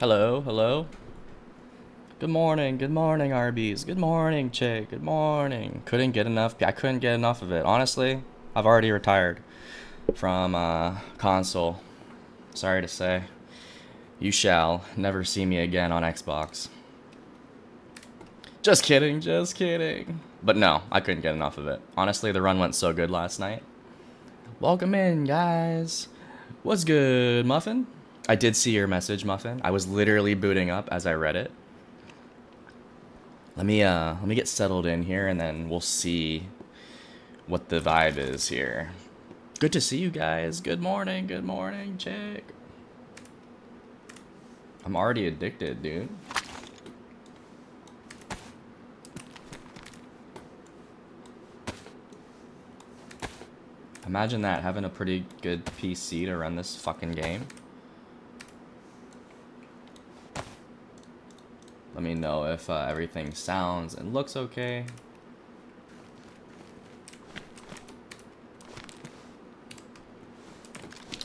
Hello, hello. Good morning, Arby's. Good morning, Chick. Good morning. Couldn't get enough. I couldn't get enough of it. Honestly, I've already retired from console. Sorry to say. You shall never see me again on Xbox. Just kidding, just kidding. But no, I couldn't get enough of it. Honestly, the run went so good last night. Welcome in, guys. What's good, Muffin? I did see your message, Muffin. I was literally booting up as I read it. Let me get settled in here and then we'll see what the vibe is here. Good to see you guys. Good morning, chick. I'm already addicted, dude. Imagine that, having a pretty good PC to run this fucking game. Let me know if everything sounds and looks okay.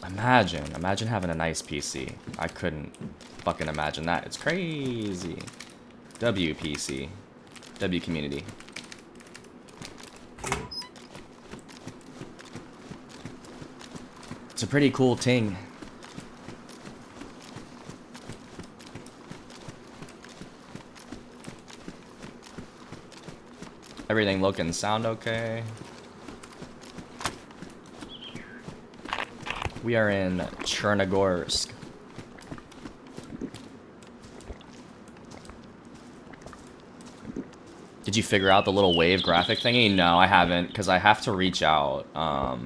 Imagine having a nice PC. I couldn't fucking imagine that. It's crazy. WPC. W community. It's a pretty cool ting. Everything look and sound okay. We are in CHERNARUS. Did you figure out the little wave graphic thingy? No, I haven't, because I have to reach out. I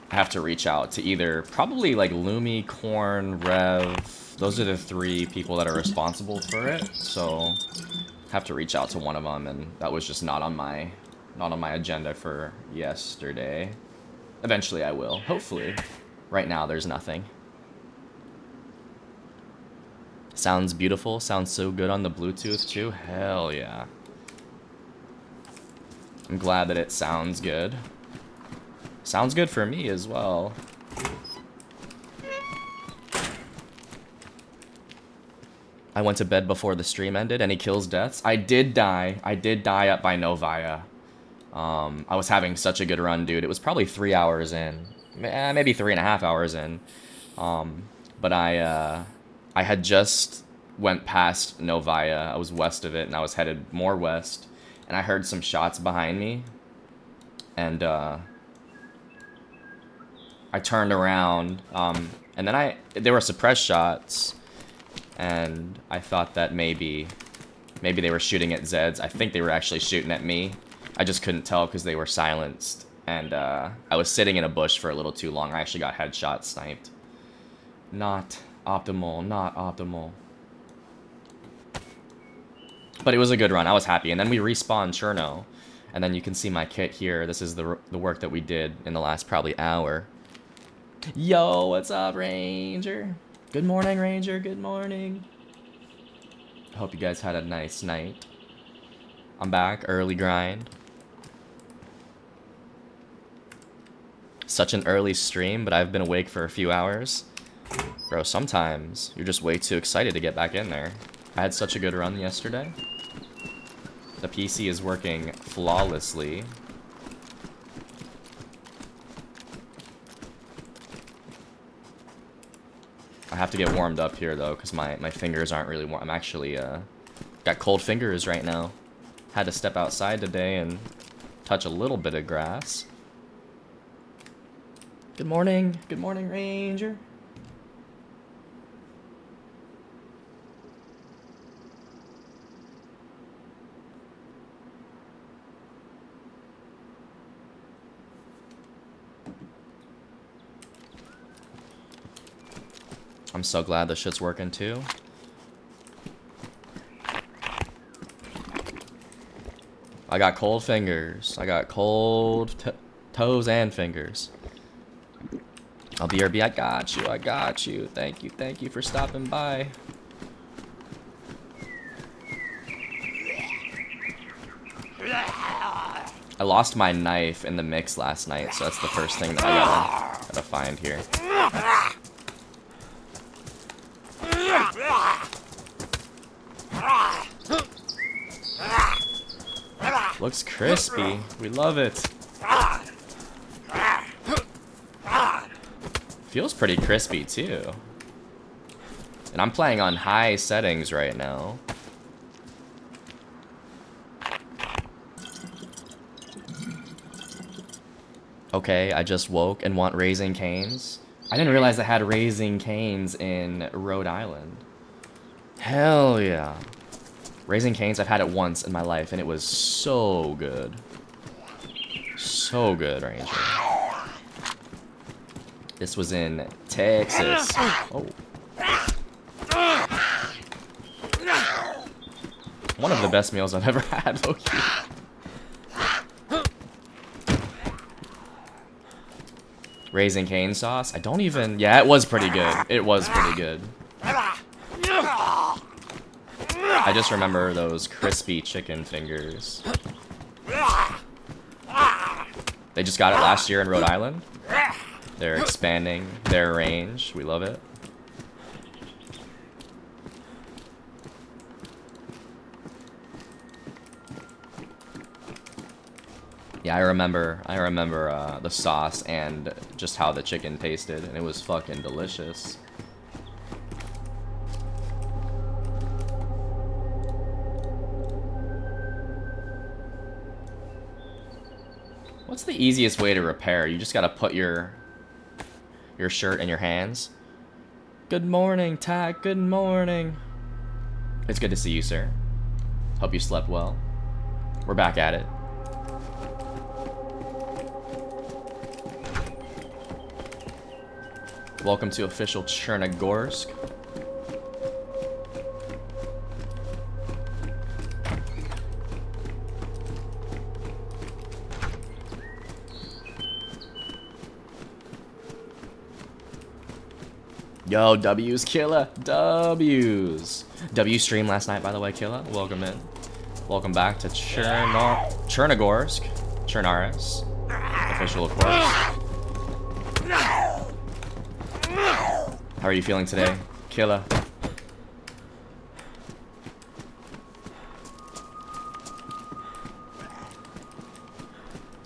have to reach out to either probably like Lumi, Corn, Rev. Those are the three people that are responsible for it. So have to reach out to one of them, and that was just not on my agenda for yesterday. Eventually I will, hopefully. Right now there's nothing. Sounds beautiful, sounds so good on the Bluetooth too. Hell yeah. I'm glad that it sounds good. Sounds good for me as well. I went to bed before the stream ended. Any kills, deaths? I did die. I did die up by Novaya. I was having such a good run, dude. It was probably 3 hours in. Maybe 3.5 hours in. But I had just went past Novaya. I was west of it, and I was headed more west. And I heard some shots behind me. And I turned around. And then there were suppressed shots. And I thought that maybe they were shooting at Zeds. I think they were actually shooting at me. I just couldn't tell because they were silenced. And I was sitting in a bush for a little too long. I actually got headshot sniped. Not optimal, not optimal. But it was a good run. I was happy. And then we respawned Cherno. And then you can see my kit here. This is the work that we did in the last probably hour. Yo, what's up, Ranger? Good morning, Ranger. Good morning. I hope you guys had a nice night. I'm back. Early grind. Such an early stream, but I've been awake for a few hours. Bro, sometimes you're just way too excited to get back in there. I had such a good run yesterday. The PC is working flawlessly. I have to get warmed up here though, because my fingers aren't really warm. I'm actually got cold fingers right now. Had to step outside today and touch a little bit of grass. Good morning, Ranger. I'm so glad this shit's working too. I got cold fingers. I got cold toes and fingers. I'll BRB. I got you. I got you. Thank you for stopping by. I lost my knife in the mix last night, so that's the first thing that I gotta find here. Looks crispy. We love it. Feels pretty crispy too. And I'm playing on high settings right now. Okay, I just woke and want Raising Cane's. I didn't realize I had Raising Cane's in Rhode Island. Hell yeah. Raising Cane's, I've had it once in my life, and it was so good. So good, Ranger. This was in Texas. Oh. One of the best meals I've ever had, low-key. Raising Cane sauce? I don't even... Yeah, it was pretty good. It was pretty good. I just remember those crispy chicken fingers. They just got it last year in Rhode Island. They're expanding their range. We love it. Yeah, I remember the sauce and just how the chicken tasted, and it was fucking delicious. What's the easiest way to repair? You just gotta put your shirt in your hands. Good morning, Tack. Good morning. It's good to see you, sir. Hope you slept well. We're back at it. Welcome to official Chernarus. Yo, W's killer. W's. W stream last night, by the way, killer. Welcome in. Welcome back to Chernarus. CHERNARUS. Official, of course. How are you feeling today, killer?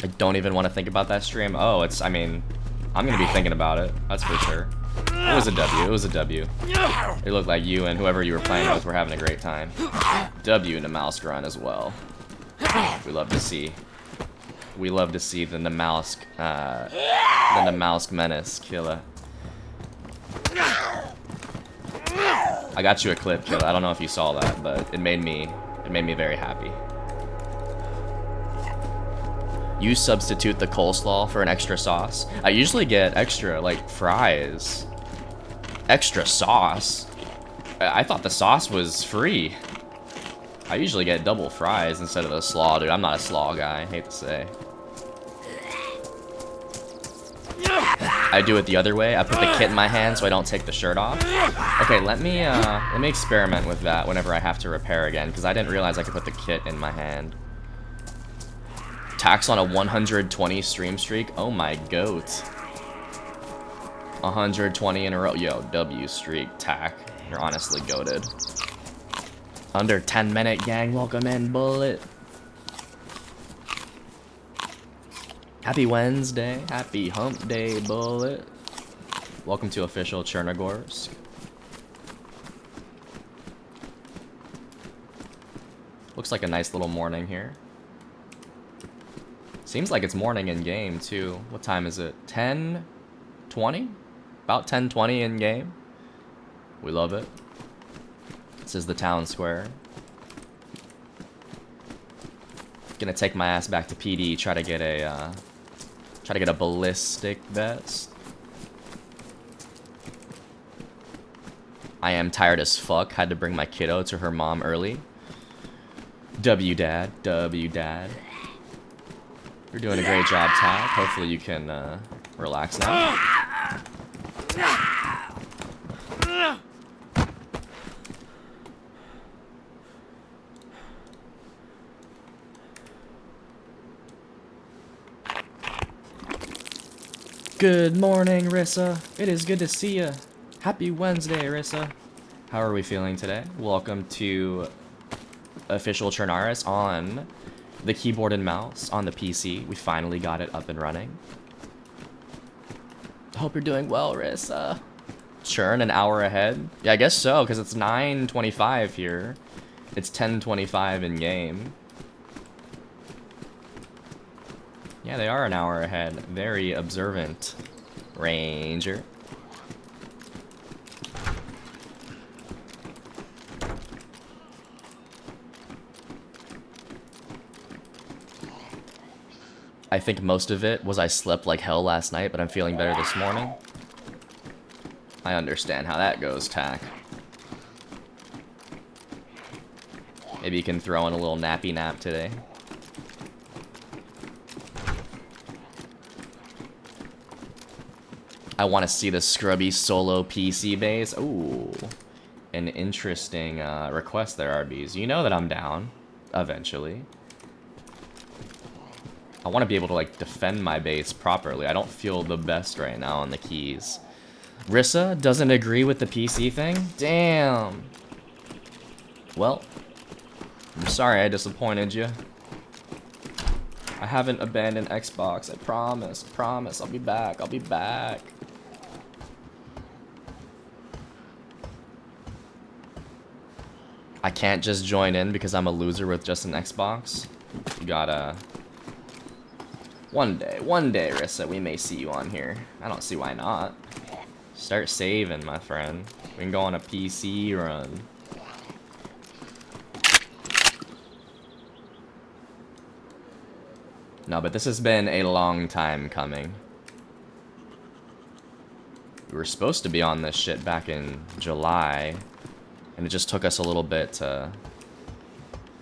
I don't even want to think about that stream. Oh, I mean, I'm gonna be thinking about it. That's for sure. It was a W. It was a W. It looked like you and whoever you were playing with were having a great time. W in the mouse run as well. We love to see. We love to see the Namalsk menace, killer. I got you a clip, killer. I don't know if you saw that, but it made me very happy. You substitute the coleslaw for an extra sauce. I usually get extra, like, fries. Extra sauce? I thought the sauce was free. I usually get double fries instead of the slaw, dude. I'm not a slaw guy, I hate to say. I do it the other way. I put the kit in my hand so I don't take the shirt off. Okay, let me experiment with that whenever I have to repair again, because I didn't realize I could put the kit in my hand. Tax on a 120 stream streak? Oh my goat. 120 in a row. Yo, W streak, Tack. You're honestly goated. Under 10-minute gang, welcome in, Bullet. Happy Wednesday. Happy hump day, Bullet. Welcome to official Chernarus. Looks like a nice little morning here. Seems like it's morning in game too. What time is it? 10:20? About 10:20 in game. We love it. This is the town square. Gonna take my ass back to PD. Try to get a ballistic vest. I am tired as fuck. Had to bring my kiddo to her mom early. W dad. W dad. You're doing a great job, Tack. Hopefully you can relax now. Good morning, Rissa. It is good to see ya. Happy Wednesday, Rissa. How are we feeling today? Welcome to official Chernarus on the keyboard and mouse on the PC. We finally got it up and running. Hope you're doing well, Rissa. Churn an hour ahead? Yeah, I guess so, because it's 9:25 here. It's 10:25 in game. Yeah, they are an hour ahead. Very observant, Ranger. I think most of it was I slept like hell last night, but I'm feeling better this morning. I understand how that goes, Tack. Maybe you can throw in a little nappy nap today. I want to see the scrubby solo PC base. Ooh, an interesting request there, RBs. You know that I'm down, eventually. I want to be able to, like, defend my base properly. I don't feel the best right now on the keys. Rissa doesn't agree with the PC thing? Damn. Well, I'm sorry I disappointed you. I haven't abandoned Xbox. I promise. I promise. I'll be back. I'll be back. I can't just join in because I'm a loser with just an Xbox. You gotta... One day, Rissa, we may see you on here. I don't see why not. Start saving, my friend. We can go on a PC run. No, but this has been a long time coming. We were supposed to be on this shit back in July, and it just took us a little bit to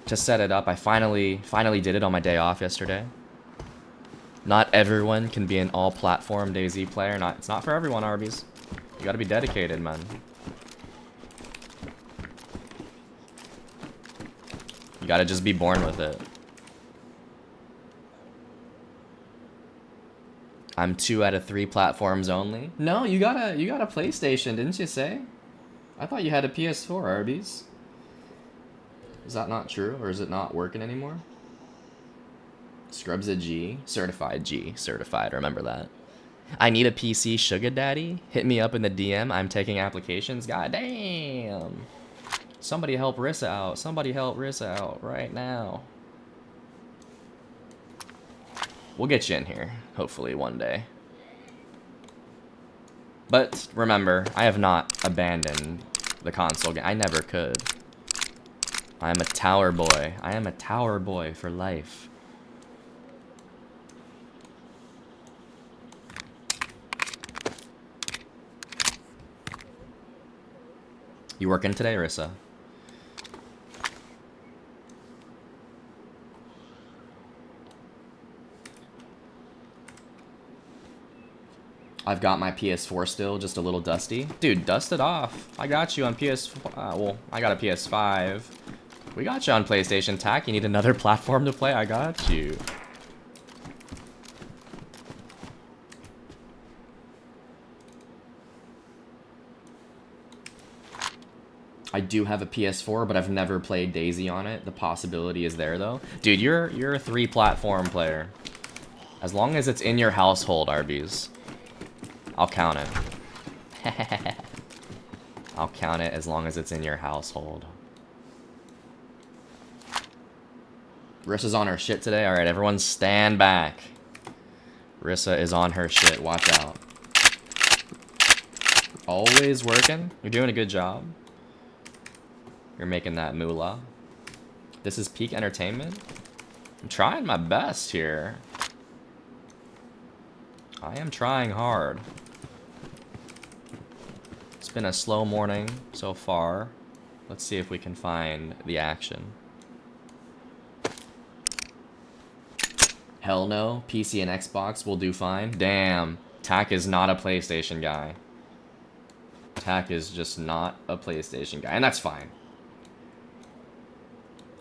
set it up. I finally did it on my day off yesterday. Not everyone can be an all-platform DayZ player. It's not for everyone, Arby's. You gotta be dedicated, man. You gotta just be born with it. I'm 2 out of 3 platforms only. No, you got a PlayStation, didn't you say? I thought you had a PS4, Arby's. Is that not true, or is it not working anymore? Scrubs a G. Certified G. Certified, remember that. I need a PC sugar daddy. Hit me up in the DM. I'm taking applications. God damn. Somebody help Rissa out. Somebody help Rissa out right now. We'll get you in here, hopefully one day. But remember, I have not abandoned the console game. I never could. I am a tower boy. I am a tower boy for life. You working today, Rissa? I've got my PS4 still, just a little dusty. Dude, dust it off. I got you on PS4. Well, I got a PS5. We got you on PlayStation. Tack, you need another platform to play? I got you. I do have a PS4, but I've never played DayZ on it. The possibility is there, though. Dude, you're a 3-platform player. As long as it's in your household, Arby's. I'll count it. I'll count it as long as it's in your household. Rissa's on her shit today. Alright, everyone stand back. Rissa is on her shit. Watch out. Always working. You're doing a good job. You're making that moolah. This is peak entertainment. I'm trying my best here. I am trying hard. It's been a slow morning so far. Let's see if we can find the action. Hell no. PC and Xbox will do fine. Damn. Tack is not a PlayStation guy. Tack is just not a PlayStation guy. And that's fine.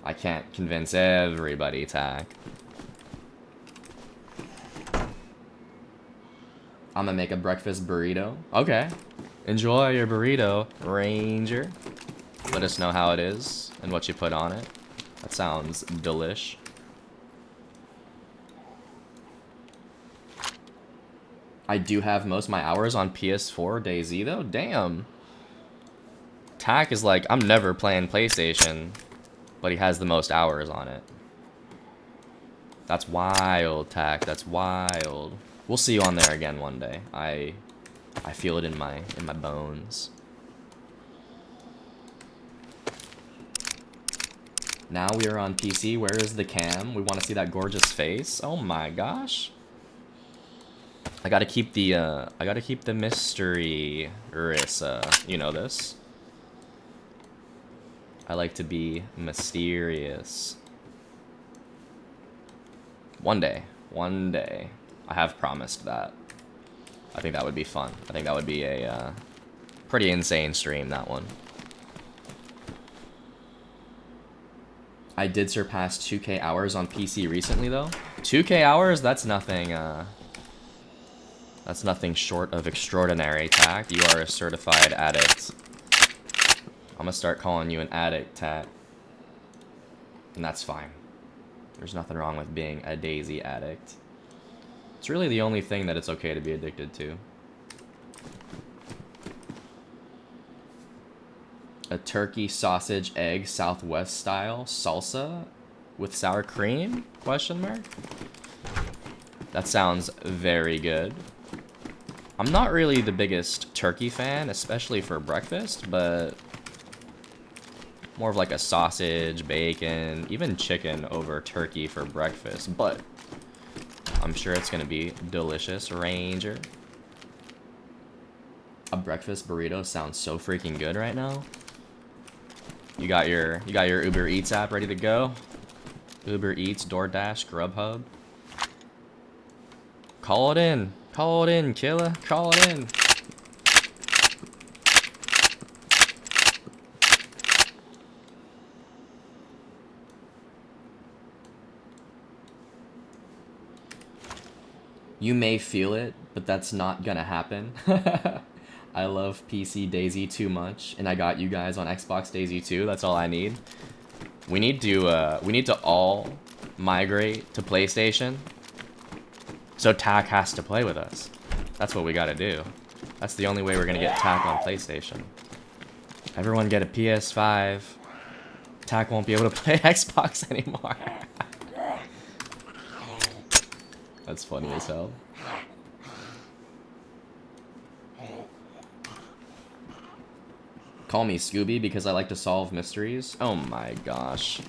I can't convince everybody, Tack. I'm gonna make a breakfast burrito. Okay. Enjoy your burrito, Ranger. Let us know how it is and what you put on it. That sounds delish. I do have most of my hours on PS4 DayZ though. Damn. Tack is like, I'm never playing PlayStation, but he has the most hours on it. That's wild, Tack. That's wild. We'll see you on there again one day. I feel it in my bones. Now we are on PC. Where is the cam? We want to see that gorgeous face. Oh my gosh. I gotta keep the mystery, Rissa. You know this. I like to be mysterious. One day. I have promised that. I think that would be fun. I think that would be a pretty insane stream, that one. I did surpass 2K hours on PC recently, though. 2K hours? That's nothing short of extraordinary, Tack. You are a certified addict. I'm gonna start calling you an addict, Tack. And that's fine. There's nothing wrong with being a DayZ addict. It's really the only thing that it's okay to be addicted to. A turkey, sausage, egg, Southwest style salsa with sour cream? Question mark? That sounds very good. I'm not really the biggest turkey fan, especially for breakfast, but more of like a sausage, bacon, even chicken over turkey for breakfast, but I'm sure it's gonna be delicious, Ranger. A breakfast burrito sounds so freaking good right now. You got your Uber Eats app ready to go? Uber Eats, DoorDash, Grubhub. Call it in, killer, call it in. You may feel it, but that's not gonna happen. I love PC DayZ too much, and I got you guys on Xbox DayZ too. That's all I need. We need to all migrate to PlayStation. So Tack has to play with us. That's what we gotta do. That's the only way we're gonna get Tack on PlayStation. Everyone get a PS5. Tack won't be able to play Xbox anymore. That's funny as hell. Call me Scooby because I like to solve mysteries. Oh my gosh.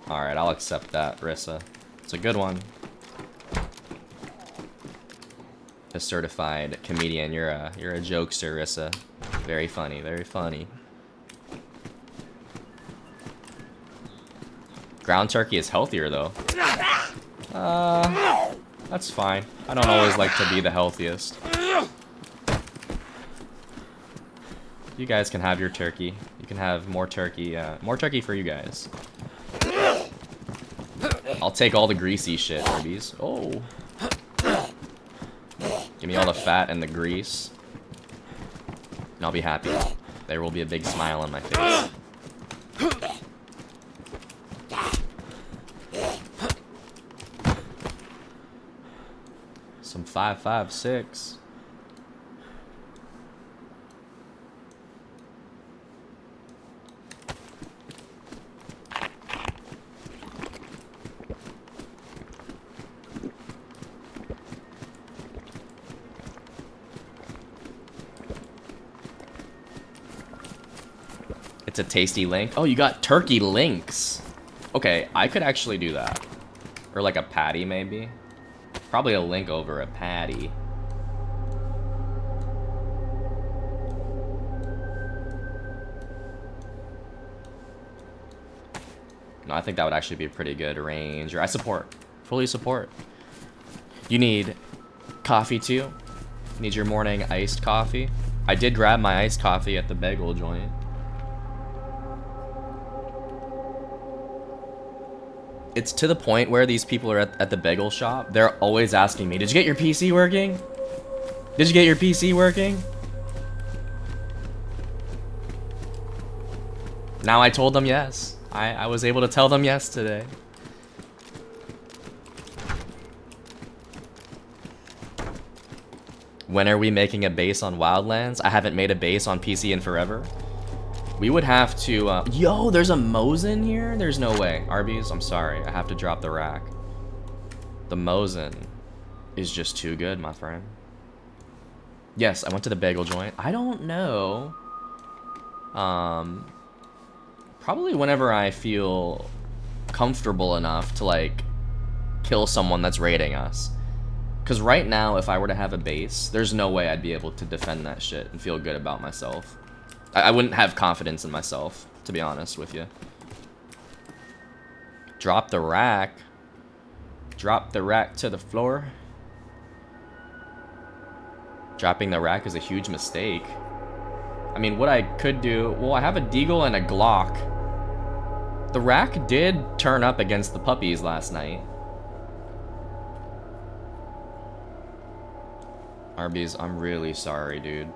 Alright, I'll accept that, Rissa. It's a good one. A certified comedian. You're a jokester, Rissa. Very funny, very funny. Ground turkey is healthier though. That's fine. I don't always like to be the healthiest. You guys can have your turkey. You can have more turkey. More turkey for you guys. I'll take all the greasy shit, babies. Oh. Give me all the fat and the grease. And I'll be happy. There will be a big smile on my face. Some 5.56. It's a tasty link. Oh, you got turkey links. Okay, I could actually do that. Or like a patty, maybe. Probably a link over a patty. No, I think that would actually be a pretty good range. I support. Fully support. You need coffee too? You need your morning iced coffee? I did grab my iced coffee at the bagel joint. It's to the point where these people are at the bagel shop. They're always asking me, did you get your PC working? Did you get your PC working? Now I told them yes. I was able to tell them yes today. When are we making a base on Wildlands? I haven't made a base on PC in forever. We would have to, yo, there's a Mosin here? There's no way. Arby's, I'm sorry. I have to drop the rack. The Mosin is just too good, my friend. Yes, I went to the bagel joint. I don't know. Probably whenever I feel comfortable enough to, like, kill someone that's raiding us. Because right now, if I were to have a base, there's no way I'd be able to defend that shit and feel good about myself. I wouldn't have confidence in myself, to be honest with you. Drop the rack. Drop the rack to the floor. Dropping the rack is a huge mistake. I mean, what I could do... Well, I have a Deagle and a Glock. The rack did turn up against the puppies last night. Arby's, I'm really sorry, dude.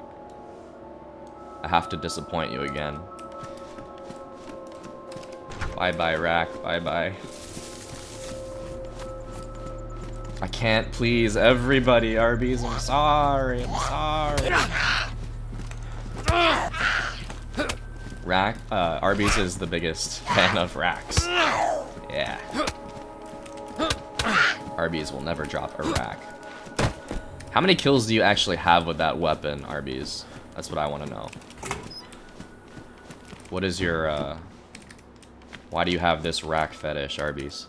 I have to disappoint you again. Bye-bye, rack. Bye-bye. I can't please everybody, Arby's. I'm sorry. I'm sorry. Rack, Arby's is the biggest fan of racks. Yeah. Arby's will never drop a rack. How many kills do you actually have with that weapon, Arby's? That's what I want to know. What is your, why do you have this rack fetish, Arby's?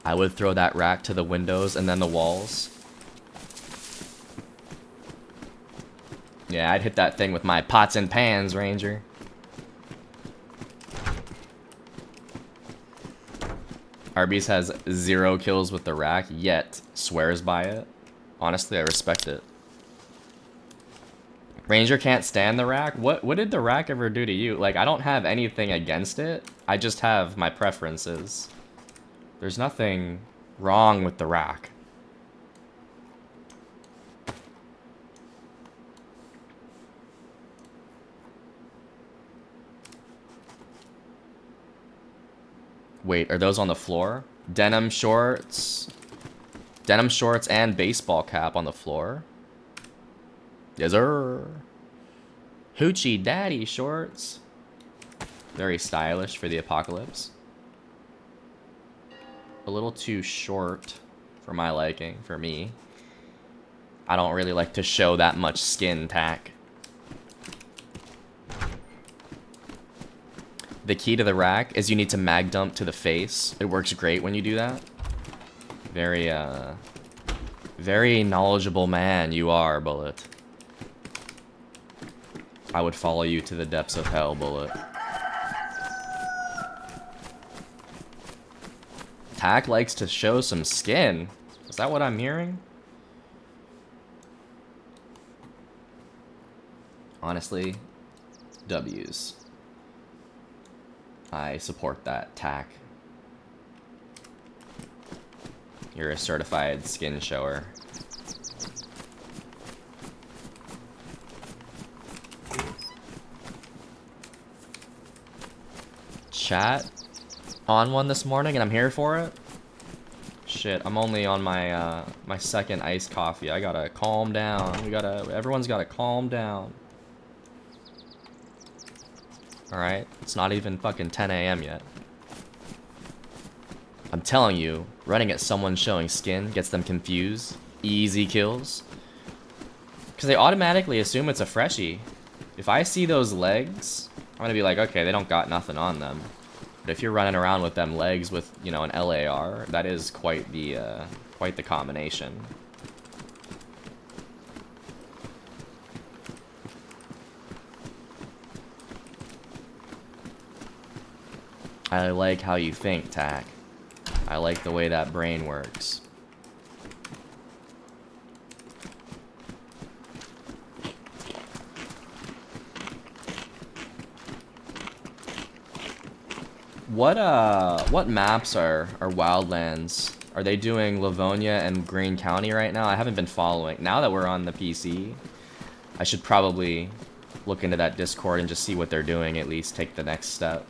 I would throw that rack to the windows and then the walls. Yeah, I'd hit that thing with my pots and pans, Ranger. Arby's has 0 kills with the rack, yet swears by it. Honestly, I respect it. Ranger can't stand the rack? What did the rack ever do to you? Like, I don't have anything against it. I just have my preferences. There's nothing wrong with the rack. Wait, are those on the floor? Denim shorts. Denim shorts and baseball cap on the floor. Yes, sir. Hoochie daddy shorts. Very stylish for the apocalypse. A little too short for my liking, for me. I don't really like to show that much skin tack. The key to the rack is you need to mag dump to the face. It works great when you do that. Very, very knowledgeable man you are, Bullet. I would follow you to the depths of hell, Bullet. Tack likes to show some skin. Is that what I'm hearing? Honestly, W's. I support that, Tack. You're a certified skin shower. Chat on one this morning and I'm here for it? Shit, I'm only on my my second iced coffee. I gotta calm down. Everyone's gotta calm down. Alright? It's not even fucking 10 a.m. yet. I'm telling you, running at someone showing skin gets them confused. Easy kills. Because they automatically assume it's a freshie. If I see those legs, I'm gonna be like, okay, they don't got nothing on them. But if you're running around with them legs with, you know, an LAR, that is quite the combination. I like how you think, Tack. I like the way that brain works. What maps are Wildlands? Are they doing Livonia and Greene County right now? I haven't been following. Now that we're on the PC, I should probably look into that Discord and just see what they're doing, at least take the next step.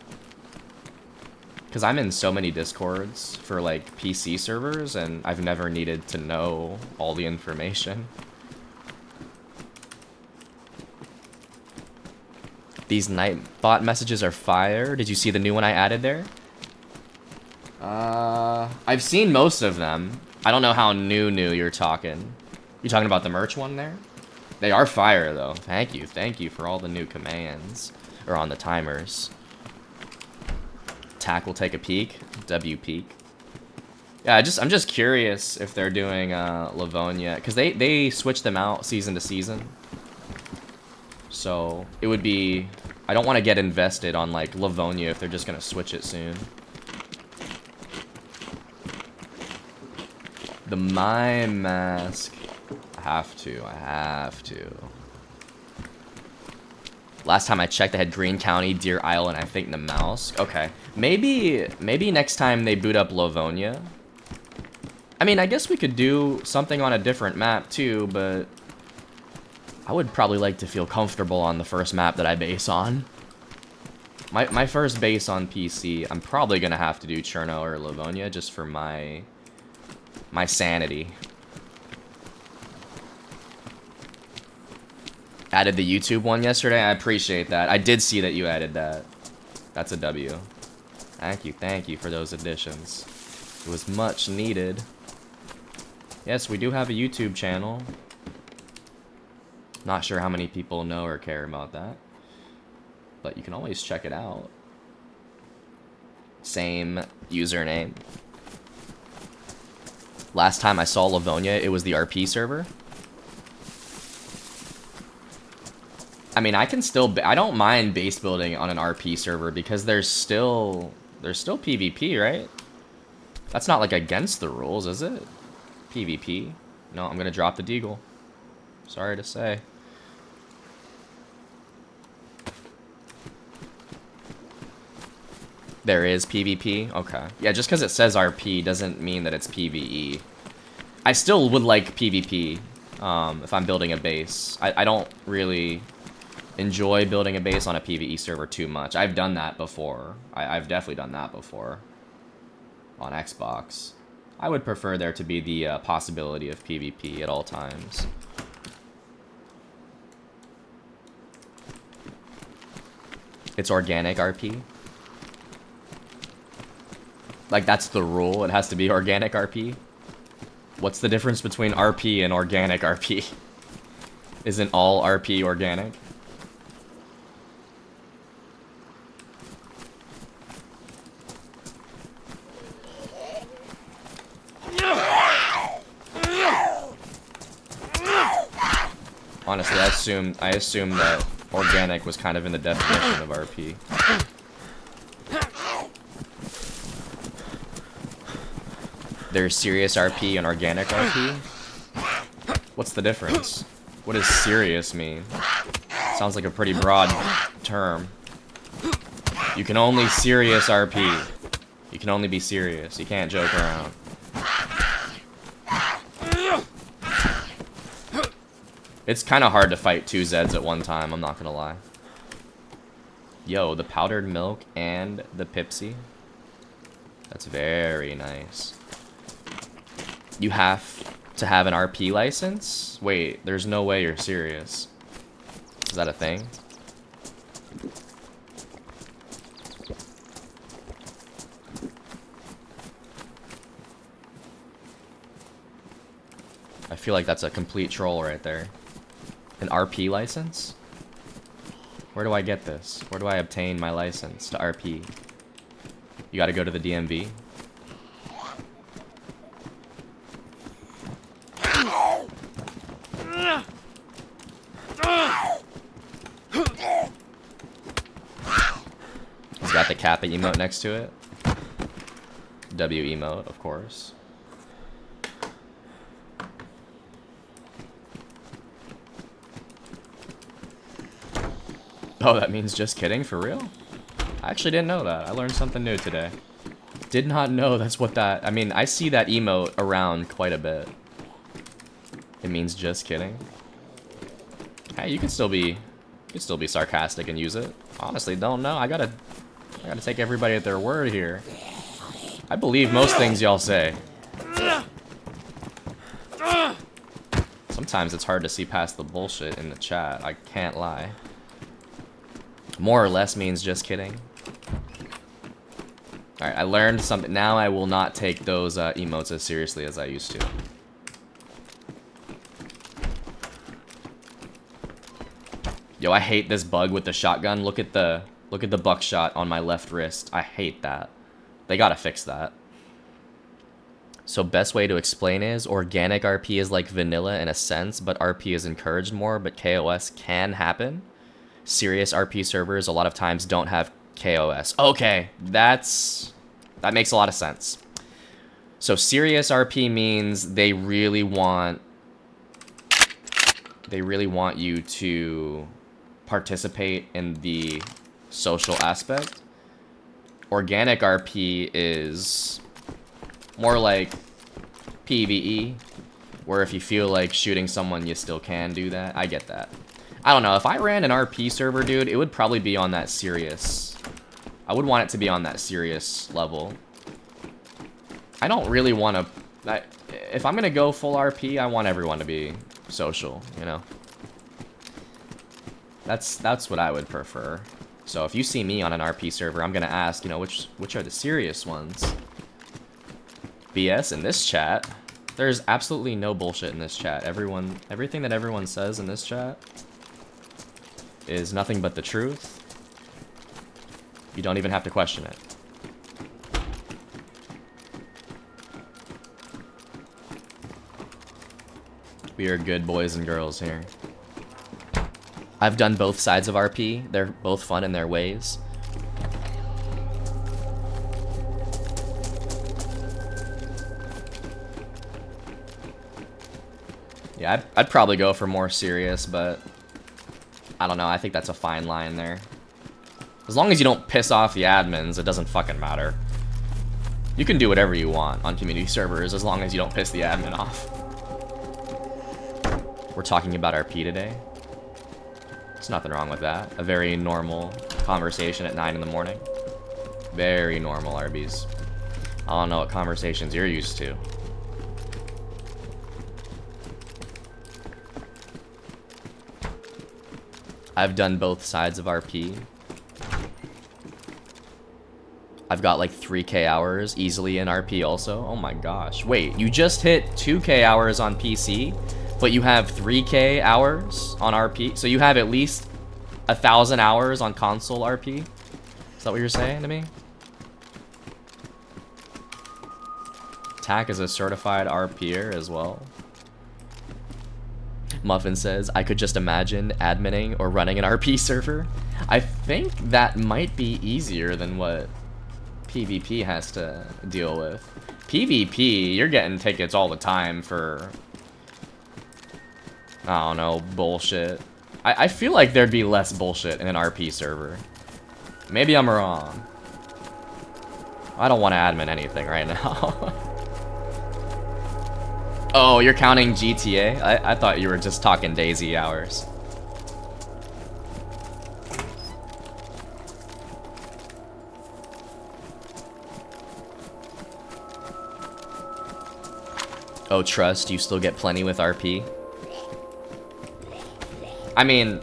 Because I'm in so many Discords for, like, PC servers, and I've never needed to know all the information. These Nightbot messages are fire. Did you see the new one I added there? I've seen most of them. I don't know how new you're talking. You talking about the merch one there? They are fire, though. Thank you for all the new commands. Or on the timers. Tack will take a peek. W peek. Yeah, I'm just curious if they're doing Livonia, because they switch them out season to season. So it would be, I don't want to get invested on like Livonia if they're just gonna switch it soon. The mime mask. I have to. Last time I checked, they had Green County, Deer Isle, and I think the mouse. Okay, maybe next time they boot up Livonia. I mean, I guess we could do something on a different map too, but I would probably like to feel comfortable on the first map that I base on. My first base on PC, I'm probably gonna have to do Cherno or Livonia just for my sanity. Added the YouTube one yesterday. I appreciate that. I did see that you added that. That's a W. Thank you for those additions. It was much needed. Yes, we do have a YouTube channel. Not sure how many people know or care about that, but you can always check it out. Same username. Last time I saw Livonia, it was the RP server. I mean, I can still, I don't mind base building on an RP server because there's still PvP, right? That's not like against the rules, is it? PvP. No, I'm gonna drop the deagle. Sorry to say. There is PvP? Okay. Yeah, just because it says RP doesn't mean that it's PvE. I still would like PvP if I'm building a base. I don't really enjoy building a base on a PvE server too much. I've done that before. I've definitely done that before on Xbox. I would prefer there to be the possibility of PvP at all times. It's organic RP. Like, that's the rule. It has to be organic RP. What's the difference between RP and organic RP? Isn't all RP organic? Honestly, I assumed that organic was kind of in the definition of RP. There's serious RP and organic RP? What's the difference? What does serious mean? Sounds like a pretty broad term. You can only serious RP. You can only be serious. You can't joke around. It's kind of hard to fight two Zeds at one time, I'm not gonna lie. Yo, the powdered milk and the Pipsy. That's very nice. You have to have an RP license? Wait, there's no way you're serious. Is that a thing? I feel like that's a complete troll right there. An RP license? Where do I get this? Where do I obtain my license to RP? You gotta go to the DMV. He's got the Kappa emote next to it. W emote, of course. Oh, that means just kidding? For real? I actually didn't know that. I learned something new today. Did not know that's what that... I mean, I see that emote around quite a bit. It means just kidding. Hey, you can still be sarcastic and use it. Honestly, don't know. I gotta I gotta take everybody at their word here. I believe most things y'all say. Sometimes it's hard to see past the bullshit in the chat. I can't lie. More or less means just kidding. Alright, I learned something. Now I will not take those emotes as seriously as I used to. Yo, I hate this bug with the shotgun. Look at the buckshot on my left wrist. I hate that. They gotta fix that. So best way to explain is organic RP is like vanilla in a sense, but RP is encouraged more, but KOS can happen. Serious RP servers a lot of times don't have KOS. Okay, that makes a lot of sense. So serious RP means they really want you to participate in the social aspect. Organic RP is more like PvE, where if you feel like shooting someone, you still can do that. I get that. I don't know, if I ran an RP server, dude, it would probably be on that serious. I would want it to be on that serious level. I don't really want to... If I'm going to go full RP, I want everyone to be social, you know? That's what I would prefer. So if you see me on an RP server, I'm going to ask, you know, which are the serious ones? BS in this chat. There's absolutely no bullshit in this chat. Everything that everyone says in this chat is nothing but the truth. You don't even have to question it. We are good boys and girls here. I've done both sides of RP. They're both fun in their ways. Yeah, I'd probably go for more serious, but I don't know. I think that's a fine line there. As long as you don't piss off the admins, it doesn't fucking matter. You can do whatever you want on community servers as long as you don't piss the admin off. We're talking about RP today. There's nothing wrong with that. A very normal conversation at 9 in the morning. Very normal, RBs. I don't know what conversations you're used to. I've done both sides of RP. I've got like 3K hours easily in RP also. Oh my gosh. Wait, you just hit 2K hours on PC, but you have 3K hours on RP? So you have at least 1,000 hours on console RP? Is that what you're saying to me? Tack is a certified RPer as well. Muffin says, I could just imagine adminning or running an RP server. I think that might be easier than what PvP has to deal with. PvP, you're getting tickets all the time for, I don't know, bullshit. I feel like there'd be less bullshit in an RP server. Maybe I'm wrong. I don't want to admin anything right now. Oh, you're counting GTA? I thought you were just talking DayZ hours. Oh, trust, you still get plenty with RP? I mean,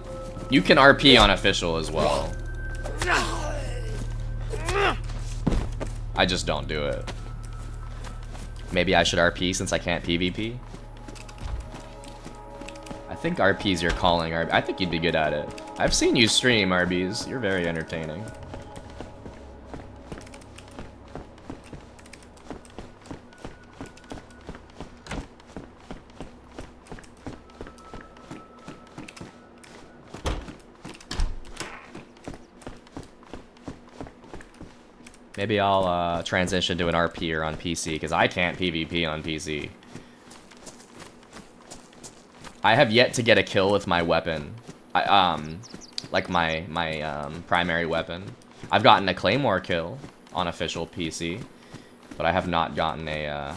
you can RP on official as well. I just don't do it. Maybe I should RP since I can't PvP? I think RP's your calling. I think you'd be good at it. I've seen you stream, RBs. You're very entertaining. Maybe I'll transition to an RPer on PC, because I can't PvP on PC. I have yet to get a kill with my weapon. Like my primary weapon. I've gotten a Claymore kill on official PC, but I have not gotten a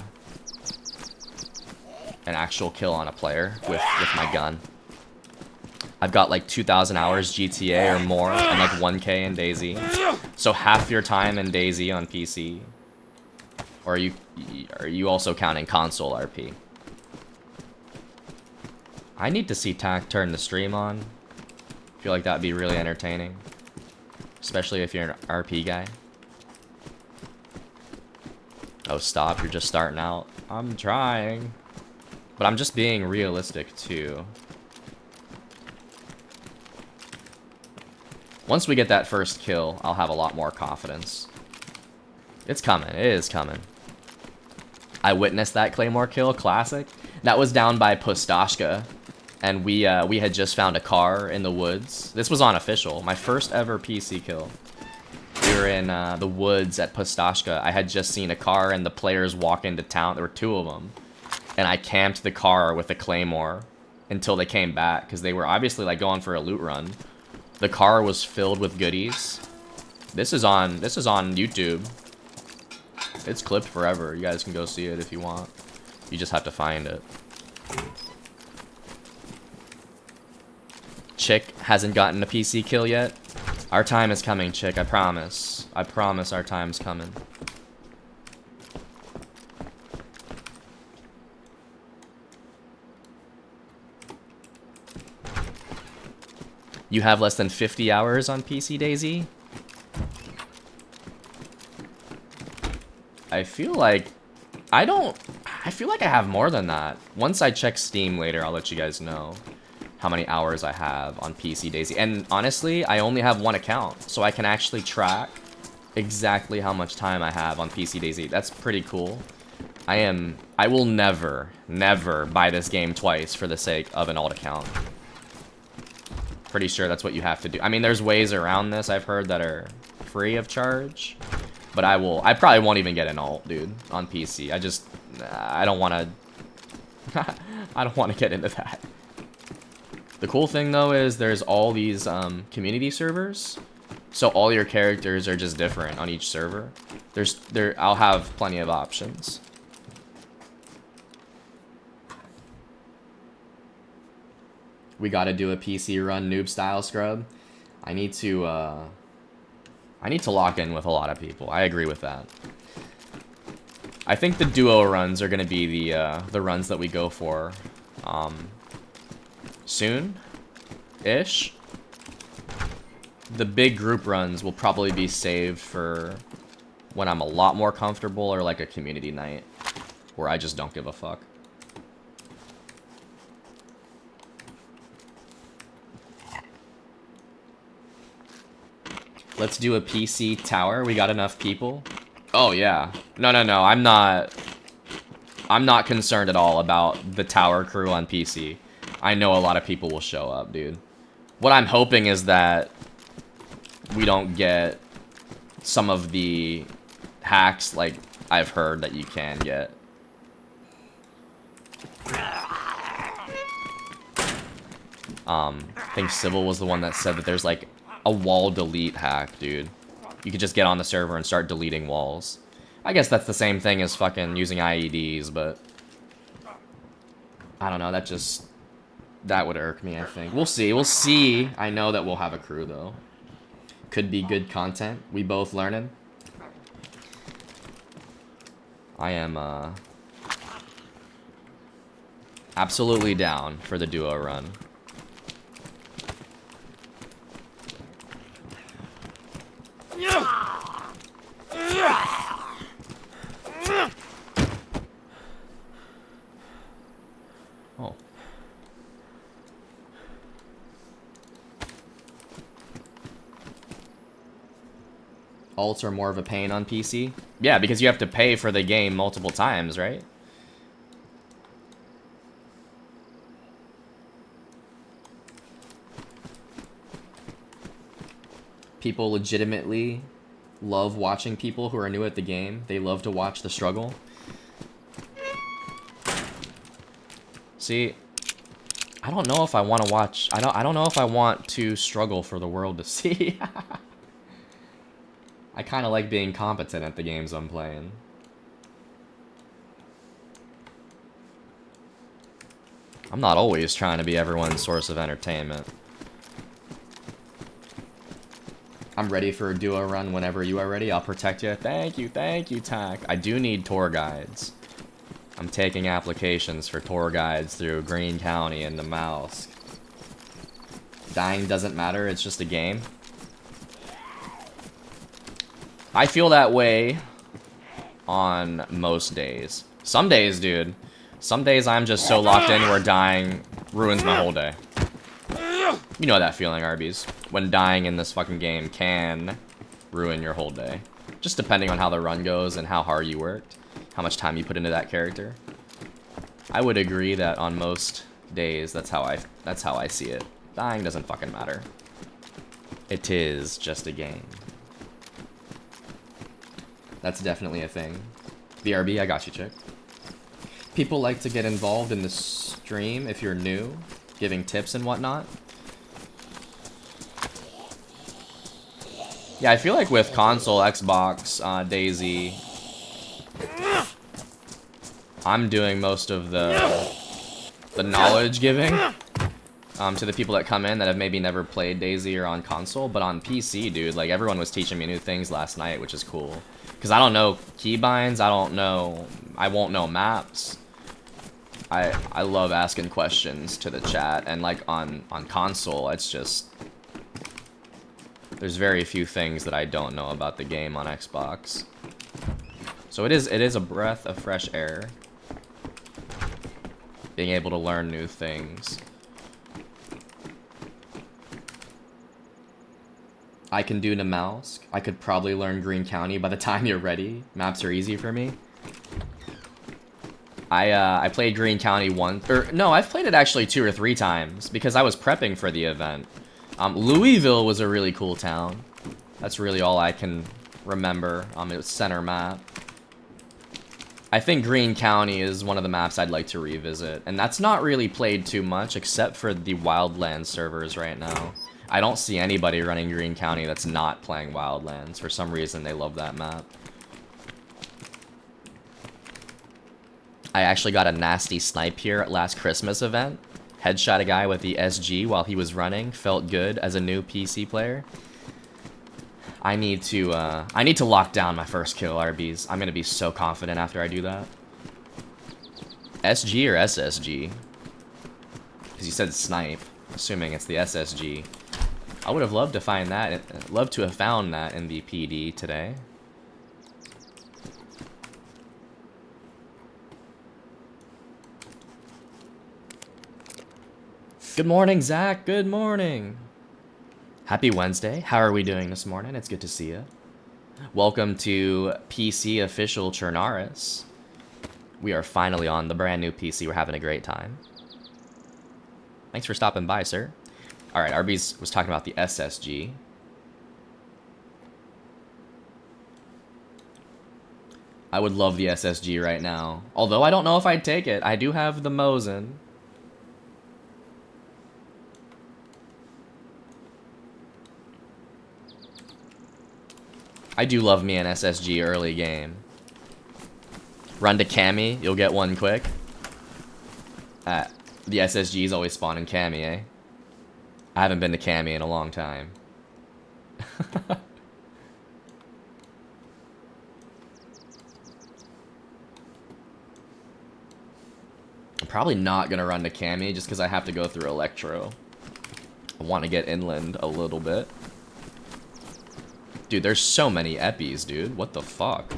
an actual kill on a player with my gun. I've got like 2,000 hours GTA or more, and like 1K in DayZ. So half your time in DayZ on PC. Or are you also counting console RP? I need to see Tac turn the stream on. I feel like that'd be really entertaining. Especially if you're an RP guy. Oh, stop, you're just starting out. I'm trying. But I'm just being realistic, too. Once we get that first kill, I'll have a lot more confidence. It's coming. It is coming. I witnessed that Claymore kill. Classic. That was down by Pustashka. And we had just found a car in the woods. This was on official. My first ever PC kill. We were in the woods at Pustashka. I had just seen a car and the players walk into town. There were 2 of them. And I camped the car with a Claymore until they came back. Because they were obviously like going for a loot run. The car was filled with goodies. This is on YouTube. It's clipped forever. You guys can go see it if you want. You just have to find it. Chick hasn't gotten a PC kill yet. Our time is coming, Chick. I promise. I promise our time's coming. You have less than 50 hours on PC, DayZ? I feel like I feel like I have more than that. Once I check Steam later, I'll let you guys know how many hours I have on PC DayZ. And honestly, I only have 1 account, so I can actually track exactly how much time I have on PC DayZ. That's pretty cool. I will never buy this game twice for the sake of an alt account. Pretty sure that's what you have to do. I mean, there's ways around this I've heard that are free of charge. But I probably won't even get an alt, dude, on PC. I don't want to, I don't want to get into that. The cool thing, though, is there's all these community servers. So all your characters are just different on each server. I'll have plenty of options. We gotta do a PC run noob style scrub. I need to lock in with a lot of people. I agree with that. I think the duo runs are gonna be the runs that we go for soon-ish. The big group runs will probably be saved for when I'm a lot more comfortable, or like a community night where I just don't give a fuck. Let's do a PC tower. We got enough people. Oh yeah. No. I'm not concerned at all about the tower crew on PC. I know a lot of people will show up, dude. What I'm hoping is that we don't get some of the hacks like I've heard that you can get. I think Civil was the one that said that there's like a wall delete hack, dude. You could just get on the server and start deleting walls. I guess that's the same thing as fucking using IEDs, but I don't know, that would irk me, I think. We'll see. I know that we'll have a crew, though. Could be good content. We both learning. I am, absolutely down for the duo run. Oh. Alts are more of a pain on PC? Yeah, because you have to pay for the game multiple times, right? People legitimately love watching people who are new at the game. They love to watch the struggle. See, I don't know if I want to watch. I don't know if I want to struggle for the world to see. I kind of like being competent at the games I'm playing. I'm not always trying to be everyone's source of entertainment. I'm ready for a duo run whenever you are ready. I'll protect you. Thank you, Tack. I do need tour guides. I'm taking applications for tour guides through Greene County and the Mouse. Dying doesn't matter, it's just a game. I feel that way on most days. Some days, dude. Some days I'm just so locked in where dying ruins my whole day. You know that feeling, Arby's. When dying in this fucking game can ruin your whole day. Just depending on how the run goes and how hard you worked. How much time you put into that character. I would agree that on most days, that's how I see it. Dying doesn't fucking matter. It is just a game. That's definitely a thing. BRB, I got you, chick. People like to get involved in the stream if you're new, giving tips and whatnot. Yeah, I feel like with console, Xbox, DayZ, I'm doing most of the knowledge giving to the people that come in that have maybe never played DayZ or on console, but on PC, dude, like everyone was teaching me new things last night, which is cool. Because I don't know keybinds, I won't know maps. I love asking questions to the chat, and like on console, it's just, there's very few things that I don't know about the game on Xbox. So it is a breath of fresh air. Being able to learn new things. I can do Namalsk. I could probably learn Greene County by the time you're ready. Maps are easy for me. I played Greene County once, or no, I've played it actually 2 or 3 times because I was prepping for the event. Louisville was a really cool town. That's really all I can remember. It was center map. I think Greene County is one of the maps I'd like to revisit, and that's not really played too much except for the Wildlands servers right now. I don't see anybody running Greene County that's not playing Wildlands. For some reason, they love that map. I actually got a nasty snipe here at last Christmas event. Headshot a guy with the SG while he was running. Felt good as a new PC player. I need to lock down my first kill, RBs. I'm gonna be so confident after I do that. SG or SSG? Because you said snipe, assuming it's the SSG. I would have loved to find that. Loved to have found that in the PD today. Good morning, Zach. Good morning. Happy Wednesday. How are we doing this morning? It's good to see you. Welcome to PC official CHERNARUS. We are finally on the brand new PC. We're having a great time. Thanks for stopping by, sir. All right, Arby's was talking about the SSG. I would love the SSG right now. Although I don't know if I'd take it. I do have the Mosin. I do love me an SSG early game. Run to Cami, you'll get one quick. The SSGs always spawn in Cami, eh? I haven't been to Cami in a long time. I'm probably not gonna run to Cami just because I have to go through Electro. I want to get inland a little bit. Dude, there's so many epis, dude. What the fuck?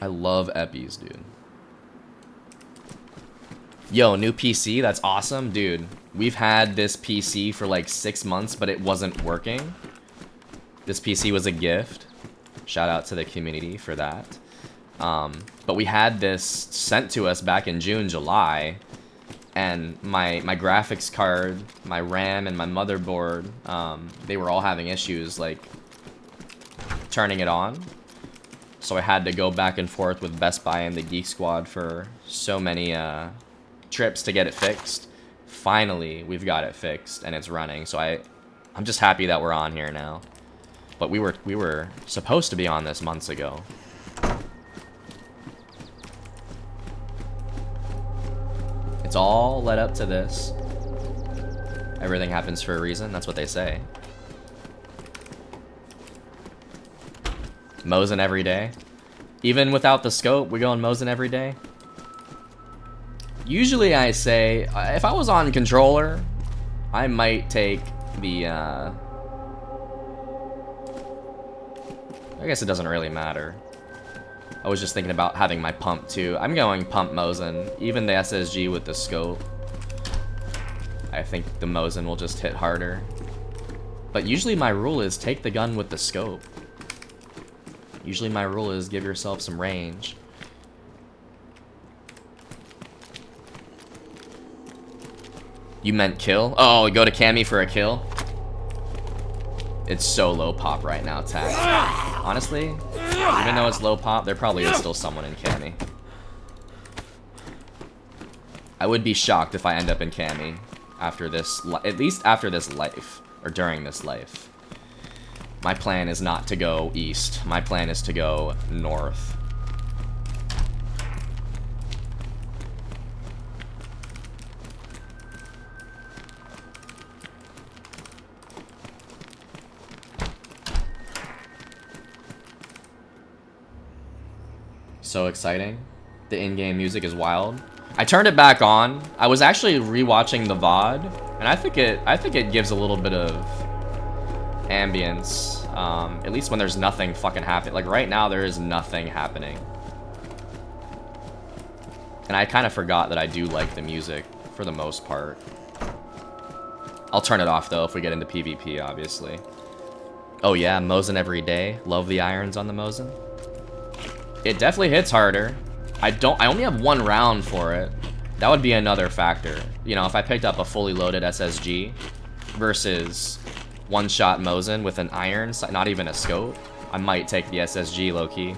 I love epis, dude. Yo, new PC? That's awesome. Dude, we've had this PC for like 6 months, but it wasn't working. This PC was a gift. Shout out to the community for that. But we had this sent to us back in June, July. And my graphics card, my RAM, and my motherboard, they were all having issues, like, turning it on. So I had to go back and forth with Best Buy and the Geek Squad for so many trips to get it fixed. Finally, we've got it fixed, and it's running. So I'm just happy that we're on here now. But we were supposed to be on this months ago. It's all led up to this. Everything happens for a reason, that's what they say. Mosin every day. Even without the scope, we going Mosin every day. Usually I say, if I was on controller, I might take the, I guess it doesn't really matter. I was just thinking about having my pump too. I'm going pump Mosin, even the SSG with the scope. I think the Mosin will just hit harder. But usually my rule is take the gun with the scope. Usually my rule is give yourself some range. You meant kill? Oh, go to Cammy for a kill? It's so low pop right now, Tack. Honestly, even though it's low pop, there probably is still someone in Cammy. I would be shocked if I end up in Cammy after this, at least after this life, or during this life. My plan is not to go east. My plan is to go north. So exciting. The in-game music is wild. I turned it back on. I was actually rewatching the VOD, and I think it gives a little bit of ambience. At least when there's nothing fucking happening. Like right now, there is nothing happening. And I kind of forgot that I do like the music for the most part. I'll turn it off though if we get into PvP, obviously. Oh yeah, Mosin every day. Love the irons on the Mosin. It definitely hits harder. I only have one round for it. That would be another factor. You know, if I picked up a fully loaded SSG versus one-shot Mosin with an iron, not even a scope, I might take the SSG low-key.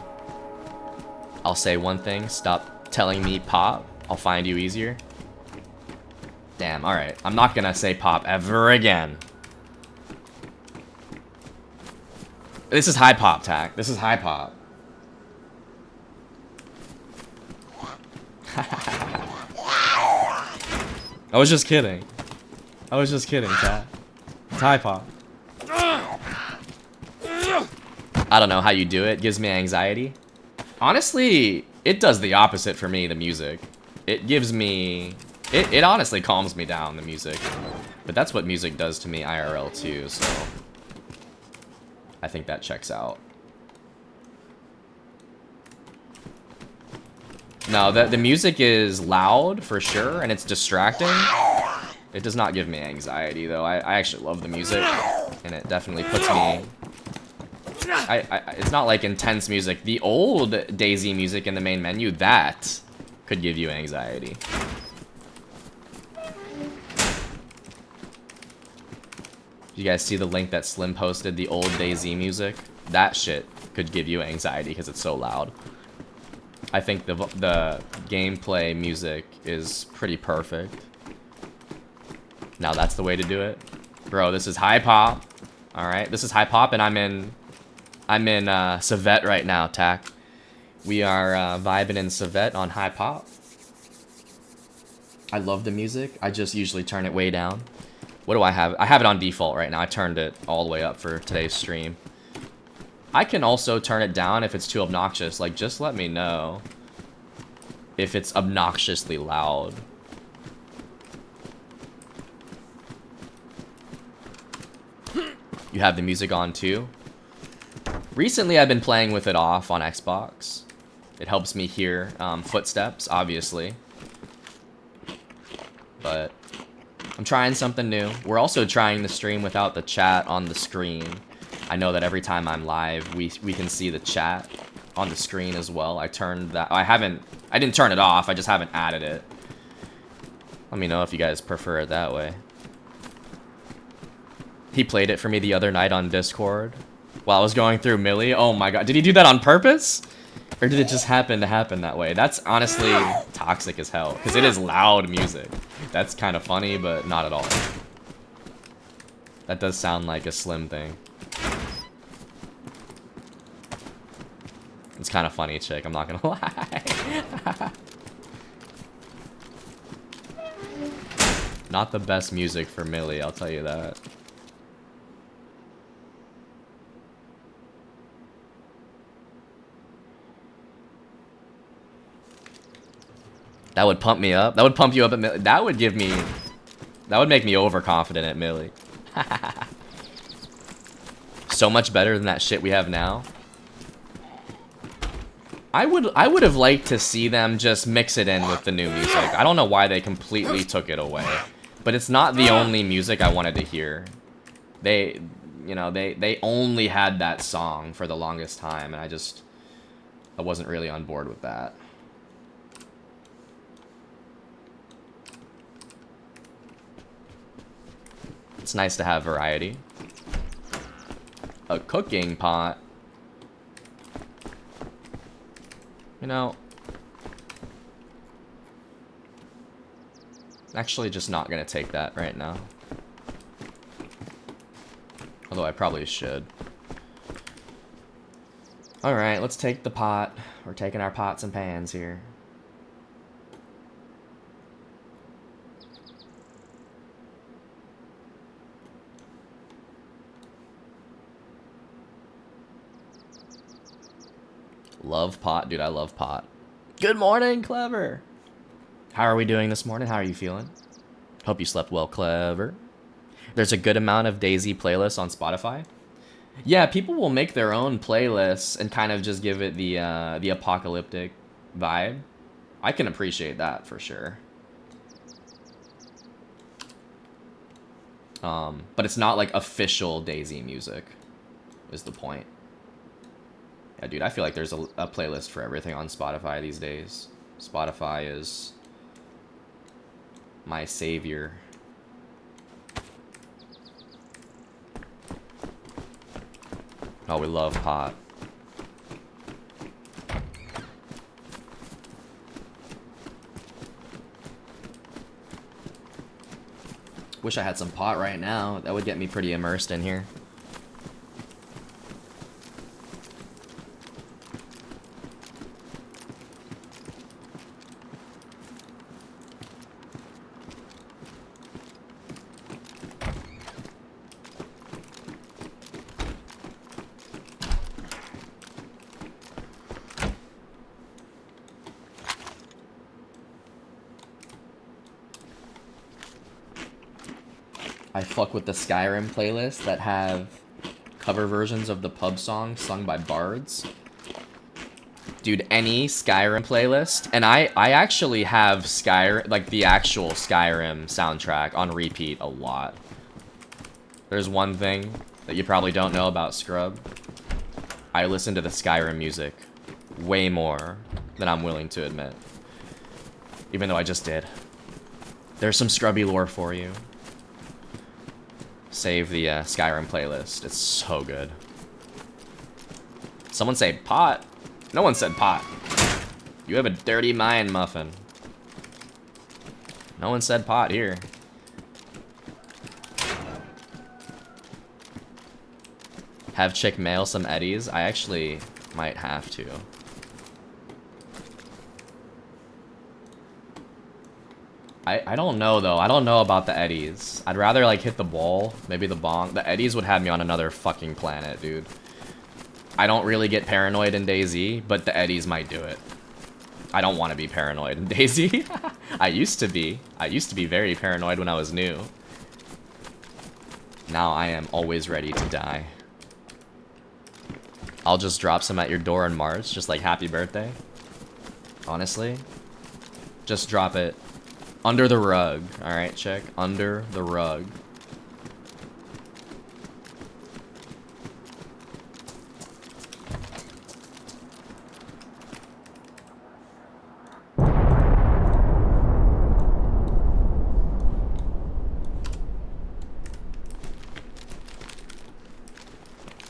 I'll say one thing, stop telling me pop. I'll find you easier. Damn, alright. I'm not gonna say pop ever again. This is high pop, Tack. This is high pop. I was just kidding. I was just kidding, chat. It's high pop. I don't know how you do it. Gives me anxiety. Honestly, it does the opposite for me, the music. It gives me... It honestly calms me down, the music. But that's what music does to me IRL too, so... I think that checks out. No, the music is loud for sure, and it's distracting. It does not give me anxiety though. I actually love the music, and it definitely puts me. It's not like intense music. The old DayZ music in the main menu, that could give you anxiety. You guys see the link that Slim posted? The old DayZ music. That shit could give you anxiety because it's so loud. I think the gameplay music is pretty perfect. Now that's the way to do it. Bro, this is high pop. Alright, this is high pop, and I'm in Civet right now, Tack. We are vibing in Civet on high pop. I love the music. I just usually turn it way down. What do I have? I have it on default right now. I turned it all the way up for today's stream. I can also turn it down if it's too obnoxious. Like, just let me know if it's obnoxiously loud. You have the music on too? Recently, I've been playing with it off on Xbox. It helps me hear footsteps, obviously. But I'm trying something new. We're also trying the stream without the chat on the screen. I know that every time I'm live, we can see the chat on the screen as well. I turned that. I didn't turn it off. I just haven't added it. Let me know if you guys prefer it that way. He played it for me the other night on Discord while I was going through Millie. Oh my god, did he do that on purpose? Or did it just happen to happen that way? That's honestly toxic as hell, because it is loud music. That's kind of funny, but not at all. That does sound like a Slim thing. It's kind of funny, chick, I'm not gonna lie. Not the best music for Millie, I'll tell you that. That would pump me up. That would pump you up at that would give me... That would make me overconfident at Millie. So much better than that shit we have now. I would have liked to see them just mix it in with the new music. I don't know why they completely took it away. But it's not the only music I wanted to hear. They, you know, they only had that song for the longest time, and I wasn't really on board with that. It's nice to have variety. A cooking pot. You know, actually just not gonna take that right now. Although I probably should. Alright, let's take the pot. We're taking our pots and pans here. Love pot, dude, I love pot. Good morning, Clever. How are we doing this morning? How are you feeling? Hope you slept well, Clever. There's a good amount of DayZ playlists on Spotify. Yeah, people will make their own playlists and kind of just give it the apocalyptic vibe. I can appreciate that for sure. But it's not like official DayZ music, is the point. Yeah, dude, I feel like there's a playlist for everything on Spotify these days. Spotify is my savior. Oh, we love pot. Wish I had some pot right now. That would get me pretty immersed in here. I fuck with the Skyrim playlist that have cover versions of the pub song sung by bards. Dude, any Skyrim playlist, and I actually have Skyrim, like the actual Skyrim soundtrack on repeat a lot. There's one thing that you probably don't know about Scrub. I listen to the Skyrim music way more than I'm willing to admit. Even though I just did. There's some Scrubby lore for you. Save the Skyrim playlist. It's so good. Someone say pot. No one said pot. You have a dirty mind, Muffin. No one said pot here. Have chick mail some eddies? I actually might have to. I don't know though. I don't know about the eddies. I'd rather like hit the ball, maybe the bong. The eddies would have me on another fucking planet, dude. I don't really get paranoid in DayZ, but the eddies might do it. I don't want to be paranoid in DayZ. I used to be. I used to be very paranoid when I was new. Now I am always ready to die. I'll just drop some at your door in March, just like happy birthday. Honestly. Just drop it. Under the rug. Alright, check. Under the rug.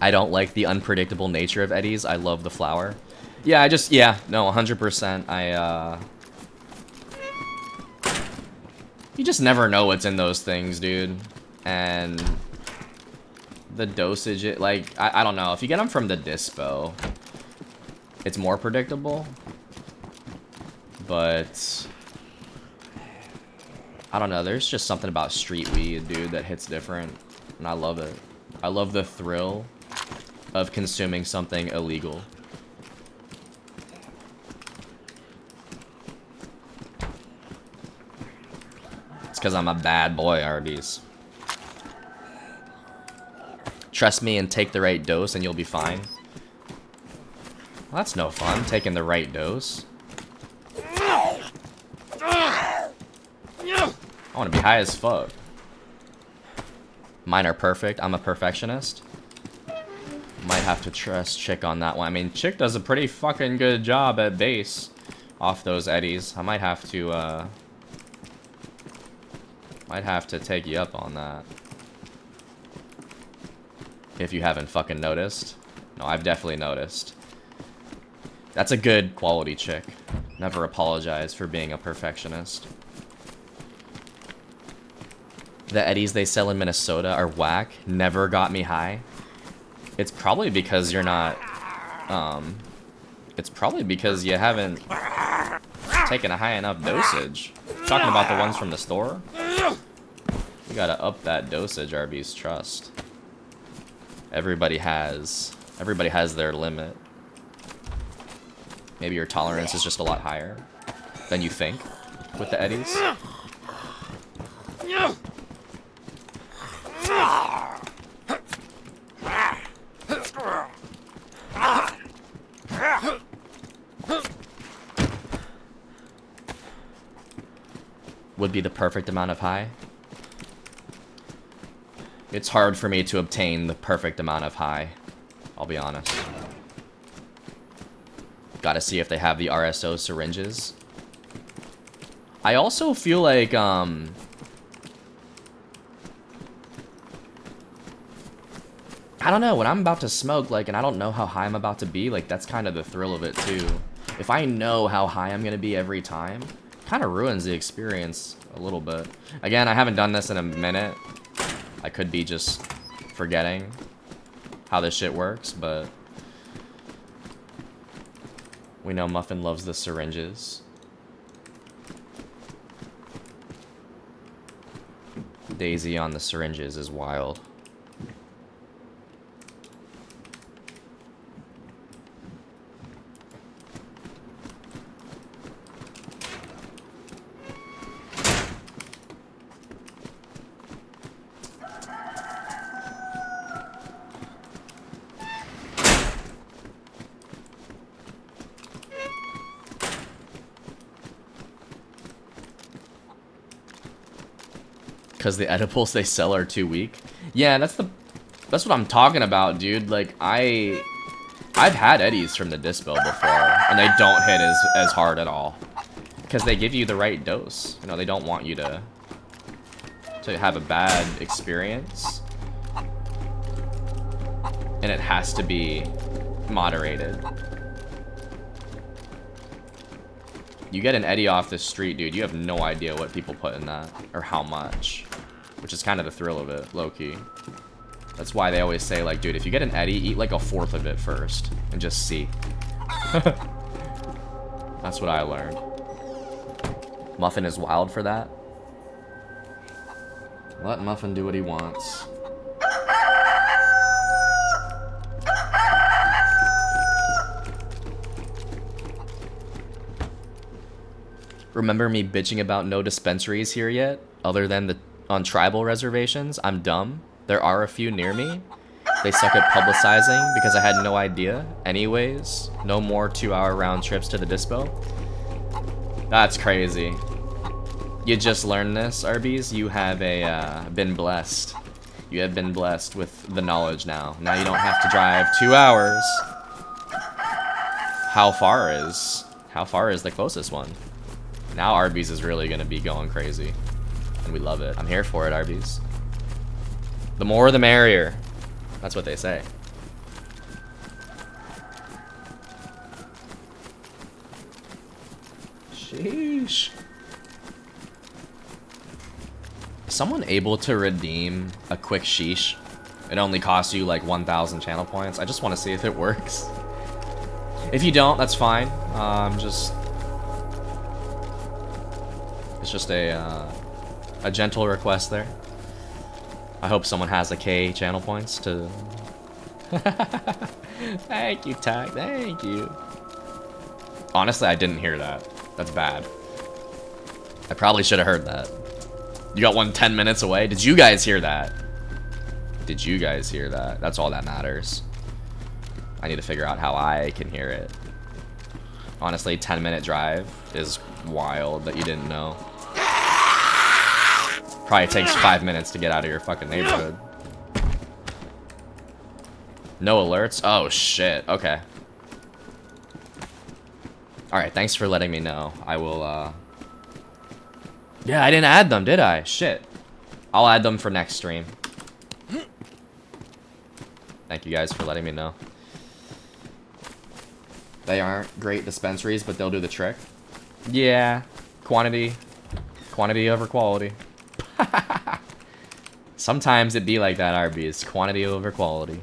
I don't like the unpredictable nature of eddies. I love the flower. Yeah, no, 100%. You just never know what's in those things, dude. And the dosage, I don't know. If you get them from the dispo, it's more predictable. But I don't know. There's just something about street weed, dude, that hits different. And I love it. I love the thrill of consuming something illegal. because I'm a bad boy, Arby's. Trust me and take the right dose and you'll be fine. Well, that's no fun, taking the right dose. I want to be high as fuck. Mine are perfect. I'm a perfectionist. Might have to trust Chick on that one. I mean, Chick does a pretty fucking good job at base off those eddies. I might have to take you up on that. If you haven't fucking noticed. No, I've definitely noticed. That's a good quality Chick. Never apologize for being a perfectionist. The eddies they sell in Minnesota are whack. Never got me high. It's probably because you're not, it's probably because you haven't taken a high enough dosage. Talking about the ones from the store? You gotta up that dosage, Arby's, trust. Everybody has their limit. Maybe your tolerance is just a lot higher than you think with the eddies. Would be the perfect amount of high. It's hard for me to obtain the perfect amount of high, I'll be honest. Gotta see if they have the RSO syringes. I also feel like, I don't know, when I'm about to smoke, like, and I don't know how high I'm about to be, like, that's kind of the thrill of it, too. If I know how high I'm gonna be every time, kind of ruins the experience a little bit. Again, I haven't done this in a minute. I could be just forgetting how this shit works, but we know Muffin loves the syringes. DayZ on the syringes is wild. Because the edibles they sell are too weak. Yeah, that's what I'm talking about, dude. Like, I've had eddies from the dispo before, and they don't hit as hard at all. Because they give you the right dose. You know, they don't want you to have a bad experience. And it has to be moderated. You get an eddy off the street, dude, you have no idea what people put in that, or how much. Which is kind of the thrill of it, low-key. That's why they always say, like, dude, if you get an eddy, eat like a fourth of it first, and just see. That's what I learned. Muffin is wild for that. Let Muffin do what he wants. Remember me bitching about no dispensaries here yet? Other than on tribal reservations? I'm dumb. There are a few near me. They suck at publicizing because I had no idea. Anyways, no more 2-hour round trips to the dispo. That's crazy. You just learned this, Arby's. You have been blessed. You have been blessed with the knowledge now. Now you don't have to drive 2 hours. How far is the closest one? Now Arby's is really gonna be going crazy. And we love it. I'm here for it, Arby's. The more the merrier. That's what they say. Sheesh. Is someone able to redeem a quick sheesh? It only costs you like 1,000 channel points. I just want to see if it works. If you don't, that's fine. It's just a gentle request there. I hope someone has a K channel points to... Thank you, Tag. Thank you. Honestly, I didn't hear that. That's bad. I probably should have heard that. You got one 10 minutes away? Did you guys hear that? Did you guys hear that? That's all that matters. I need to figure out how I can hear it. Honestly, 10-minute drive is wild that you didn't know. Probably takes 5 minutes to get out of your fucking neighborhood. No alerts? Oh, shit. Okay. Alright, thanks for letting me know. I will, Yeah, I didn't add them, did I? Shit. I'll add them for next stream. Thank you guys for letting me know. They aren't great dispensaries, but they'll do the trick. Yeah. Quantity over quality. Sometimes it be like that, Arby's. Quantity over quality.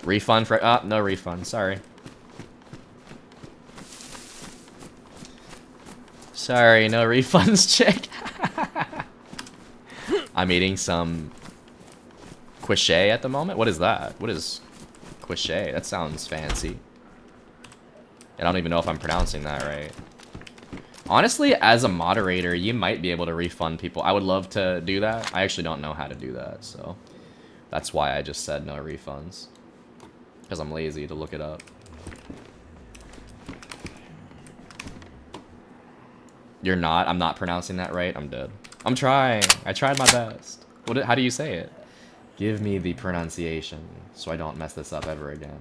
Refund for... Oh, no refund. Sorry. Sorry, no refunds, chick. I'm eating some... Quiche at the moment? What is that? What is... Quiche? That sounds fancy. I don't even know if I'm pronouncing that right. Honestly, as a moderator, you might be able to refund people. I would love to do that. I actually don't know how to do that, so... That's why I just said no refunds. Because I'm lazy to look it up. You're not? I'm not pronouncing that right? I'm dead. I'm trying. I tried my best. How do you say it? Give me the pronunciation so I don't mess this up ever again.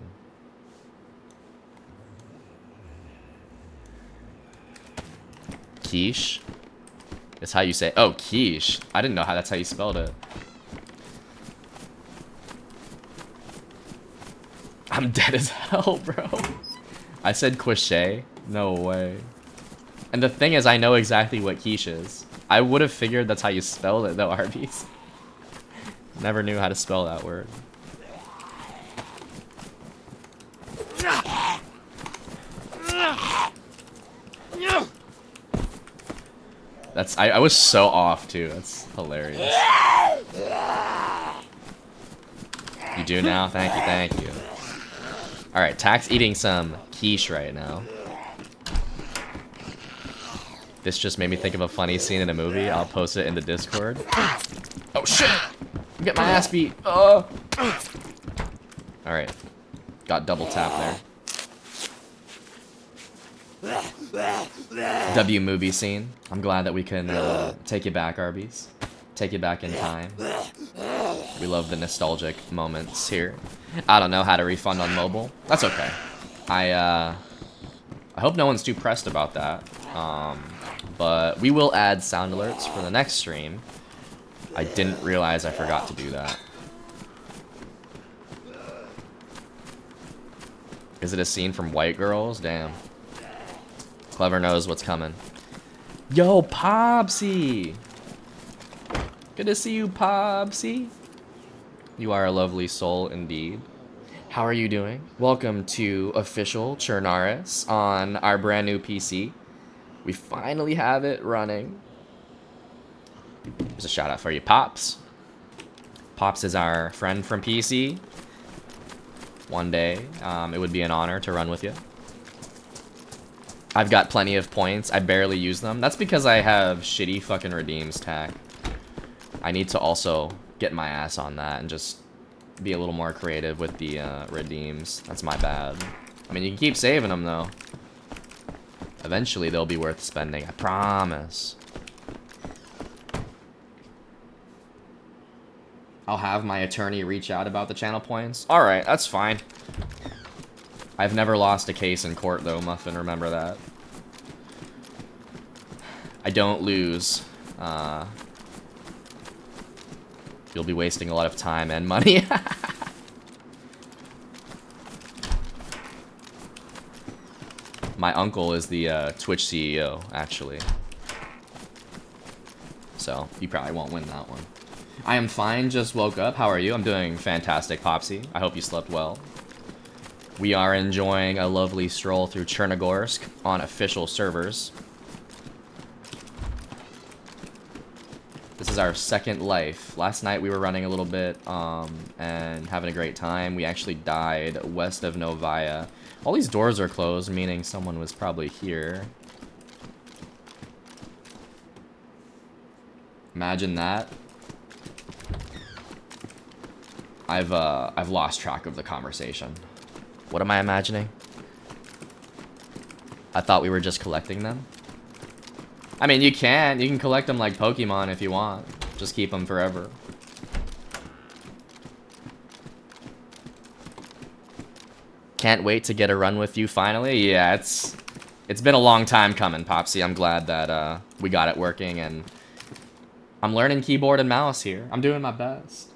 Quiche? Is how you say... Oh, quiche. I didn't know how that's how you spelled it. I'm dead as hell, bro. I said quiche. No way. And the thing is, I know exactly what quiche is. I would have figured that's how you spelled it, though, Arby's. Never knew how to spell that word. I was so off, too. That's hilarious. You do now? Thank you, thank you. Alright, Tack's eating some quiche right now. This just made me think of a funny scene in a movie. I'll post it in the Discord. Oh, shit! Get my ass beat. Oh! Alright. Got double tap there. W movie scene. I'm glad that we can take it back, Arby's. Take it back in time. We love the nostalgic moments here. I don't know how to refund on mobile. That's okay. I hope no one's too pressed about that. But we will add sound alerts for the next stream. I didn't realize I forgot to do that. Is it a scene from White Girls? Damn. Clever knows what's coming. Yo, Popsy! Good to see you, Popsy. You are a lovely soul indeed. How are you doing? Welcome to official CHERNARUS on our brand new PC. We finally have it running. There's a shout out for you, Pops. Pops is our friend from PC. One day, it would be an honor to run with you. I've got plenty of points. I barely use them. That's because I have shitty fucking redeems, Tack. I need to also get my ass on that and just be a little more creative with the redeems. That's my bad. I mean, you can keep saving them, though. Eventually, they'll be worth spending. I promise. I'll have my attorney reach out about the channel points. Alright, that's fine. I've never lost a case in court, though, Muffin. Remember that. I don't lose. You'll be wasting a lot of time and money. My uncle is the Twitch CEO, actually. So, you probably won't win that one. I am fine, just woke up. How are you? I'm doing fantastic, Popsy. I hope you slept well. We are enjoying a lovely stroll through Chernogorsk on official servers. This is our second life. Last night we were running a little bit and having a great time. We actually died west of Novaya. All these doors are closed, meaning someone was probably here. Imagine that. I've lost track of the conversation. What am I imagining? I thought we were just collecting them. I mean, you can collect them like Pokemon if you want. Just keep them forever. Can't wait to get a run with you finally. Yeah, it's been a long time coming, Popsy. I'm glad that we got it working, and I'm learning keyboard and mouse here. I'm doing my best.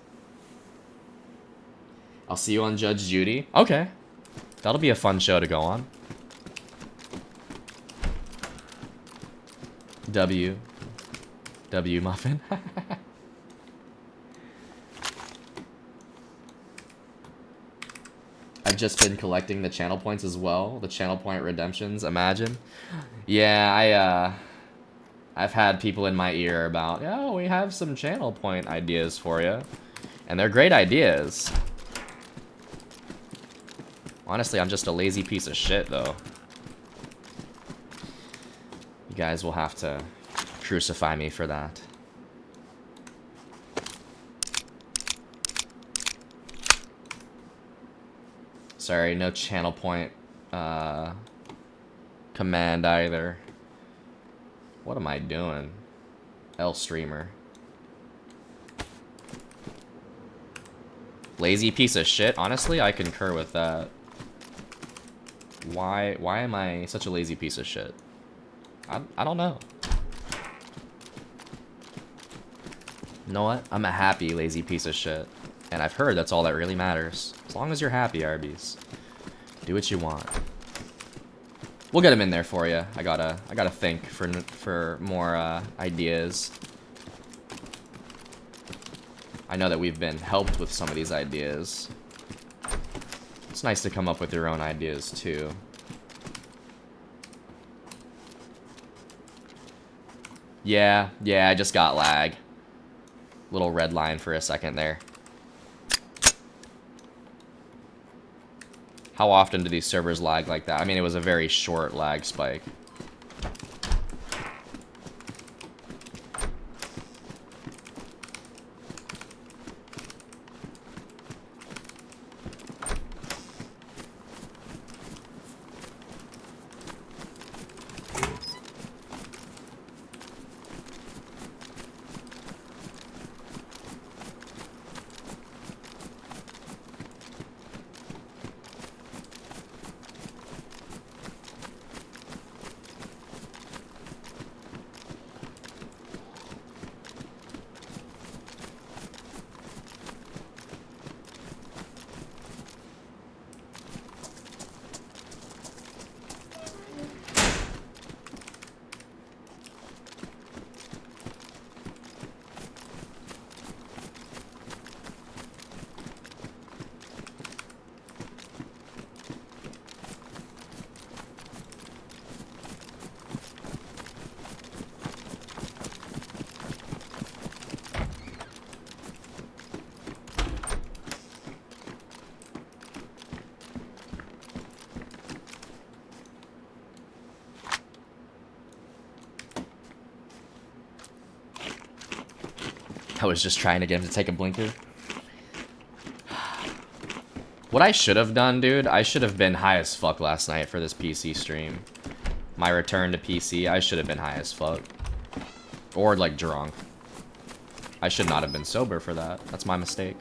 I'll see you on Judge Judy. Okay. That'll be a fun show to go on. W Muffin. I've just been collecting the channel points as well. The channel point redemptions, imagine. Yeah, I've had people in my ear about, oh, we have some channel point ideas for you. And they're great ideas. Honestly, I'm just a lazy piece of shit, though. You guys will have to crucify me for that. Sorry, no channel point command either. What am I doing? L streamer. Lazy piece of shit. Honestly, I concur with that. Why am I such a lazy piece of shit? I don't know. You know what? I'm a happy lazy piece of shit. And I've heard that's all that really matters. As long as you're happy, Arby's. Do what you want. We'll get them in there for you. I gotta think for more ideas. I know that we've been helped with some of these ideas. It's nice to come up with your own ideas too. Yeah, I just got lag. Little red line for a second there. How often do these servers lag like that? I mean, it was a very short lag spike. I was just trying to get him to take a blinker. What I should have done, dude, I should have been high as fuck last night for this PC stream. My return to PC, I should have been high as fuck. Or, like, drunk. I should not have been sober for that. That's my mistake.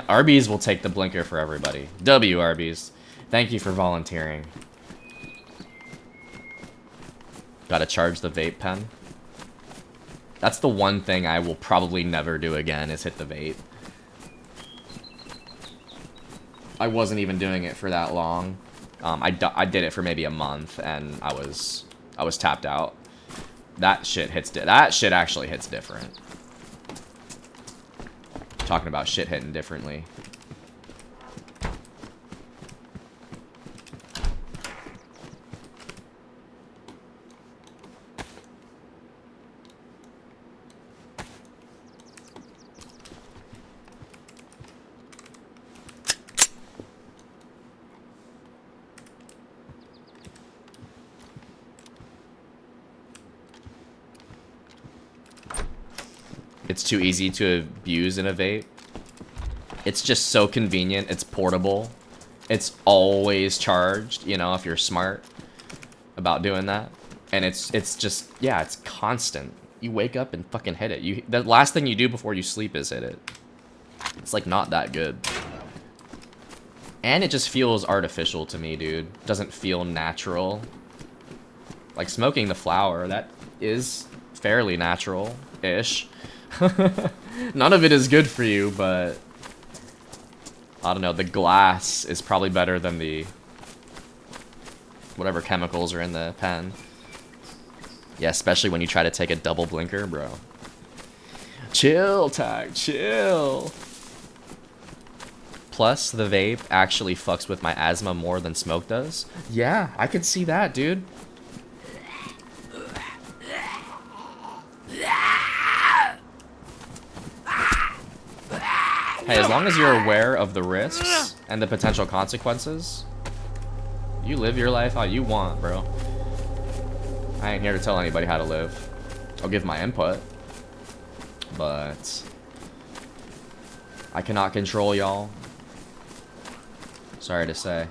Arby's will take the blinker for everybody. W, Arby's. Thank you for volunteering. Gotta charge the vape pen. That's the one thing I will probably never do again, is hit the vape. I wasn't even doing it for that long. I did it for maybe a month, and I was tapped out. That shit actually hits different. Talking about shit hitting differently. it's too easy to abuse in a vape. It's just so convenient. It's portable. It's always charged, you know, if you're smart about doing that. And it's just, yeah, it's constant. You wake up and fucking hit it. The last thing you do before you sleep is hit it. It's like not that good. And it just feels artificial to me, dude. Doesn't feel natural. Like smoking the flower, that is fairly natural-ish. None of it is good for you, but I don't know, the glass is probably better than the whatever chemicals are in the pen. Yeah, especially when you try to take a double blinker, bro. Chill, Tag, chill. Plus, the vape actually fucks with my asthma more than smoke does. Yeah, I can see that, dude. Hey, as long as you're aware of the risks and the potential consequences, you live your life how you want, bro. I ain't here to tell anybody how to live. I'll give my input, but I cannot control y'all. Sorry to say.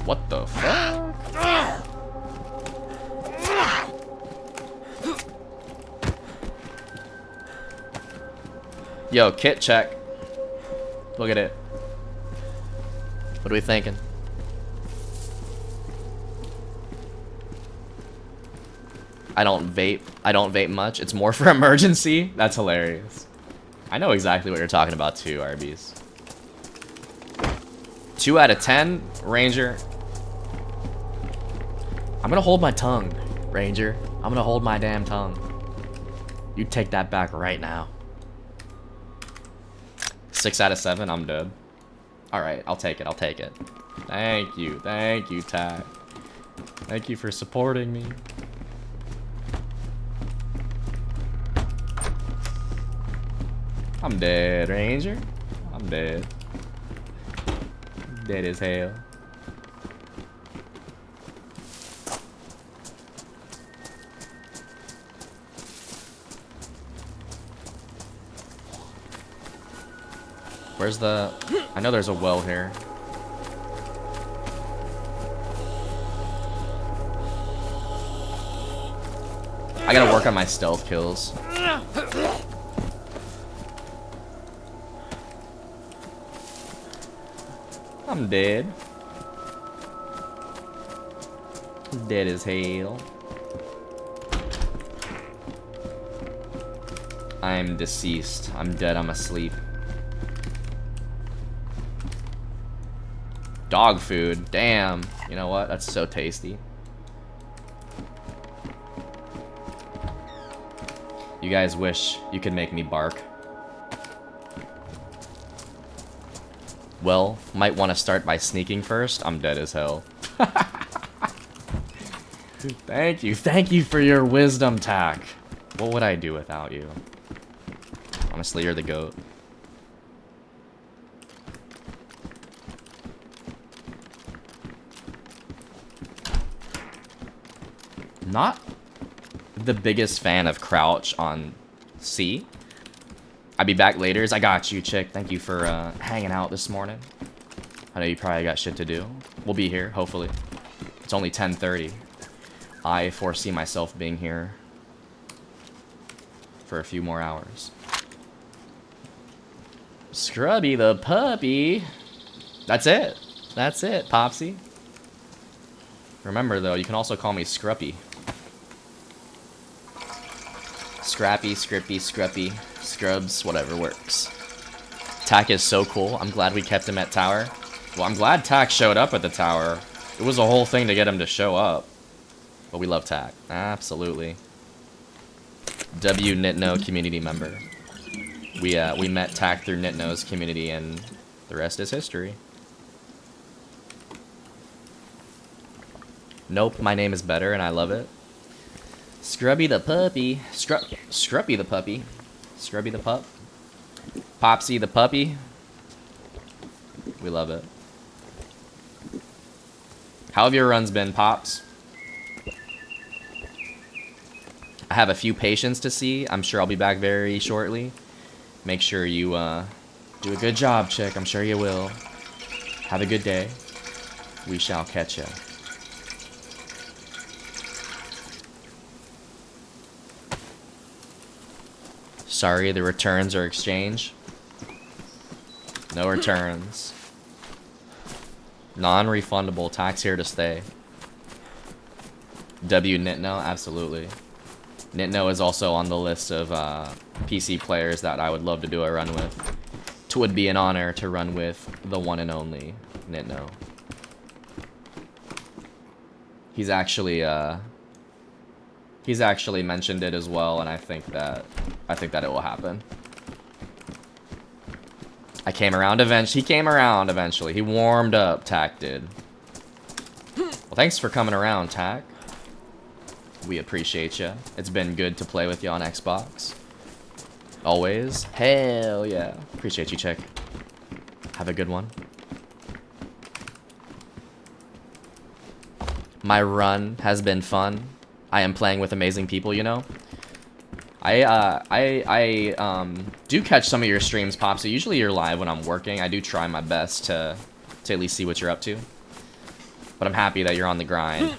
What the fuck? Yo, kit check. Look at it. What are we thinking? I don't vape much. It's more for emergency. That's hilarious. I know exactly what you're talking about too, RBs. 2 out of 10, Ranger. I'm gonna hold my tongue, Ranger. I'm gonna hold my damn tongue. You take that back right now. 6 out of 7, I'm dead. Alright, I'll take it, I'll take it. Thank you, Ty. Thank you for supporting me. I'm dead, Ranger. I'm dead. Dead as hell. Where's the... I know there's a well here. I gotta work on my stealth kills. I'm dead. Dead as hell. I'm deceased. I'm dead. I'm asleep. Dog food. Damn. You know what? That's so tasty. You guys wish you could make me bark. Well, might want to start by sneaking first. I'm dead as hell. Thank you for your wisdom, Tack. What would I do without you? Honestly, you're the GOAT. Not the biggest fan of Crouch on C. I'll be back later. I got you, chick. Thank you for hanging out this morning. I know you probably got shit to do. We'll be here, hopefully. It's only 10:30. I foresee myself being here for a few more hours. Scrubby the puppy. That's it. That's it, Popsy. Remember, though, you can also call me Scruppy. Scrappy, Scrippy, Scruppy, Scrubs, whatever works. Tack is so cool. I'm glad we kept him at tower. Well, I'm glad Tack showed up at the tower. It was a whole thing to get him to show up. But we love Tack. Absolutely. W Nitno community member. We met Tack through Nitno's community, and the rest is history. Nope, my name is better, and I love it. Scrubby the puppy. Scruppy the puppy. Scrubby the pup. Popsy the puppy. We love it. How have your runs been, Pops? I have a few patients to see. I'm sure I'll be back very shortly. Make sure you do a good job, chick. I'm sure you will. Have a good day. We shall catch ya. Sorry, the returns are exchanged. No returns. Non-refundable. Tax here to stay. W Nitno, absolutely. Nitno is also on the list of PC players that I would love to do a run with. It would be an honor to run with the one and only Nitno. He's actually mentioned it as well, and I think that it will happen. I came around eventually. He came around eventually. He warmed up, Tack did. Well, thanks for coming around, Tack. We appreciate you. It's been good to play with you on Xbox. Always. Hell yeah. Appreciate you, chick. Have a good one. My run has been fun. I am playing with amazing people, you know. I do catch some of your streams, Pop, so usually you're live when I'm working. I do try my best to at least see what you're up to. But I'm happy that you're on the grind.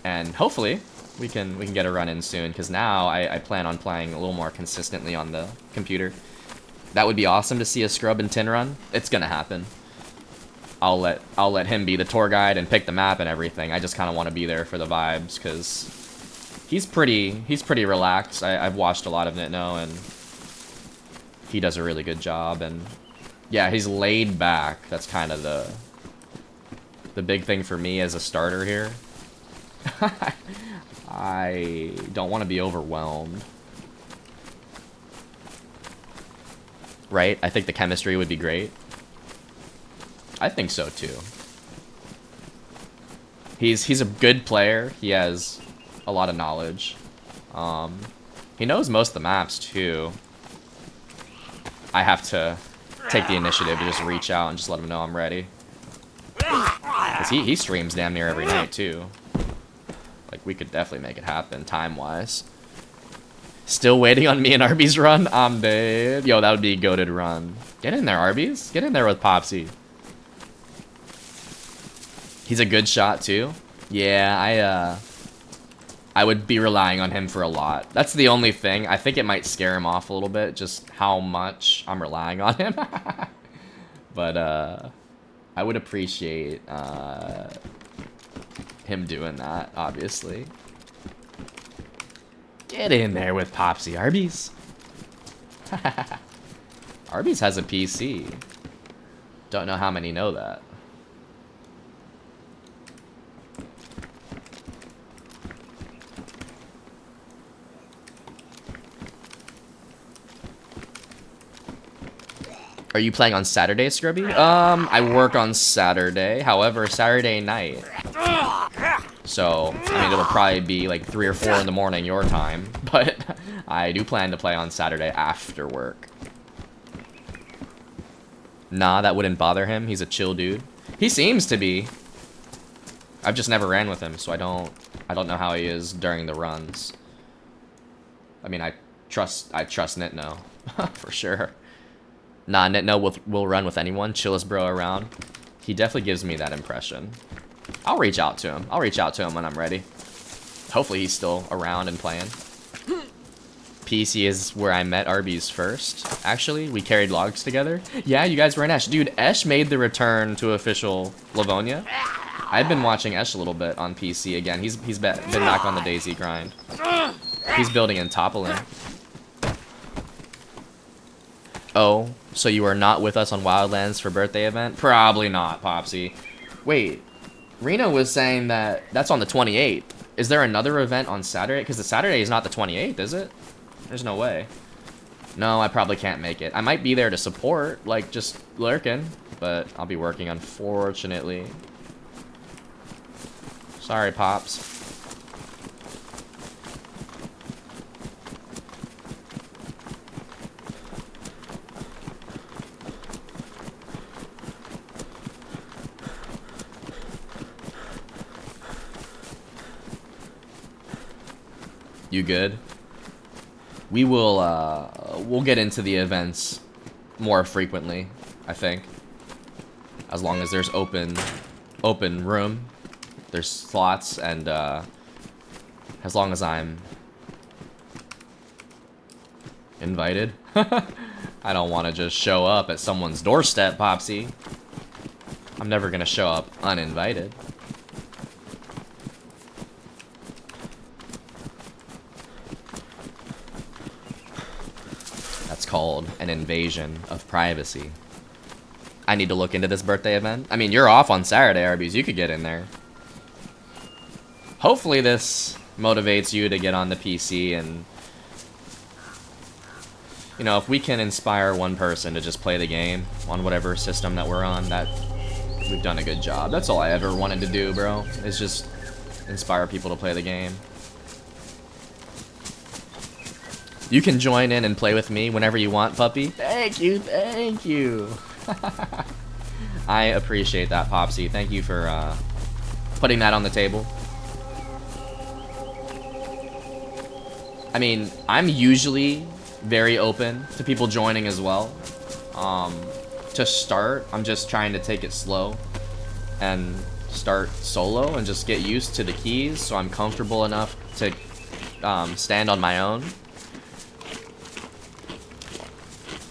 And hopefully we can get a run in soon, because now I plan on playing a little more consistently on the computer. That would be awesome to see a scrub and tin run. It's gonna happen. I'll let him be the tour guide and pick the map and everything. I just kind of want to be there for the vibes, because he's pretty relaxed. I've watched a lot of Nitno, and he does a really good job. And yeah, he's laid back. That's kind of the big thing for me as a starter here. I don't want to be overwhelmed. Right? I think the chemistry would be great. I think so too. He's a good player. He has a lot of knowledge. He knows most of the maps too. I have to take the initiative to just reach out and just let him know I'm ready. Because he streams damn near every night too. Like, we could definitely make it happen time-wise. Still waiting on me and Arby's run? I'm dead. Yo, that would be a goated run. Get in there, Arby's. Get in there with Popsy. He's a good shot too. Yeah, I would be relying on him for a lot. That's the only thing. I think it might scare him off a little bit, just how much I'm relying on him. But I would appreciate him doing that, obviously. Get in there with Popsy, Arby's. Arby's has a PC. Don't know how many know that. Are you playing on Saturday, Scrubby? I work on Saturday. However, Saturday night. So, I mean, it'll probably be like 3 or 4 in the morning your time. But I do plan to play on Saturday after work. Nah, that wouldn't bother him. He's a chill dude. He seems to be. I've just never ran with him, so I don't know how he is during the runs. I mean, I trust Nitno for sure. Nah, Nitno will run with anyone. Chillest bro around. He definitely gives me that impression. I'll reach out to him. I'll reach out to him when I'm ready. Hopefully he's still around and playing. PC is where I met Arby's first. Actually, we carried logs together. Yeah, you guys were in Esh. Dude, Esh made the return to official Livonia. I've been watching Esh a little bit on PC again. He's been back on the DayZ grind. He's building in Topolin. Oh, so you are not with us on Wildlands for birthday event? Probably not, Popsy. Wait, Reno was saying that that's on the 28th. Is there another event on Saturday? Because the Saturday is not the 28th, is it? There's no way. No, I probably can't make it. I might be there to support, like just lurking, but I'll be working, unfortunately. Sorry, Pops. You good? We will, we'll get into the events more frequently, I think. As long as there's open room, there's slots, and, as long as I'm invited. I don't want to just show up at someone's doorstep, Popsy. I'm never gonna show up uninvited. That's called an invasion of privacy. I need to look into this birthday event. I mean, you're off on Saturday, Arby's. You could get in there. Hopefully this motivates you to get on the PC and... You know, if we can inspire one person to just play the game on whatever system that we're on, that we've done a good job. That's all I ever wanted to do, bro. Is just inspire people to play the game. You can join in and play with me whenever you want, puppy. Thank you, thank you. I appreciate that, Popsy. Thank you for putting that on the table. I mean, I'm usually very open to people joining as well. To start, I'm just trying to take it slow and start solo and just get used to the keys so I'm comfortable enough to stand on my own.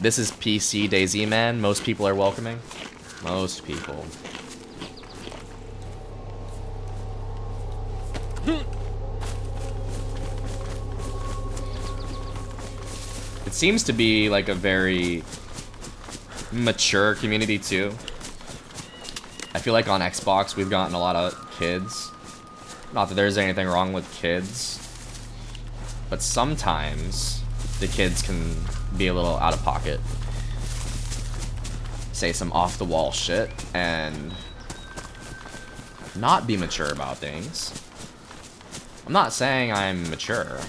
This is PC DayZ, man. Most people are welcoming. Most people. It seems to be like a very mature community too. I feel like on Xbox we've gotten a lot of kids. Not that there's anything wrong with kids, but sometimes the kids can be a little out of pocket. Say some off the wall shit and not be mature about things. I'm not saying I'm mature.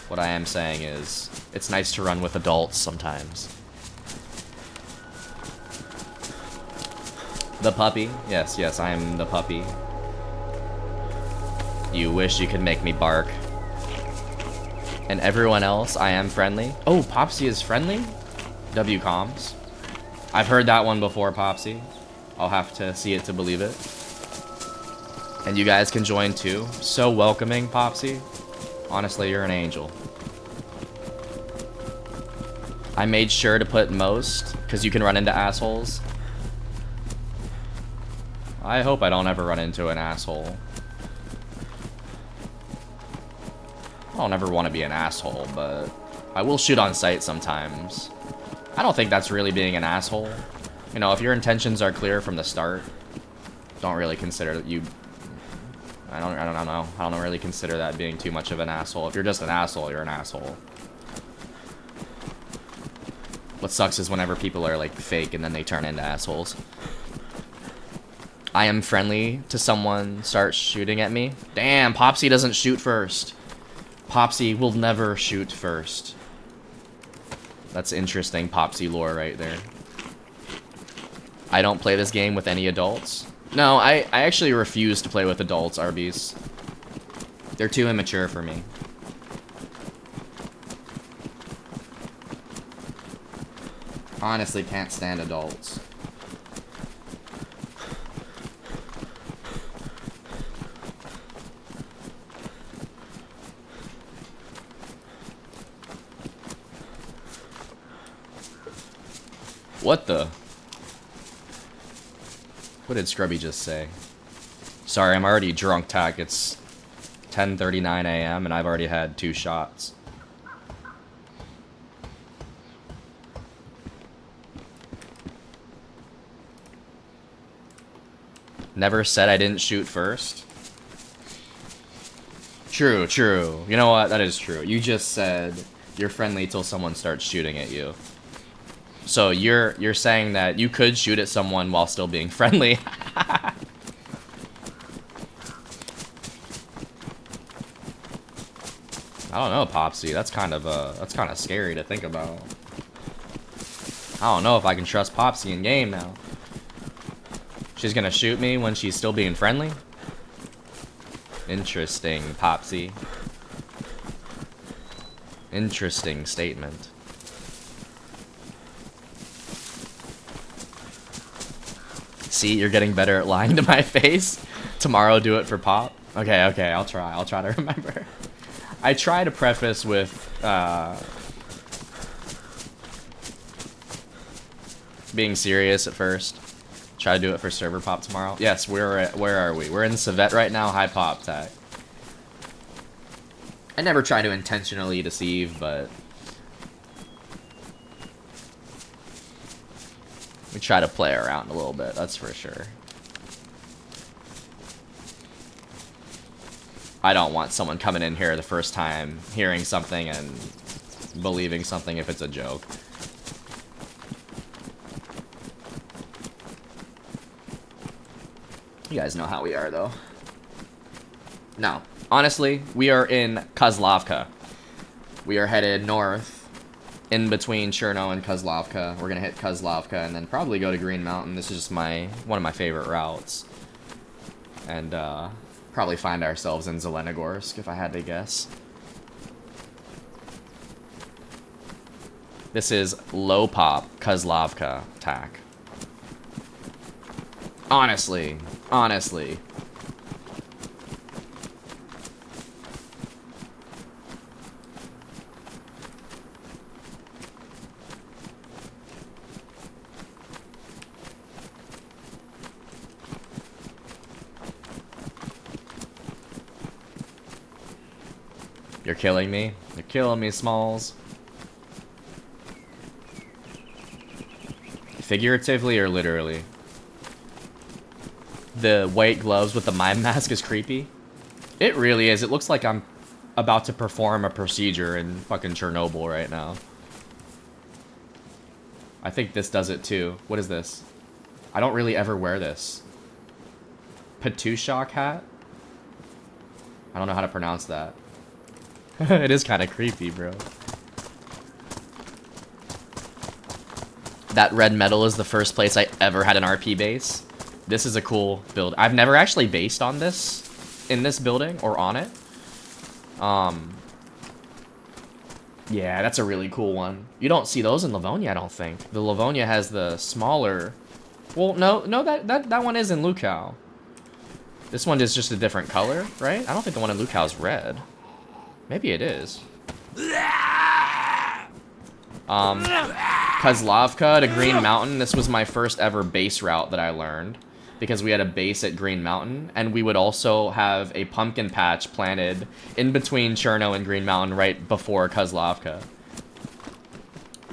What I am saying is it's nice to run with adults sometimes. The puppy? Yes, yes, I am the puppy. You wish you could make me bark. And everyone else, I am friendly. Oh, Popsy is friendly? W-coms. I've heard that one before, Popsy. I'll have to see it to believe it. And you guys can join too. So welcoming, Popsy. Honestly, you're an angel. I made sure to put most, because you can run into assholes. I hope I don't ever run into an asshole. I don't ever want to be an asshole, but I will shoot on sight sometimes. I don't think that's really being an asshole. You know, if your intentions are clear from the start, don't really consider you... I don't know. I don't really consider that being too much of an asshole. If you're just an asshole, you're an asshole. What sucks is whenever people are like fake and then they turn into assholes. I am friendly to someone starts shooting at me. Damn, Popsy doesn't shoot first. Popsy will never shoot first. That's interesting Popsy lore right there. I don't play this game with any adults. No, I actually refuse to play with adults, Arby's. They're too immature for me. Honestly, can't stand adults. What the? What did Scrubby just say? Sorry, I'm already drunk, Tack. It's 10:39 a.m. and I've already had 2 shots. Never said I didn't shoot first. True, true. You know what? That is true. You just said you're friendly till someone starts shooting at you. So you're saying that you could shoot at someone while still being friendly. I don't know, Popsy. That's kind of scary to think about. I don't know if I can trust Popsy in game now. She's gonna shoot me when she's still being friendly? Interesting, Popsy. Interesting statement. See, you're getting better at lying to my face. Tomorrow, do it for Pop. Okay, I'll try to remember. I try to preface with, being serious at first. Try to do it for server Pop tomorrow. Yes, where are we? We're in Civet right now, high Pop tag. I never try to intentionally deceive, but we try to play around a little bit, that's for sure. I don't want someone coming in here the first time, hearing something and believing something if it's a joke. You guys know how we are, though. No. Honestly, we are in Kozlovka. We are headed north, in between Cherno and Kozlovka. We're gonna hit Kozlovka and then probably go to Green Mountain. This is just one of my favorite routes. And, probably find ourselves in Zelenogorsk, if I had to guess. This is low pop Kozlovka attack. Honestly. You're killing me. You're killing me, Smalls. Figuratively or literally? The white gloves with the mime mask is creepy. It really is. It looks like I'm about to perform a procedure in fucking Chernobyl right now. I think this does it too. What is this? I don't really ever wear this. Patushok hat? I don't know how to pronounce that. It is kind of creepy, bro. That red metal is the first place I ever had an RP base. This is a cool build. I've never actually based on this, in this building, or on it. Yeah, that's a really cool one. You don't see those in Livonia, I don't think. The Livonia has the smaller... Well, no, that one is in Lukow. This one is just a different color, right? I don't think the one in Lukow is red. Maybe it is. Kozlovka to Green Mountain. This was my first ever base route that I learned. Because we had a base at Green Mountain. And we would also have a pumpkin patch planted in between Cherno and Green Mountain right before Kozlovka.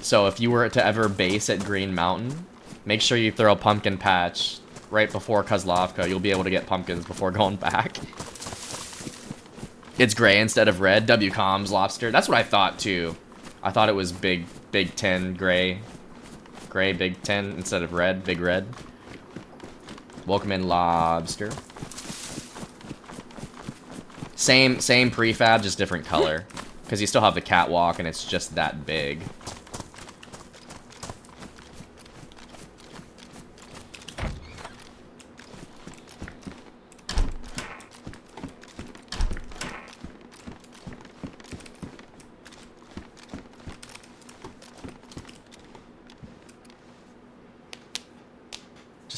So if you were to ever base at Green Mountain, make sure you throw a pumpkin patch right before Kozlovka. You'll be able to get pumpkins before going back. It's gray instead of red. WCOM's lobster. That's what I thought too. I thought it was Big 10 gray. Gray Big 10 instead of red. Big red. Welcome in, lobster. Same prefab, just different color. Because you still have the catwalk and it's just that big.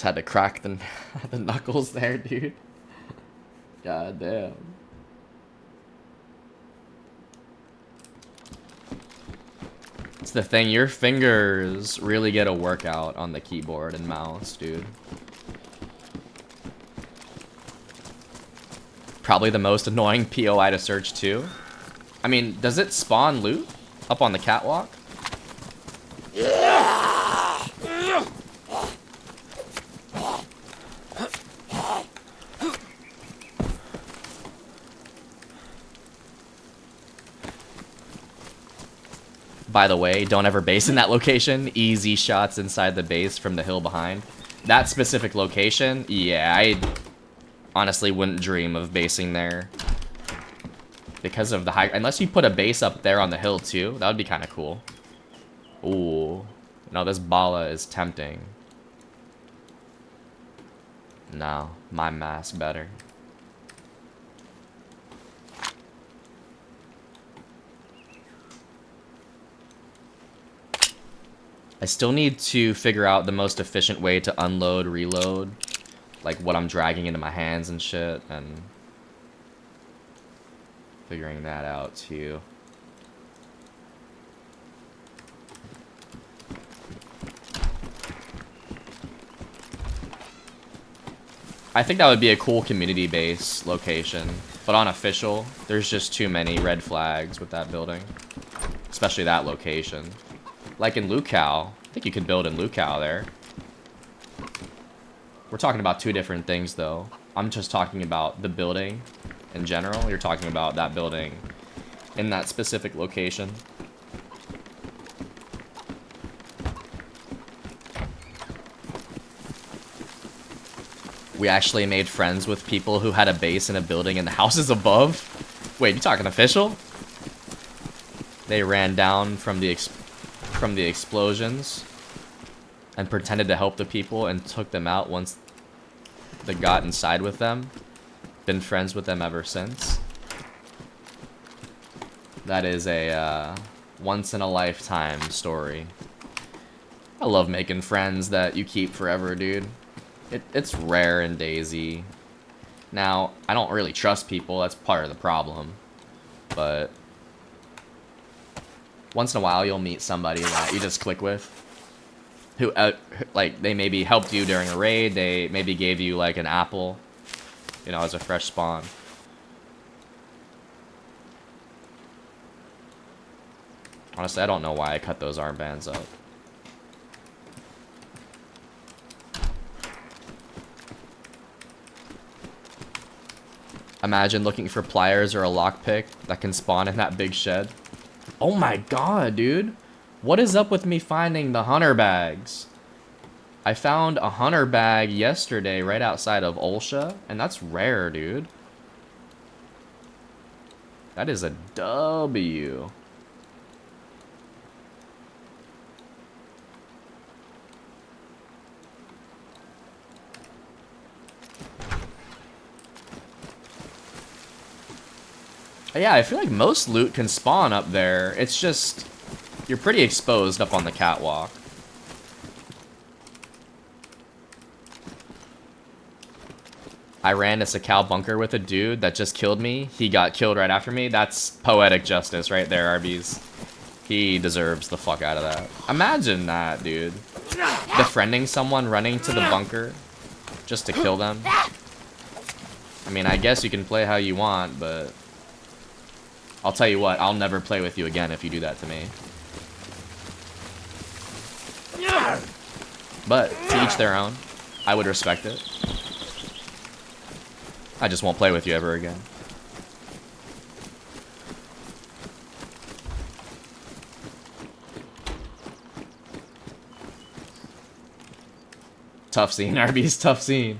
Had to crack the knuckles there, dude. God damn. It's the thing, your fingers really get a workout on the keyboard and mouse, dude. Probably the most annoying POI to search too. I mean, does it spawn loot up on the catwalk? By the way, don't ever base in that location. Easy shots inside the base from the hill behind. That specific location, yeah, I honestly wouldn't dream of basing there. Because of the high... Unless you put a base up there on the hill too, that would be kind of cool. Ooh. No, this Bala is tempting. No, my mask better. I still need to figure out the most efficient way to unload, reload, like what I'm dragging into my hands and shit, and figuring that out too. I think that would be a cool community base location, but unofficial. There's just too many red flags with that building, especially that location. Like in Lukau, I think you could build in Lukau there. We're talking about two different things though. I'm just talking about the building in general. You're talking about that building in that specific location. We actually made friends with people who had a base in a building in the houses above. Wait, you talking official? They ran down from the explosions and pretended to help the people and took them out once they got inside with them. Been friends with them ever since. That is a once in a lifetime story. I love making friends that you keep forever, dude. It's rare in DayZ. Now, I don't really trust people, that's part of the problem. But once in a while you'll meet somebody that you just click with. Who, like, they maybe helped you during a raid, they maybe gave you, like, an apple, you know, as a fresh spawn. Honestly, I don't know why I cut those armbands up. Imagine looking for pliers or a lockpick that can spawn in that big shed. Oh my god, dude. What is up with me finding the hunter bags? I found a hunter bag yesterday right outside of Olsha, and that's rare, dude. That is a W. Yeah, I feel like most loot can spawn up there. It's just, you're pretty exposed up on the catwalk. I ran to Sakal bunker with a dude that just killed me. He got killed right after me. That's poetic justice right there, Arby's. He deserves the fuck out of that. Imagine that, dude. Befriending someone, running to the bunker just to kill them. I mean, I guess you can play how you want, but I'll tell you what, I'll never play with you again if you do that to me. But to each their own. I would respect it. I just won't play with you ever again. Tough scene, Arby's, tough scene.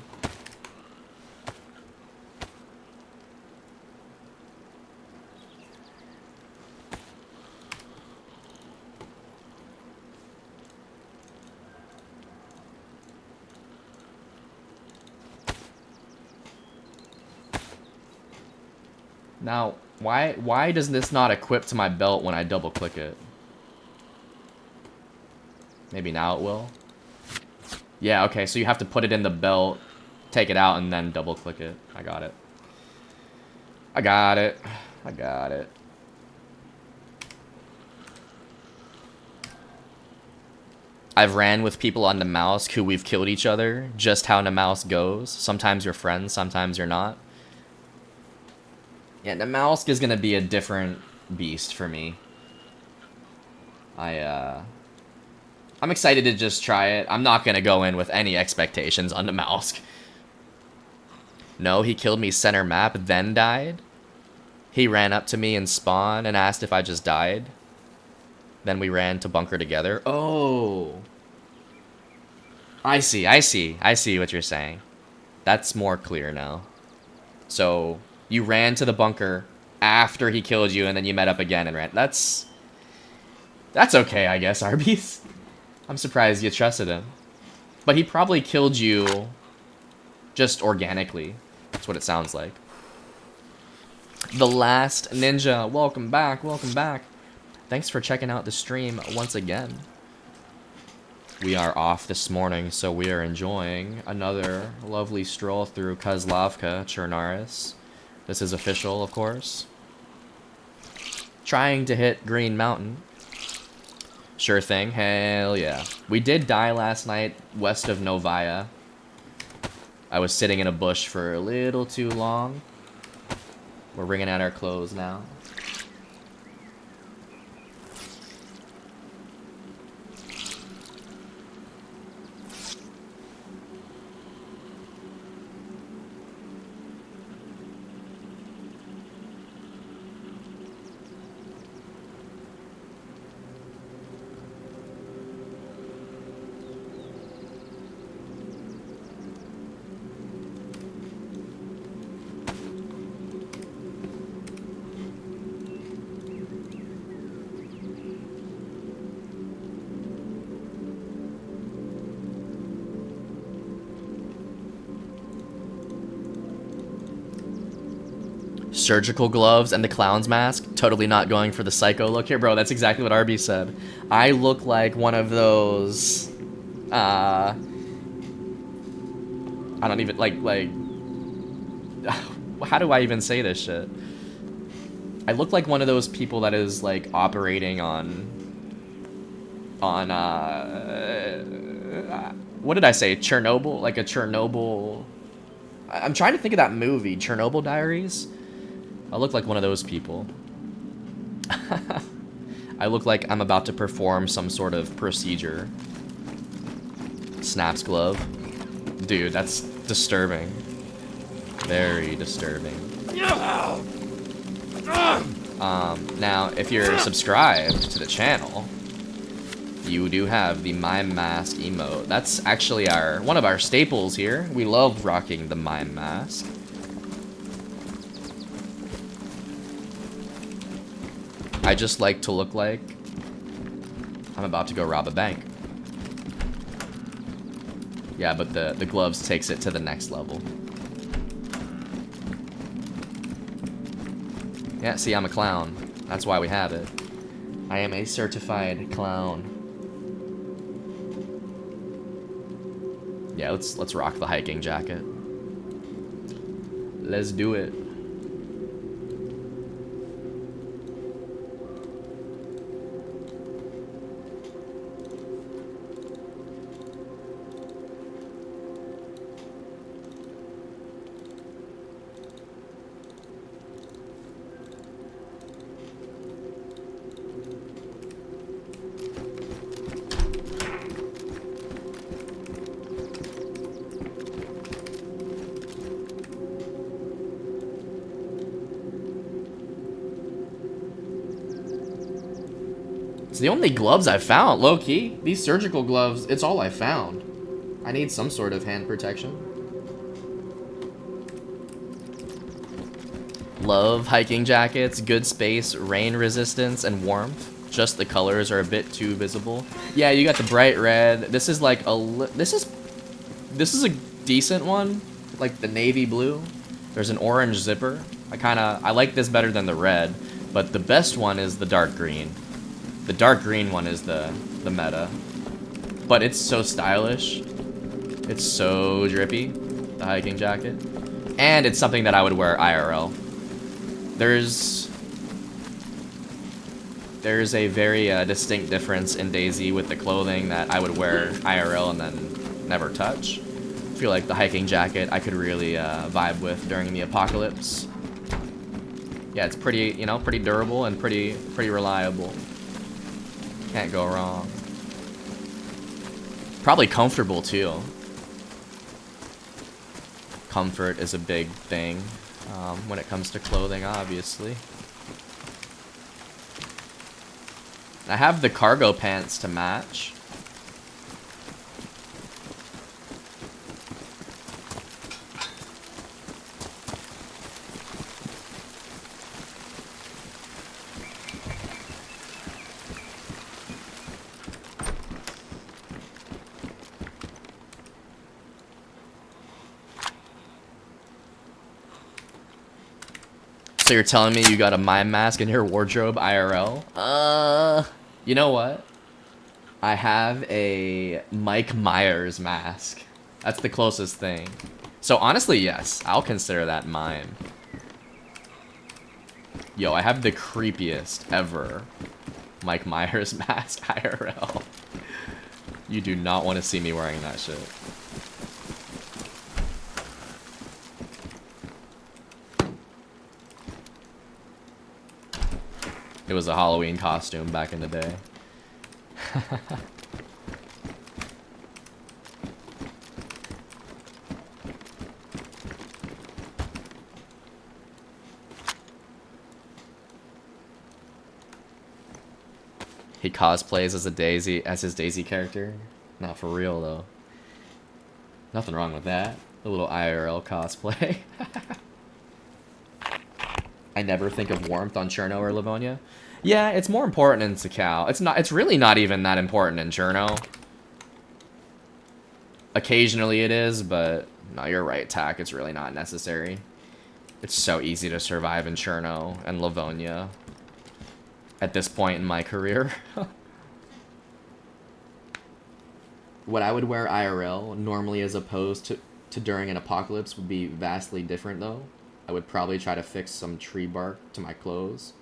Now, why does this not equip to my belt when I double click it? Maybe now it will. Yeah, okay, so you have to put it in the belt, take it out, and then double click it. I got it. I got it. I got it. I've ran with people on the Namalsk who we've killed each other. Just how Namalsk goes. Sometimes you're friends, sometimes you're not. Yeah, Namalsk is gonna be a different beast for me. I'm excited to just try it. I'm not gonna go in with any expectations on Namalsk. No, he killed me center map, then died. He ran up to me in spawn and asked if I just died. Then we ran to bunker together. Oh. I see what you're saying. That's more clear now. So, you ran to the bunker after he killed you and then you met up again and ran. That's okay, I guess, Arby's. I'm surprised you trusted him. But he probably killed you just organically. That's what it sounds like. The Last Ninja, welcome back, welcome back. Thanks for checking out the stream once again. We are off this morning, so we are enjoying another lovely stroll through Kozlovka, CHERNARUS. This is official, of course. Trying to hit Green Mountain. Sure thing, hell yeah. We did die last night west of Novaya. I was sitting in a bush for a little too long. We're wringing out our clothes now. Surgical gloves and the clown's mask. Totally not going for the psycho look here. Bro, that's exactly what Arby said. I look like one of those... I don't even... Like... How do I even say this shit? I look like one of those people that is, like, operating on... what did I say? Chernobyl? Like a Chernobyl... I'm trying to think of that movie. Chernobyl Diaries? I look like one of those people. I look like I'm about to perform some sort of procedure. Snaps glove. Dude, that's disturbing. Very disturbing. Now, if you're subscribed to the channel, you do have the mime mask emote. That's actually one of our staples here. We love rocking the mime mask. I just like to look like I'm about to go rob a bank. Yeah, but the gloves takes it to the next level. Yeah, see, I'm a clown. That's why we have it. I am a certified clown. Yeah, let's rock the hiking jacket. Let's do it. It's the only gloves I found, low-key. These surgical gloves, it's all I found. I need some sort of hand protection. Love hiking jackets, good space, rain resistance, and warmth. Just the colors are a bit too visible. Yeah, you got the bright red. This is like this is a decent one, like the navy blue. There's an orange zipper. I like this better than the red, but the best one is the dark green. The dark green one is the meta. But it's so stylish. It's so drippy, the hiking jacket. And it's something that I would wear IRL. There's a very distinct difference in DayZ with the clothing that I would wear IRL and then never touch. I feel like the hiking jacket I could really vibe with during the apocalypse. Yeah, it's pretty, you know, pretty durable and pretty reliable. Can't go wrong. Probably comfortable too. Comfort is a big thing when it comes to clothing, obviously. I have the cargo pants to match. So you're telling me you got a mime mask in your wardrobe IRL? You know what? I have a Mike Myers mask. That's the closest thing. So honestly, yes, I'll consider that mine. Yo, I have the creepiest ever Mike Myers mask IRL. You do not want to see me wearing that shit. It was a Halloween costume back in the day. He cosplays as a DayZ, as his DayZ character. Not for real though. Nothing wrong with that. A little IRL cosplay. I never think of warmth on Cherno or Livonia. Yeah, it's more important in Sakal. It's really not even that important in Cherno. Occasionally it is, but no, you're right, Tack. It's really not necessary. It's so easy to survive in Cherno and Livonia at this point in my career. What I would wear IRL normally as opposed to during an apocalypse would be vastly different though. I would probably try to fix some tree bark to my clothes.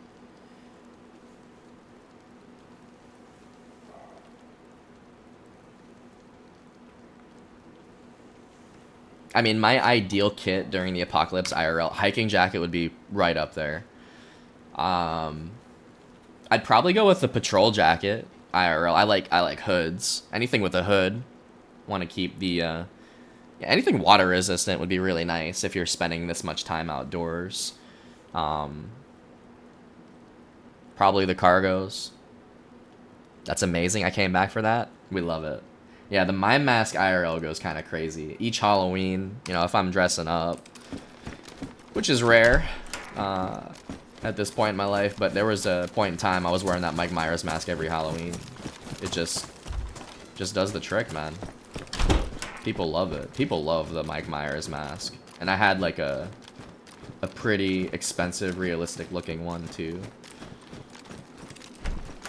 I mean, my ideal kit during the apocalypse IRL, hiking jacket would be right up there. I'd probably go with the patrol jacket IRL. I like hoods. Anything with a hood. Want to keep the yeah, anything water resistant would be really nice if you're spending this much time outdoors. Probably the cargos. That's amazing. I came back for that. We love it. Yeah, the Mime Mask IRL goes kind of crazy. Each Halloween, you know, if I'm dressing up, which is rare at this point in my life, but there was a point in time I was wearing that Mike Myers mask every Halloween. It just does the trick, man. People love it. People love the Mike Myers mask. And I had like a pretty expensive, realistic looking one too.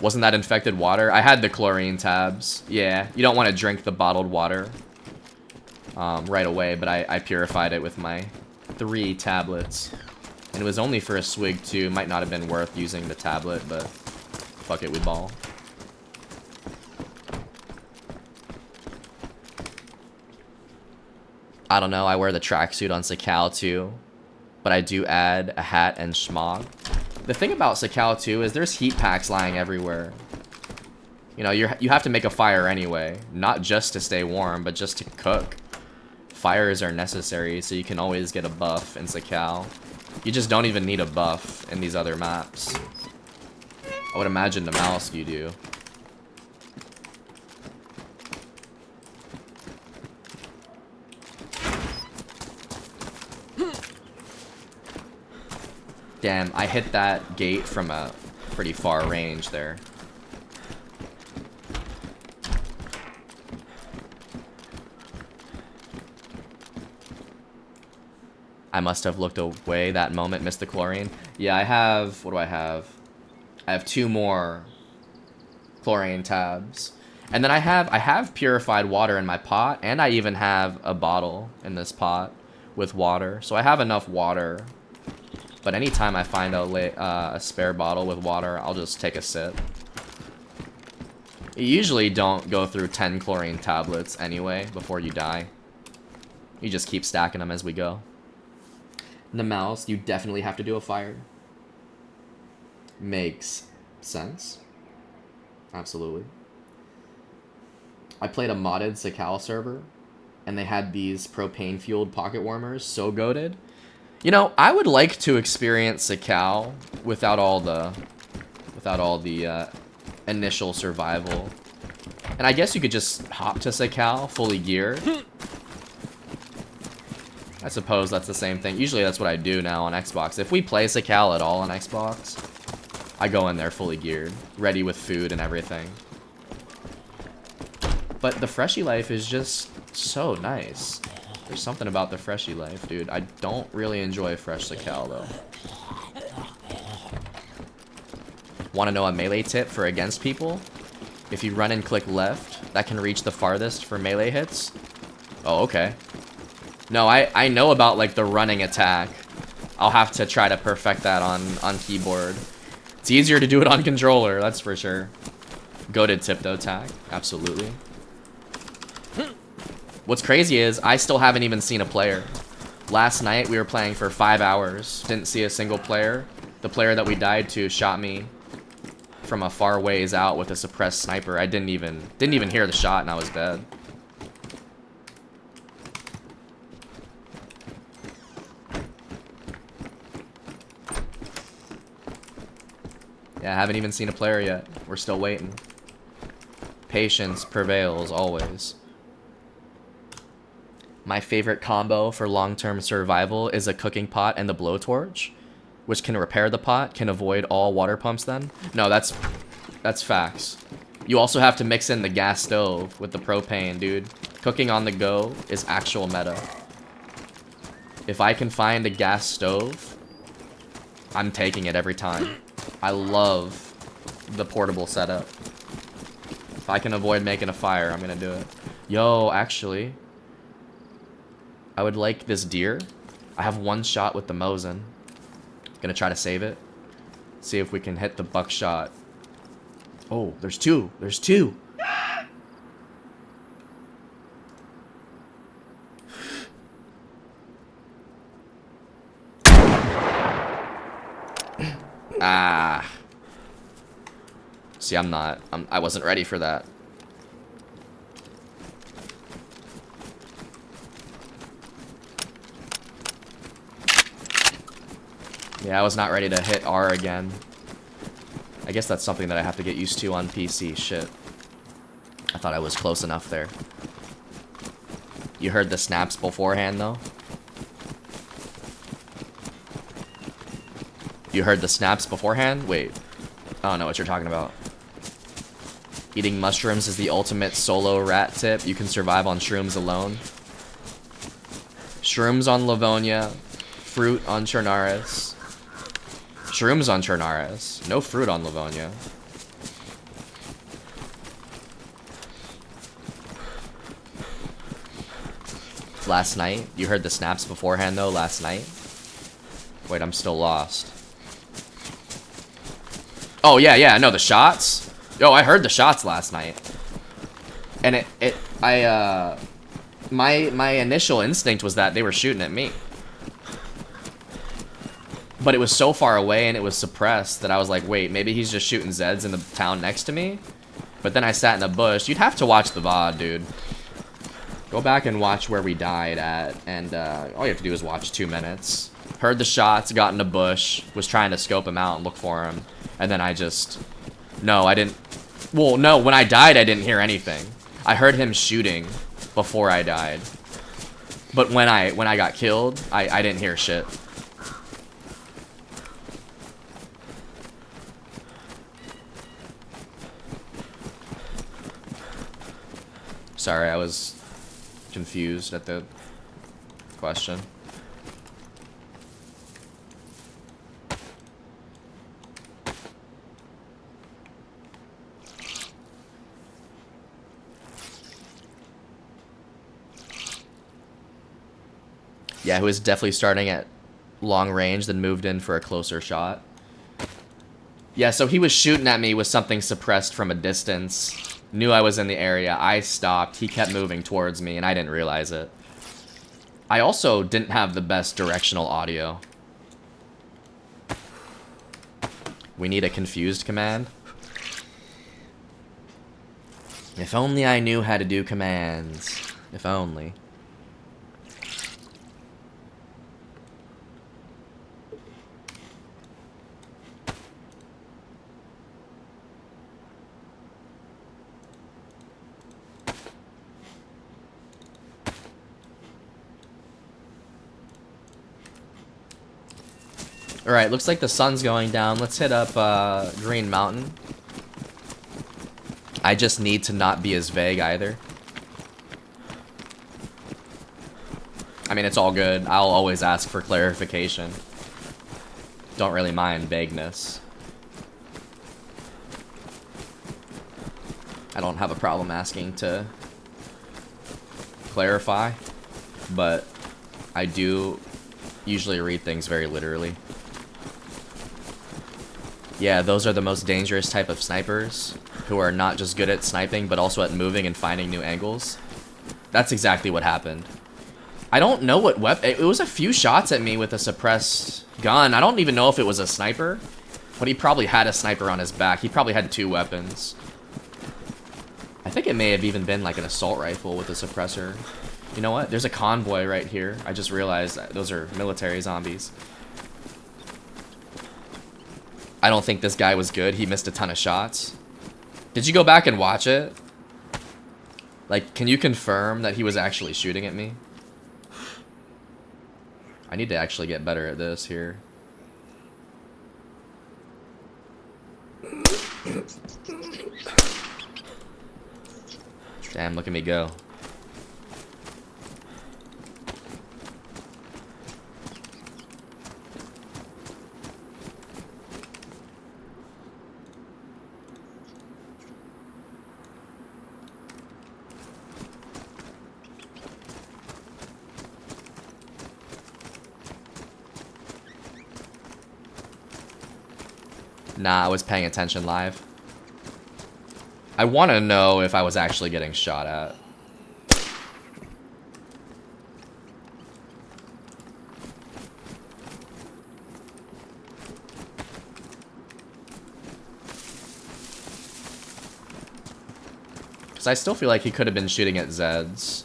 Wasn't that infected water? I had the chlorine tabs. Yeah, you don't want to drink the bottled water right away, but I purified it with my 3 tablets. And it was only for a swig too. Might not have been worth using the tablet, but fuck it, we ball. I don't know, I wear the tracksuit on Sakal too, but I do add a hat and schmog. The thing about Sakal too is there's heat packs lying everywhere. You know, you have to make a fire anyway, not just to stay warm, but just to cook. Fires are necessary, so you can always get a buff in Sakal. You just don't even need a buff in these other maps. I would imagine the mouse you do. Damn, I hit that gate from a pretty far range there. I must have looked away that moment, missed the chlorine. Yeah, I have, what do I have? I have 2 more chlorine tabs. And then I have purified water in my pot, and I even have a bottle in this pot with water. So I have enough water. But anytime I find a spare bottle with water, I'll just take a sip. You usually don't go through 10 chlorine tablets anyway before you die. You just keep stacking them as we go. The mouse, you definitely have to do a fire. Makes sense. Absolutely. I played a modded Sakal server, and they had these propane-fueled pocket warmers, so goated. You know, I would like to experience Sakal without all the initial survival. And I guess you could just hop to Sakal fully geared. I suppose that's the same thing. Usually that's what I do now on Xbox. If we play Sakal at all on Xbox, I go in there fully geared, ready with food and everything. But the Freshie life is just so nice. There's something about the Freshie life, dude. I don't really enjoy fresh Sakal, though. Want to know a melee tip for against people? If you run and click left, that can reach the farthest for melee hits. Oh, okay. No, I know about like the running attack. I'll have to try to perfect that on keyboard. It's easier to do it on controller, that's for sure. Goated tip though, tag. Absolutely. What's crazy is I still haven't even seen a player. Last night we were playing for 5 hours. Didn't see a single player. The player that we died to shot me from a far ways out with a suppressed sniper. I didn't even hear the shot and I was dead. Yeah, I haven't even seen a player yet. We're still waiting. Patience prevails always. My favorite combo for long-term survival is a cooking pot and the blowtorch, which can repair the pot, can avoid all water pumps then. No, that's facts. You also have to mix in the gas stove with the propane, dude. Cooking on the go is actual meta. If I can find a gas stove, I'm taking it every time. I love the portable setup. If I can avoid making a fire, I'm gonna do it. Yo, actually, I would like this deer. I have one shot with the Mosin. Gonna try to save it. See if we can hit the buckshot. Oh, there's two. There's two. Ah. See, I wasn't ready for that. Yeah, I was not ready to hit R again. I guess that's something that I have to get used to on PC. Shit. I thought I was close enough there. You heard the snaps beforehand, though? You heard the snaps beforehand? Wait. I don't know what you're talking about. Eating mushrooms is the ultimate solo rat tip. You can survive on shrooms alone. Shrooms on Livonia. Fruit on CHERNARUS. Shrooms on CHERNARUS. No fruit on Livonia. Last night? You heard the snaps beforehand, though, last night? Wait, I'm still lost. Oh, yeah, no, the shots? Yo, I heard the shots last night. And my initial instinct was that they were shooting at me. But it was so far away and it was suppressed that I was like, wait, maybe he's just shooting Zeds in the town next to me? But then I sat in the bush. You'd have to watch the VOD, dude. Go back and watch where we died at, and all you have to do is watch 2 minutes. Heard the shots, got in a bush, was trying to scope him out and look for him, and then I just... No, I didn't... Well, no, when I died, I didn't hear anything. I heard him shooting before I died. But when I got killed, I didn't hear shit. Sorry, I was confused at the question. Yeah, who was definitely starting at long range, then moved in for a closer shot. Yeah, so he was shooting at me with something suppressed from a distance. Knew I was in the area. I stopped. He kept moving towards me, and I didn't realize it. I also didn't have the best directional audio. We need a confused command. If only I knew how to do commands. If only. Alright, looks like the sun's going down. Let's hit up Green Mountain. I just need to not be as vague either. I mean, it's all good. I'll always ask for clarification. Don't really mind vagueness. I don't have a problem asking to clarify, but I do usually read things very literally. Yeah, those are the most dangerous type of snipers, who are not just good at sniping, but also at moving and finding new angles. That's exactly what happened. I don't know what weapon... It was a few shots at me with a suppressed gun. I don't even know if it was a sniper, but he probably had a sniper on his back. He probably had 2 weapons. I think it may have even been like an assault rifle with a suppressor. You know what? There's a convoy right here. I just realized that those are military zombies. I don't think this guy was good. He missed a ton of shots. Did you go back and watch it? Like, can you confirm that he was actually shooting at me? I need to actually get better at this here. Damn, look at me go. Nah, I was paying attention live. I want to know if I was actually getting shot at. Because I still feel like he could have been shooting at Zeds.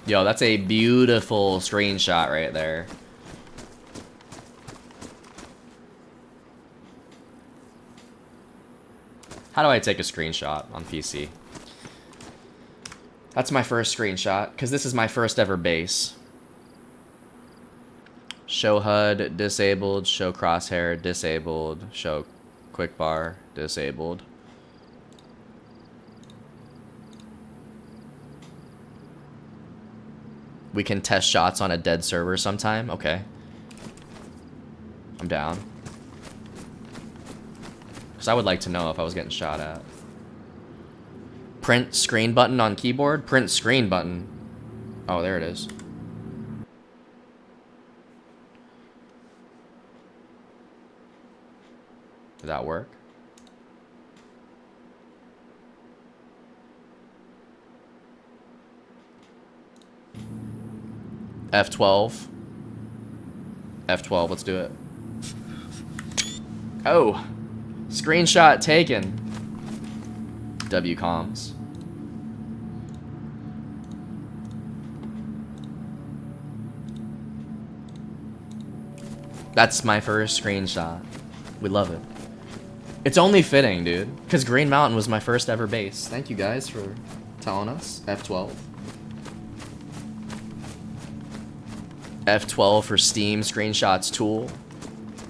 Yo, that's a beautiful screenshot right there. How do I take a screenshot on PC? That's my first screenshot, because this is my first ever base. Show HUD, disabled. Show crosshair, disabled. Show quick bar, disabled. We can test shots on a dead server sometime. Okay. I'm down. Because I would like to know if I was getting shot at. Print screen button on keyboard? Print screen button. Oh, there it is. Did that work? F12. F12, let's do it. Oh! Screenshot taken. W comms. That's my first screenshot. We love it. It's only fitting, dude. Because Green Mountain was my first ever base. Thank you guys for telling us. F12. F12 for Steam screenshots tool.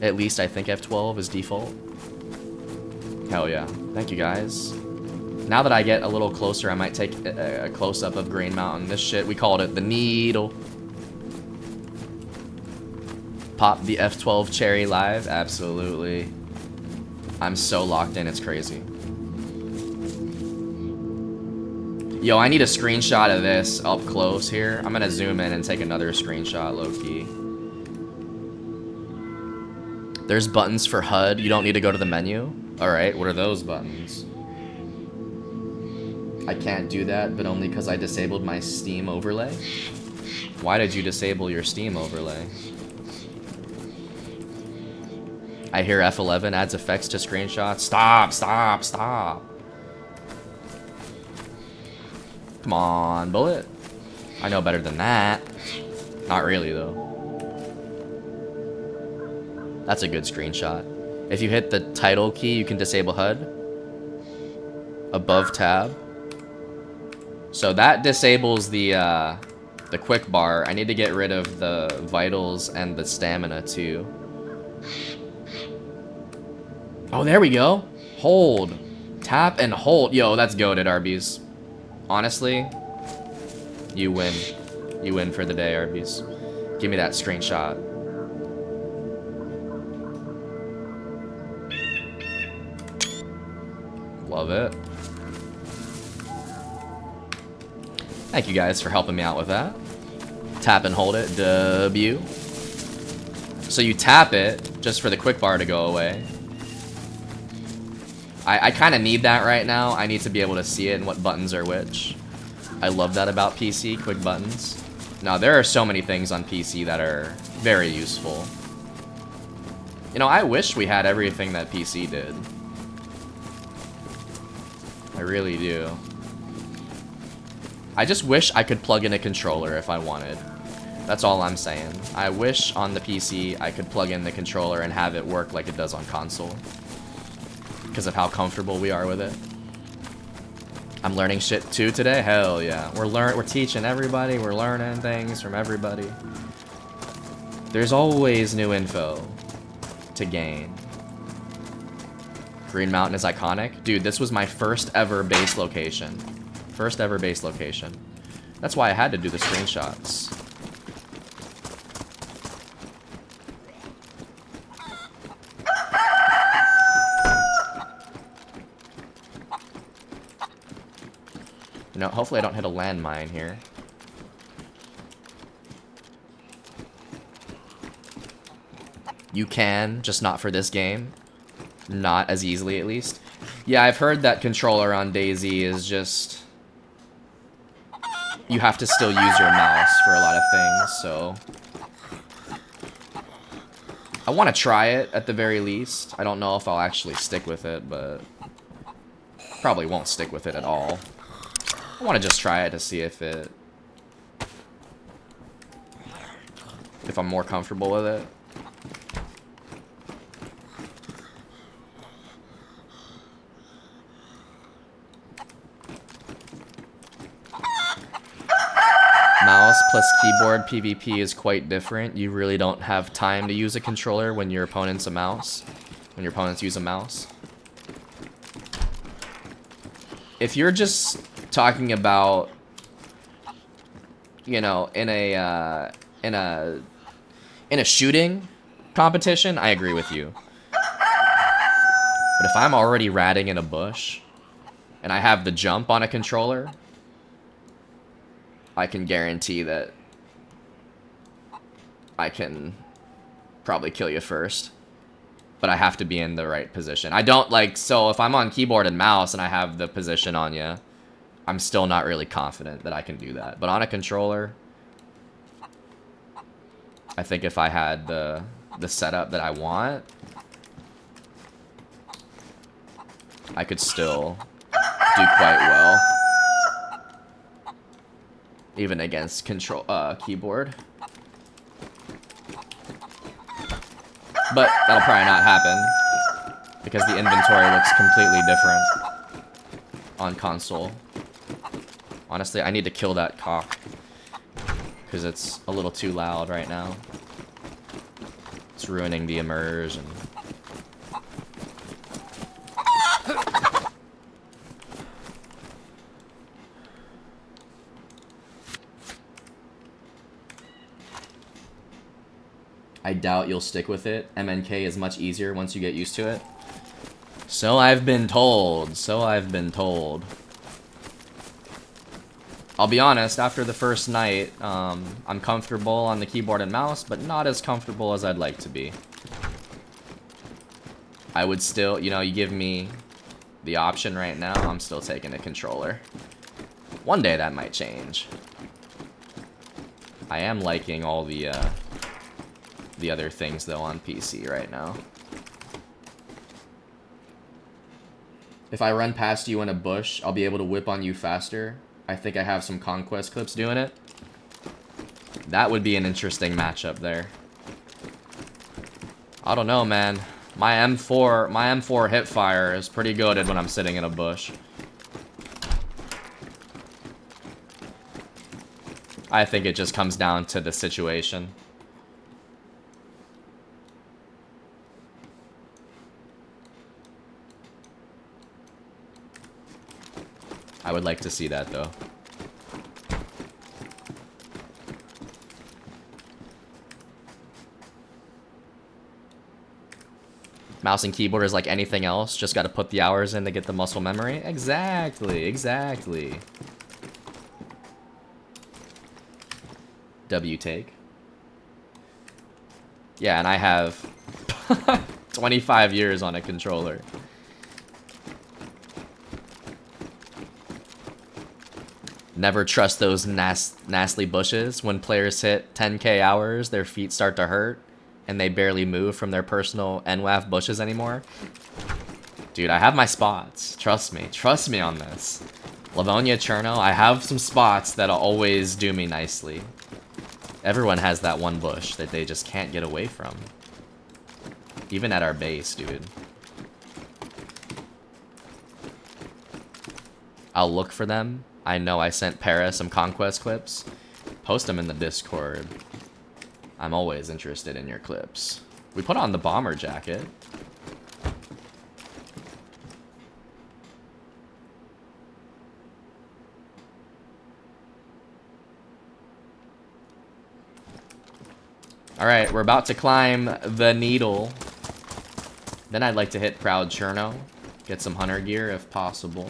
At least I think F12 is default. Hell yeah. Thank you guys. Now that I get a little closer, I might take a close-up of Green Mountain. This shit, we called it the needle. Pop the F12 cherry live? Absolutely. I'm so locked in, it's crazy. Yo, I need a screenshot of this up close here. I'm gonna zoom in and take another screenshot, low-key. There's buttons for HUD. You don't need to go to the menu. Alright, what are those buttons? I can't do that, but only because I disabled my Steam overlay. Why did you disable your Steam overlay? I hear F11 adds effects to screenshots. Stop, stop, stop. Come on, bullet. I know better than that. Not really, though. That's a good screenshot. If you hit the title key, you can disable HUD. Above tab. So that disables the quick bar. I need to get rid of the vitals and the stamina, too. Oh, there we go. Hold. Tap and hold. Yo, that's goated, Arby's. Honestly, you win. You win for the day, Arby's. Give me that screenshot. Love it. Thank you guys for helping me out with that. Tap and hold it, W. So you tap it just for the quick bar to go away. I kind of need that right now. I need to be able to see it and what buttons are which. I love that about PC, quick buttons. Now, there are so many things on PC that are very useful. You know, I wish we had everything that PC did. I really do. I just wish I could plug in a controller if I wanted. That's all I'm saying. I wish on the PC I could plug in the controller and have it work like it does on console. Because of how comfortable we are with it. I'm learning shit too today? Hell yeah. We're teaching everybody, we're learning things from everybody. There's always new info to gain. Green Mountain is iconic. Dude, this was my first ever base location. First ever base location. That's why I had to do the screenshots. You know, hopefully I don't hit a landmine here. You can, just not for this game. Not as easily, at least. Yeah, I've heard that controller on DayZ is just... You have to still use your mouse for a lot of things, so... I want to try it, at the very least. I don't know if I'll actually stick with it, but... Probably won't stick with it at all. I want to just try it to see if I'm more comfortable with it. Mouse plus keyboard PvP is quite different. You really don't have time to use a controller when your opponent's a mouse. When your opponents use a mouse. If you're just talking about, you know, in a shooting competition, I agree with you. But if I'm already ratting in a bush and I have the jump on a controller, I can guarantee that I can probably kill you first. But I have to be in the right position. I don't like, so if I'm on keyboard and mouse and I have the position on you, I'm still not really confident that I can do that. But on a controller, I think if I had the setup that I want, I could still do quite well. Even against keyboard. But that'll probably not happen, because the inventory looks completely different on console. Honestly, I need to kill that cock, because it's a little too loud right now. It's ruining the immersion. I doubt you'll stick with it. MNK is much easier once you get used to it. So I've been told. So I've been told. I'll be honest, after the first night, I'm comfortable on the keyboard and mouse, but not as comfortable as I'd like to be. I would still, you know, you give me the option right now, I'm still taking a controller. One day that might change. I am liking all the other things, though, on PC right now. If I run past you in a bush, I'll be able to whip on you faster. I think I have some Conquest clips doing it. That would be an interesting matchup there. I don't know, man. My M4 hipfire is pretty good when I'm sitting in a bush. I think it just comes down to the situation. I would like to see that, though. Mouse and keyboard is like anything else. Just got to put the hours in to get the muscle memory. Exactly, exactly. W take. Yeah, and I have 25 years on a controller. Never trust those nasty bushes. When players hit 10k hours, their feet start to hurt, and they barely move from their personal NWAF bushes anymore. Dude, I have my spots. Trust me on this. Livonia, Cherno, I have some spots that'll always do me nicely. Everyone has that one bush that they just can't get away from. Even at our base, dude. I'll look for them. I know I sent Para some Conquest clips. Post them in the Discord. I'm always interested in your clips. We put on the bomber jacket. Alright, we're about to climb the needle. Then I'd like to hit Proud Cherno. Get some hunter gear if possible.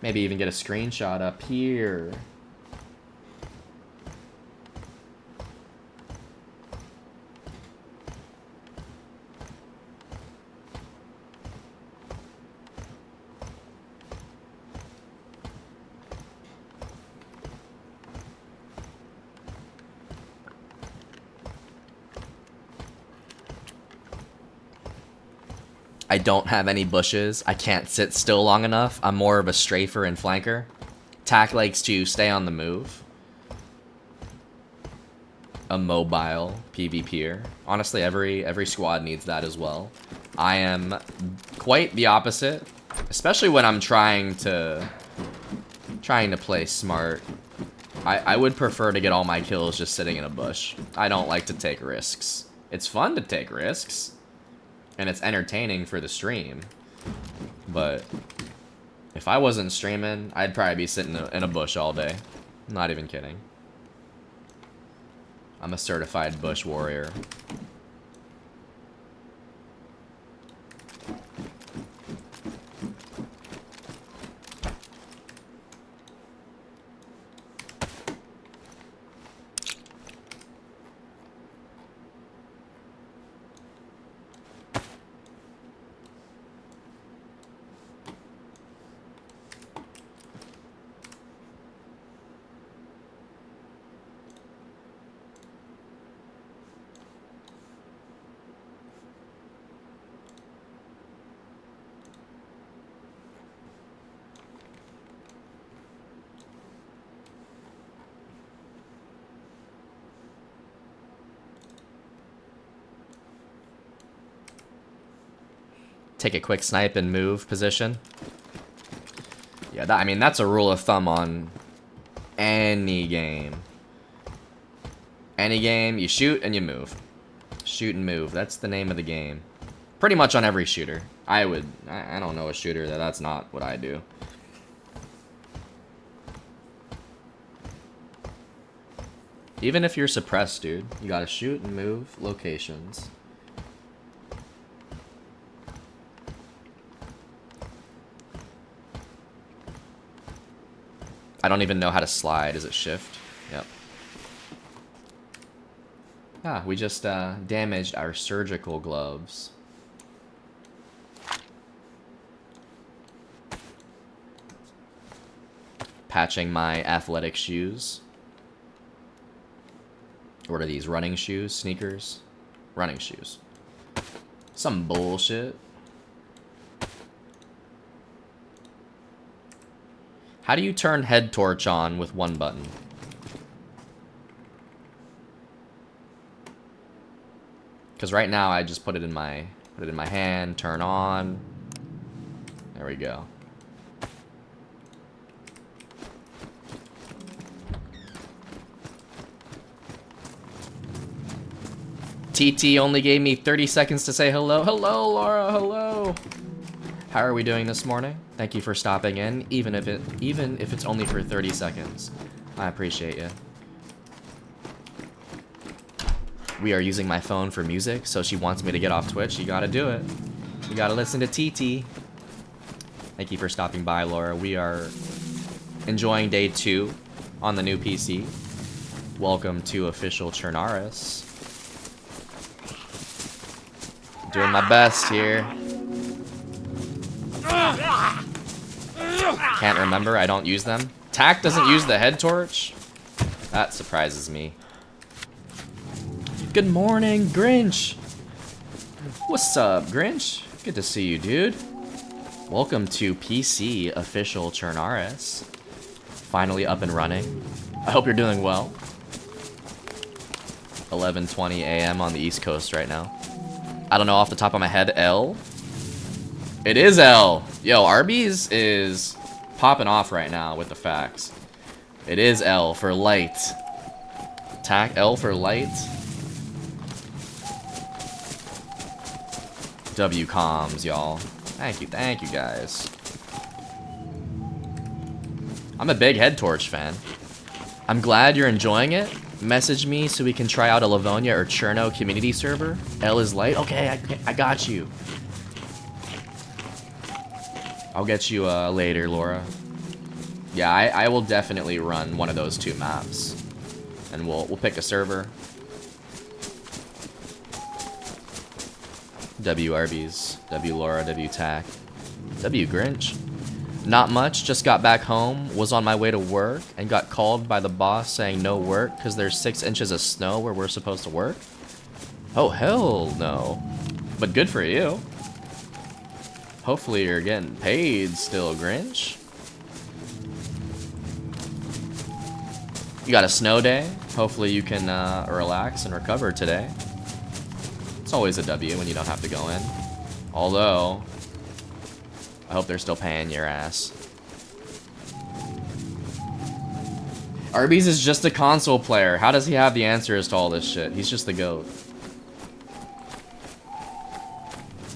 Maybe even get a screenshot up here. I don't have any bushes. I can't sit still long enough. I'm more of a strafer and flanker. Tac likes to stay on the move. A mobile PvPer. Honestly, every squad needs that as well. I am quite the opposite, especially when I'm trying to play smart. I would prefer to get all my kills just sitting in a bush. I don't like to take risks. It's fun to take risks. And it's entertaining for the stream. But if I wasn't streaming, I'd probably be sitting in a bush all day. I'm not even kidding. I'm a certified bush warrior. Take a quick snipe and move position. Yeah, I mean, that's a rule of thumb on any game. Any game, you shoot and you move. Shoot and move. That's the name of the game. Pretty much on every shooter. I don't know a shooter that's not what I do. Even if you're suppressed, dude, you gotta shoot and move locations. I don't even know how to slide. Is it shift? Yep. Ah, we just damaged our surgical gloves. Patching my athletic shoes. What are these? Running shoes? Sneakers? Running shoes. Some bullshit. How do you turn head torch on with one button? Because right now I just put it in my hand, turn on. There we go. TT only gave me 30 seconds to say hello. Hello, Laura. Hello. How are we doing this morning? Thank you for stopping in, even if it's only for 30 seconds. I appreciate you. we are using my phone for music, so she wants me to get off Twitch. You gotta do it. You gotta listen to TT. Thank you for stopping by, Laura. We are enjoying day 2 on the new PC. Welcome to official CHERNARUS. Doing my best here. Can't remember, I don't use them. Tack doesn't use the head torch? That surprises me. Good morning, Grinch. What's up, Grinch? Good to see you, dude. Welcome to PC official CHERNARUS. Finally up and running. I hope you're doing well. 11:20 a.m. on the East Coast right now. I don't know off the top of my head. L? It is L. Yo, Arby's is popping off right now with the facts. It is L for light. Tack L for light. W comms, y'all. Thank you guys. I'm a big head torch fan. I'm glad you're enjoying it. Message me so we can try out a Livonia or Cherno community server. L is light. Okay, I got you. I'll get you later, Laura. Yeah, I will definitely run one of those 2 maps, and we'll pick a server. W Arby's, W Laura, W Tack, W Grinch. Not much, just got back home, was on my way to work, and got called by the boss saying no work because there's 6 inches of snow where we're supposed to work. Oh, hell no. But good for you. Hopefully you're getting paid still, Grinch. You got a snow day. Hopefully you can relax and recover today. It's always a W when you don't have to go in. Although, I hope they're still paying your ass. Arby's is just a console player. How does he have the answers to all this shit? He's just the GOAT.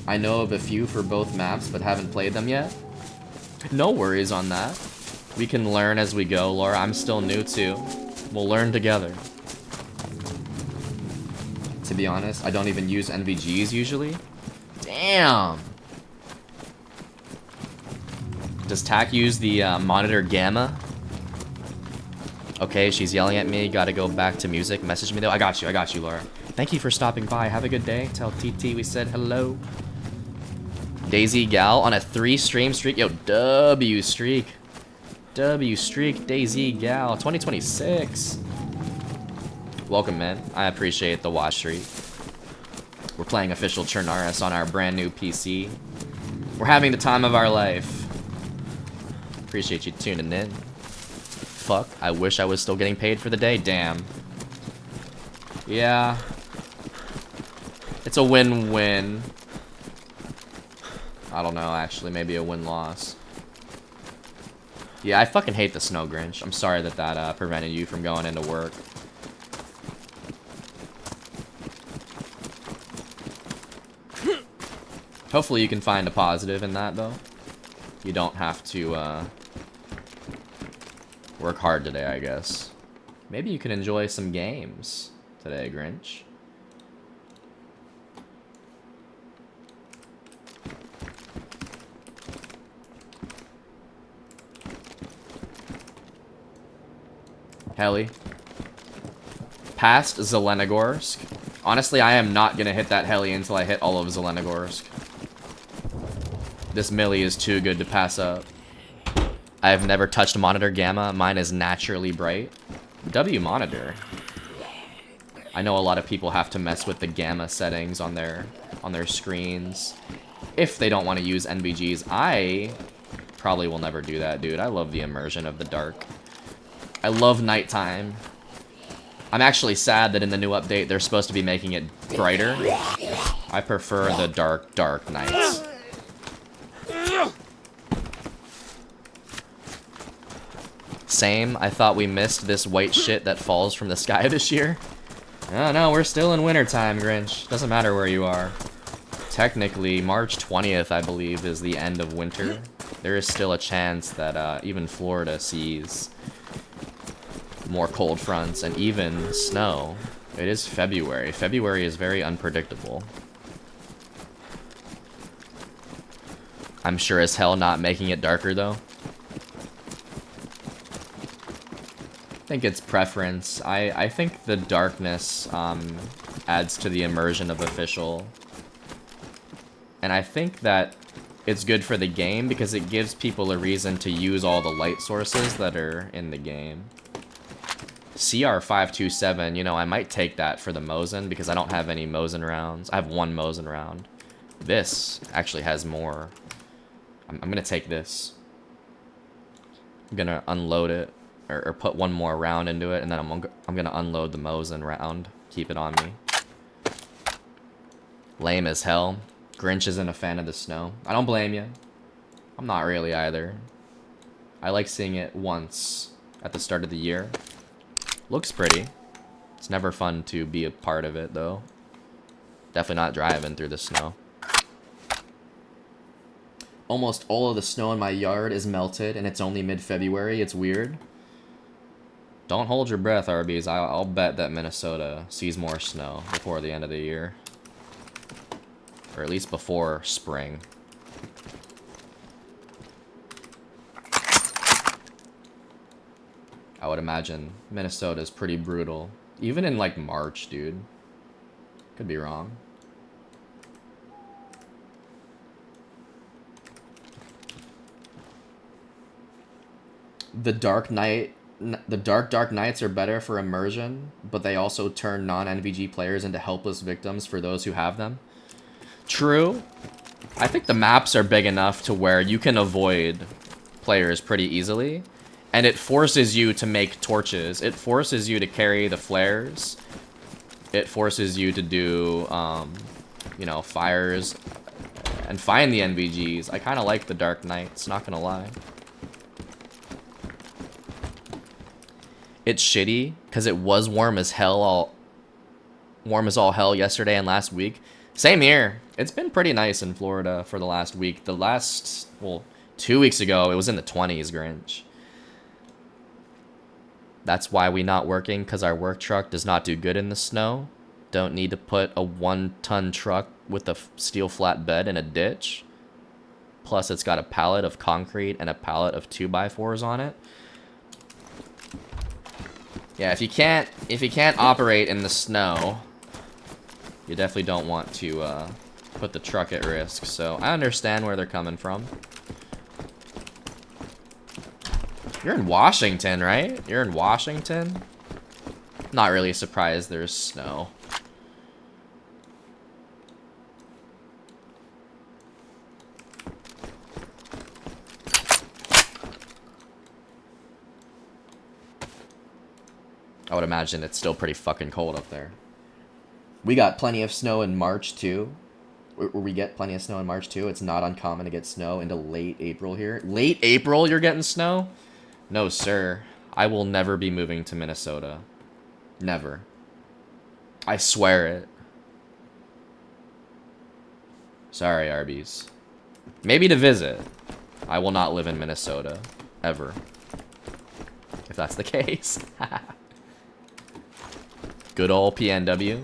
I know of a few for both maps, but haven't played them yet. No worries on that. We can learn as we go, Laura. I'm still new too. We'll learn together. To be honest, I don't even use NVGs usually. Damn! Does Tack use the monitor gamma? Okay, she's yelling at me. Gotta go back to music. Message me though. I got you, Laura. Thank you for stopping by. Have a good day. Tell TT we said hello. DayZ gal on a 3-stream streak. Yo, W streak. W streak, DayZ gal. 2026. Welcome, man. I appreciate the watch streak. We're playing official CHERNARUS on our brand new PC. We're having the time of our life. Appreciate you tuning in. Fuck, I wish I was still getting paid for the day. Damn. Yeah. It's a win-win. I don't know, actually. Maybe a win-loss. Yeah, I fucking hate the snow, Grinch. I'm sorry that that prevented you from going into work. Hopefully you can find a positive in that, though. You don't have to work hard today, I guess. Maybe you can enjoy some games today, Grinch. Heli. Past Zelenogorsk. Honestly, I am not gonna hit that heli until I hit all of Zelenogorsk. This milli is too good to pass up. I have never touched monitor gamma. Mine is naturally bright. W monitor. I know a lot of people have to mess with the gamma settings on their screens if they don't want to use NVGs. I probably will never do that, dude. I love the immersion of the dark. I love nighttime. I'm actually sad that in the new update they're supposed to be making it brighter. I prefer the dark, dark nights. Same. I thought we missed this white shit that falls from the sky this year. No, we're still in wintertime, Grinch. Doesn't matter where you are. Technically, March 20th, I believe, is the end of winter. There is still a chance that even Florida sees more cold fronts and even snow. It is February. February is very unpredictable. I'm sure as hell not making it darker, though. I think it's preference. I think the darkness adds to the immersion of official. And I think that it's good for the game because it gives people a reason to use all the light sources that are in the game. CR527, you know, I might take that for the Mosin because I don't have any Mosin rounds. I have one Mosin round. This actually has more. I'm going to take this. I'm going to unload it or put one more round into it, and then I'm going to unload the Mosin round. Keep it on me. Lame as hell. Grinch isn't a fan of the snow. I don't blame you. I'm not really either. I like seeing it once at the start of the year. Looks pretty. It's never fun to be a part of it, though. Definitely not driving through the snow. Almost all of the snow in my yard is melted, and it's only mid-February. It's weird. Don't hold your breath, Arby's. I'll bet that Minnesota sees more snow before the end of the year. Or at least before spring. I would imagine Minnesota is pretty brutal. Even in, like, March, dude. Could be wrong. The dark nights are better for immersion, but they also turn non-NVG players into helpless victims for those who have them. True. I think the maps are big enough to where you can avoid players pretty easily. And it forces you to make torches. It forces you to carry the flares. It forces you to do, you know, fires and find the NVGs. I kind of like the Dark Knights, not gonna lie. It's shitty because it was warm as hell, warm as all hell yesterday and last week. Same here. It's been pretty nice in Florida for the last week. The last, well, 2 weeks ago, it was in the 20s, Grinch. That's why we not working, because our work truck does not do good in the snow. Don't need to put a 1-ton truck with a steel flatbed in a ditch. Plus, it's got a pallet of concrete and a pallet of 2x4s on it. Yeah, if you can't operate in the snow, you definitely don't want to put the truck at risk. So I understand where they're coming from. You're in Washington, right? You're in Washington? Not really surprised there's snow. I would imagine it's still pretty fucking cold up there. We got plenty of snow in March, too. We get plenty of snow in March, too. It's not uncommon to get snow into late April here. Late April, you're getting snow? No, sir. I will never be moving to Minnesota. Never. I swear it. Sorry, Arby's. Maybe to visit. I will not live in Minnesota. Ever. If that's the case. Good old PNW.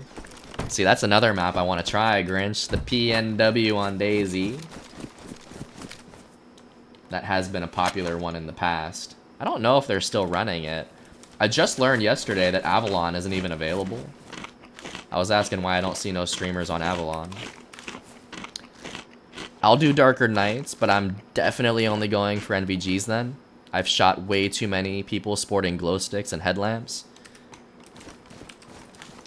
See, that's another map I want to try, Grinch. The PNW on DayZ. That has been a popular one in the past. I don't know if they're still running it. I just learned yesterday that Avalon isn't even available. I was asking why I don't see no streamers on Avalon. I'll do Darker Nights, but I'm definitely only going for NVGs then. I've shot way too many people sporting glow sticks and headlamps.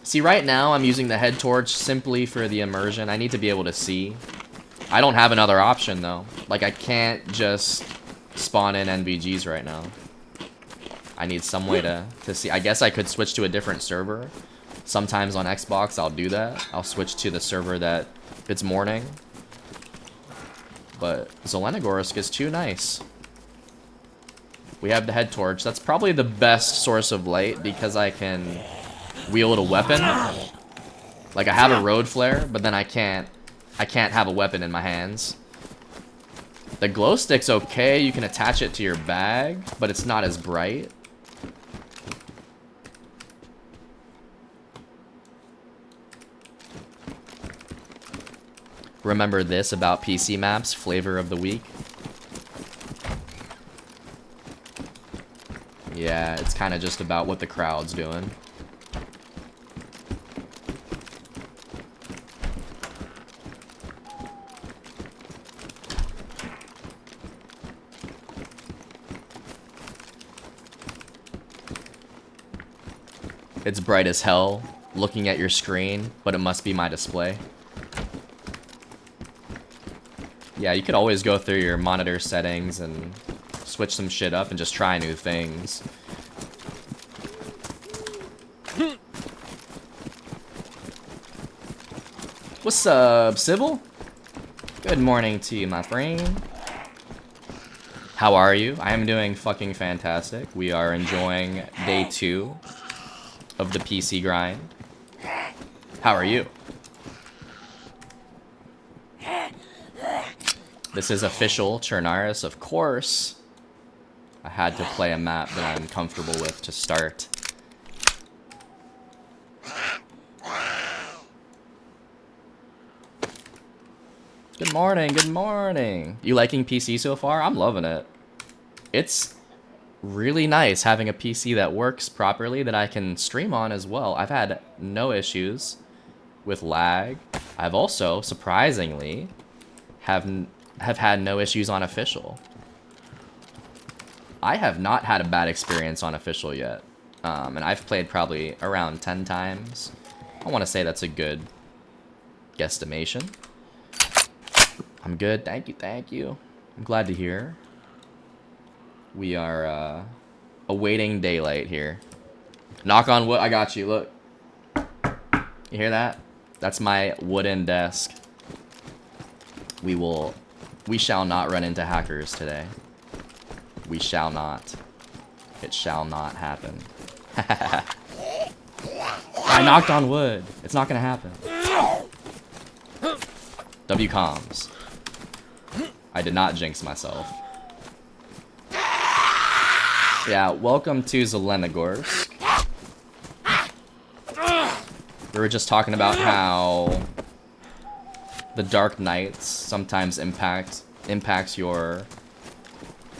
See, right now I'm using the head torch simply for the immersion. I need to be able to see. I don't have another option though. Like, I can't just spawn in NVGs right now. I need some way to see. I guess I could switch to a different server. Sometimes on Xbox I'll do that. I'll switch to the server that it's morning. But Zelenogorsk is too nice. We have the head torch. That's probably the best source of light because I can wield a weapon. Like, I have a road flare, but then I can't have a weapon in my hands. The glow stick's okay. You can attach it to your bag, but it's not as bright. Remember this about PC maps, flavor of the week? Yeah, it's kind of just about what the crowd's doing. It's bright as hell looking at your screen, but it must be my display. Yeah, you could always go through your monitor settings and switch some shit up and just try new things. What's up, Sybil? Good morning to you, my friend. How are you? I am doing fucking fantastic. We are enjoying day 2 of the PC grind. How are you? This is official CHERNARUS, of course. I had to play a map that I'm comfortable with to start. Good morning, good morning. You liking PC so far? I'm loving it. It's really nice having a PC that works properly that I can stream on as well. I've had no issues with lag. I've also, surprisingly, have had no issues on official. I have not had a bad experience on official yet. And I've played probably around 10 times. I want to say that's a good guesstimation. I'm good. Thank you, thank you. I'm glad to hear. We are awaiting daylight here. Knock on wood. I got you. Look. You hear that? That's my wooden desk. We shall not run into hackers today. We shall not. It shall not happen. I knocked on wood. It's not gonna happen. W comms. I did not jinx myself. Yeah, welcome to Zelenogorsk. We were just talking about how the Dark Nights sometimes impacts your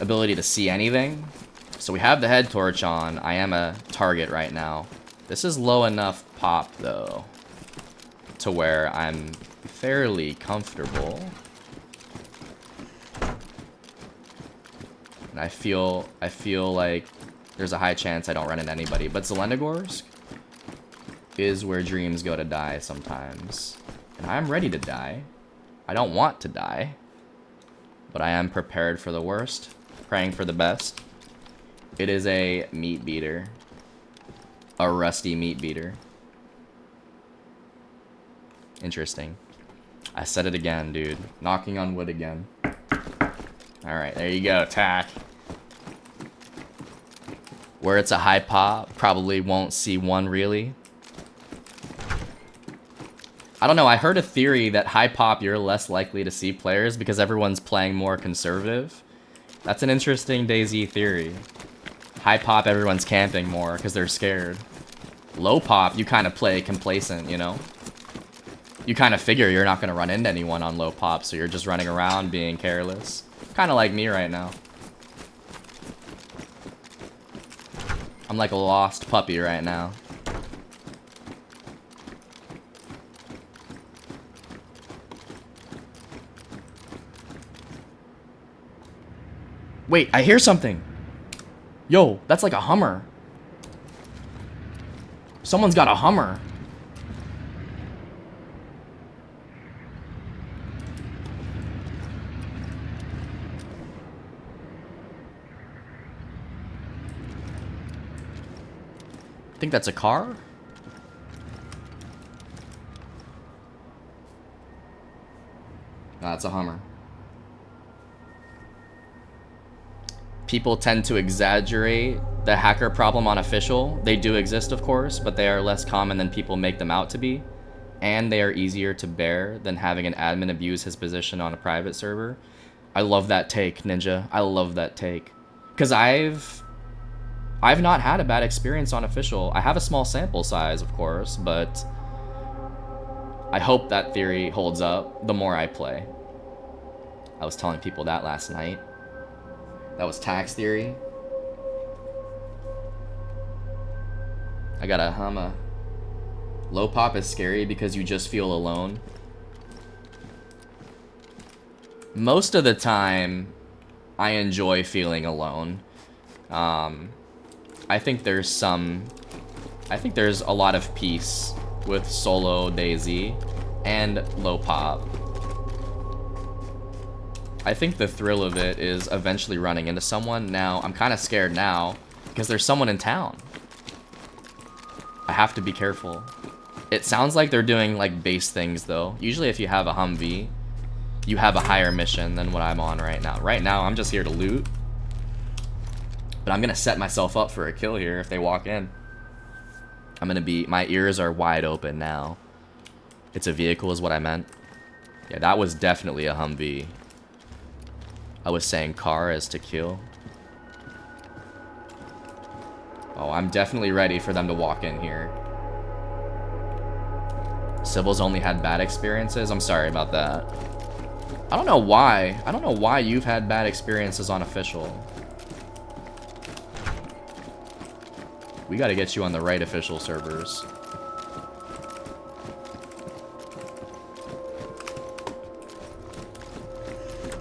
ability to see anything. So we have the head torch on. I am a target right now. This is low enough pop though to where I'm fairly comfortable. And I feel like there's a high chance I don't run into anybody. But Zelenogorsk is where dreams go to die sometimes. And I'm ready to die. I don't want to die. But I am prepared for the worst, praying for the best. It is a meat beater. A rusty meat beater. Interesting. I said it again, dude. Knocking on wood again. Alright, there you go, tack. Where it's a high pop, probably won't see one really. I don't know, I heard a theory that high pop you're less likely to see players because everyone's playing more conservative. That's an interesting DayZ theory. High pop, everyone's camping more because they're scared. Low pop, you kind of play complacent, you know? You kind of figure you're not going to run into anyone on low pop, so you're just running around being careless. Kind of like me right now. I'm like a lost puppy right now. Wait, I hear something. Yo, that's like a Hummer. Someone's got a Hummer. I think that's a car. Nah, it's a Hummer. People tend to exaggerate the hacker problem on official. They do exist, of course, but they are less common than people make them out to be. And they are easier to bear than having an admin abuse his position on a private server. I love that take, Ninja. I love that take. Because I've not had a bad experience on official. I have a small sample size, of course, but I hope that theory holds up the more I play. I was telling people that last night. That was tax theory. I got a Humma. Low pop is scary because you just feel alone. Most of the time, I enjoy feeling alone. I think there's a lot of peace with solo DayZ and low pop. I think the thrill of it is eventually running into someone. Now, I'm kind of scared now because there's someone in town. I have to be careful. It sounds like they're doing like base things though. Usually if you have a Humvee, you have a higher mission than what I'm on right now. Right now, I'm just here to loot. But I'm gonna set myself up for a kill here if they walk in. My ears are wide open now. It's a vehicle is what I meant. Yeah, that was definitely a Humvee. I was saying car as to kill. Oh, I'm definitely ready for them to walk in here. Civil's only had bad experiences? I'm sorry about that. I don't know why. I don't know why you've had bad experiences on official. We gotta get you on the right official servers.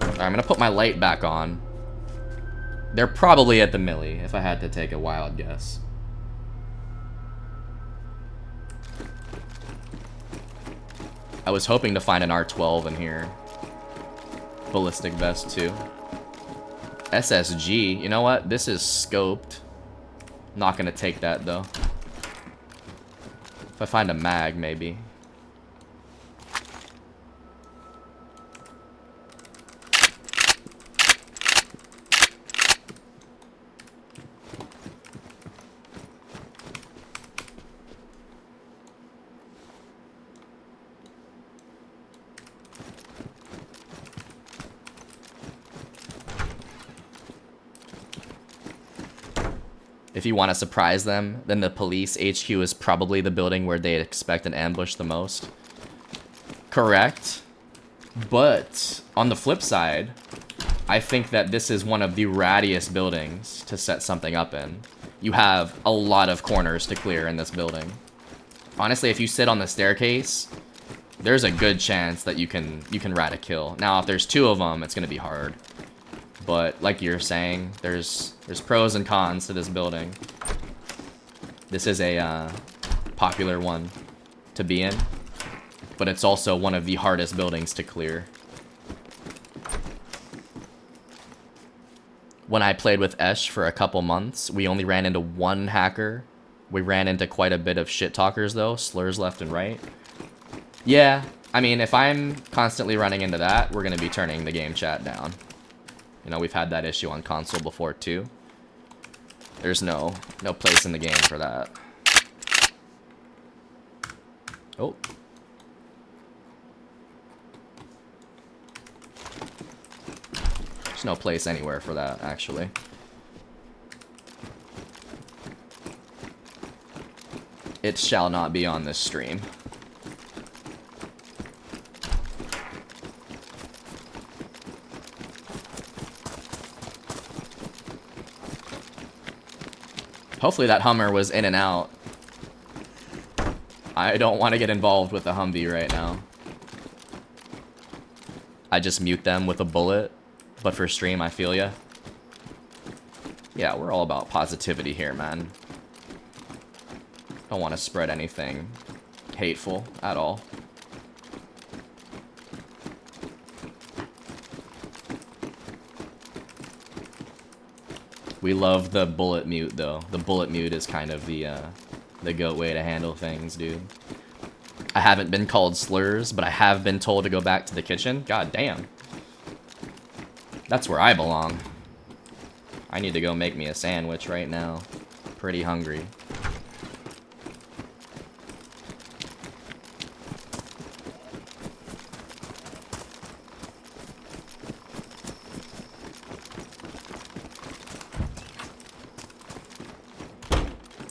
Alright, I'm gonna put my light back on. They're probably at the milli, if I had to take a wild guess. I was hoping to find an R12 in here. Ballistic vest too. SSG, you know what? This is scoped. Not gonna take that though. If I find a mag, maybe. If you want to surprise them, then the police HQ is probably the building where they expect an ambush the most. Correct. But on the flip side, I think that this is one of the rattiest buildings to set something up in. You have a lot of corners to clear in this building. Honestly, if you sit on the staircase, there's a good chance that you can rat a kill. Now, if there's two of them, it's gonna be hard. But like you're saying, there's pros and cons to this building. This is a popular one to be in, but it's also one of the hardest buildings to clear. When I played with Esh for a couple months, we only ran into one hacker. We ran into quite a bit of shit talkers though, slurs left and right. Yeah, I mean, if I'm constantly running into that, we're gonna be turning the game chat down. You know, we've had that issue on console before too. There's no place in the game for that. Oh. There's no place anywhere for that, actually. It shall not be on this stream. Hopefully that Hummer was in and out. I don't want to get involved with the Humvee right now. I just mute them with a bullet, but for stream, I feel ya. Yeah, we're all about positivity here, man. Don't want to spread anything hateful at all. We love the bullet mute, though. The bullet mute is kind of the goat way to handle things, dude. I haven't been called slurs, but I have been told to go back to the kitchen. God damn. That's where I belong. I need to go make me a sandwich right now. Pretty hungry.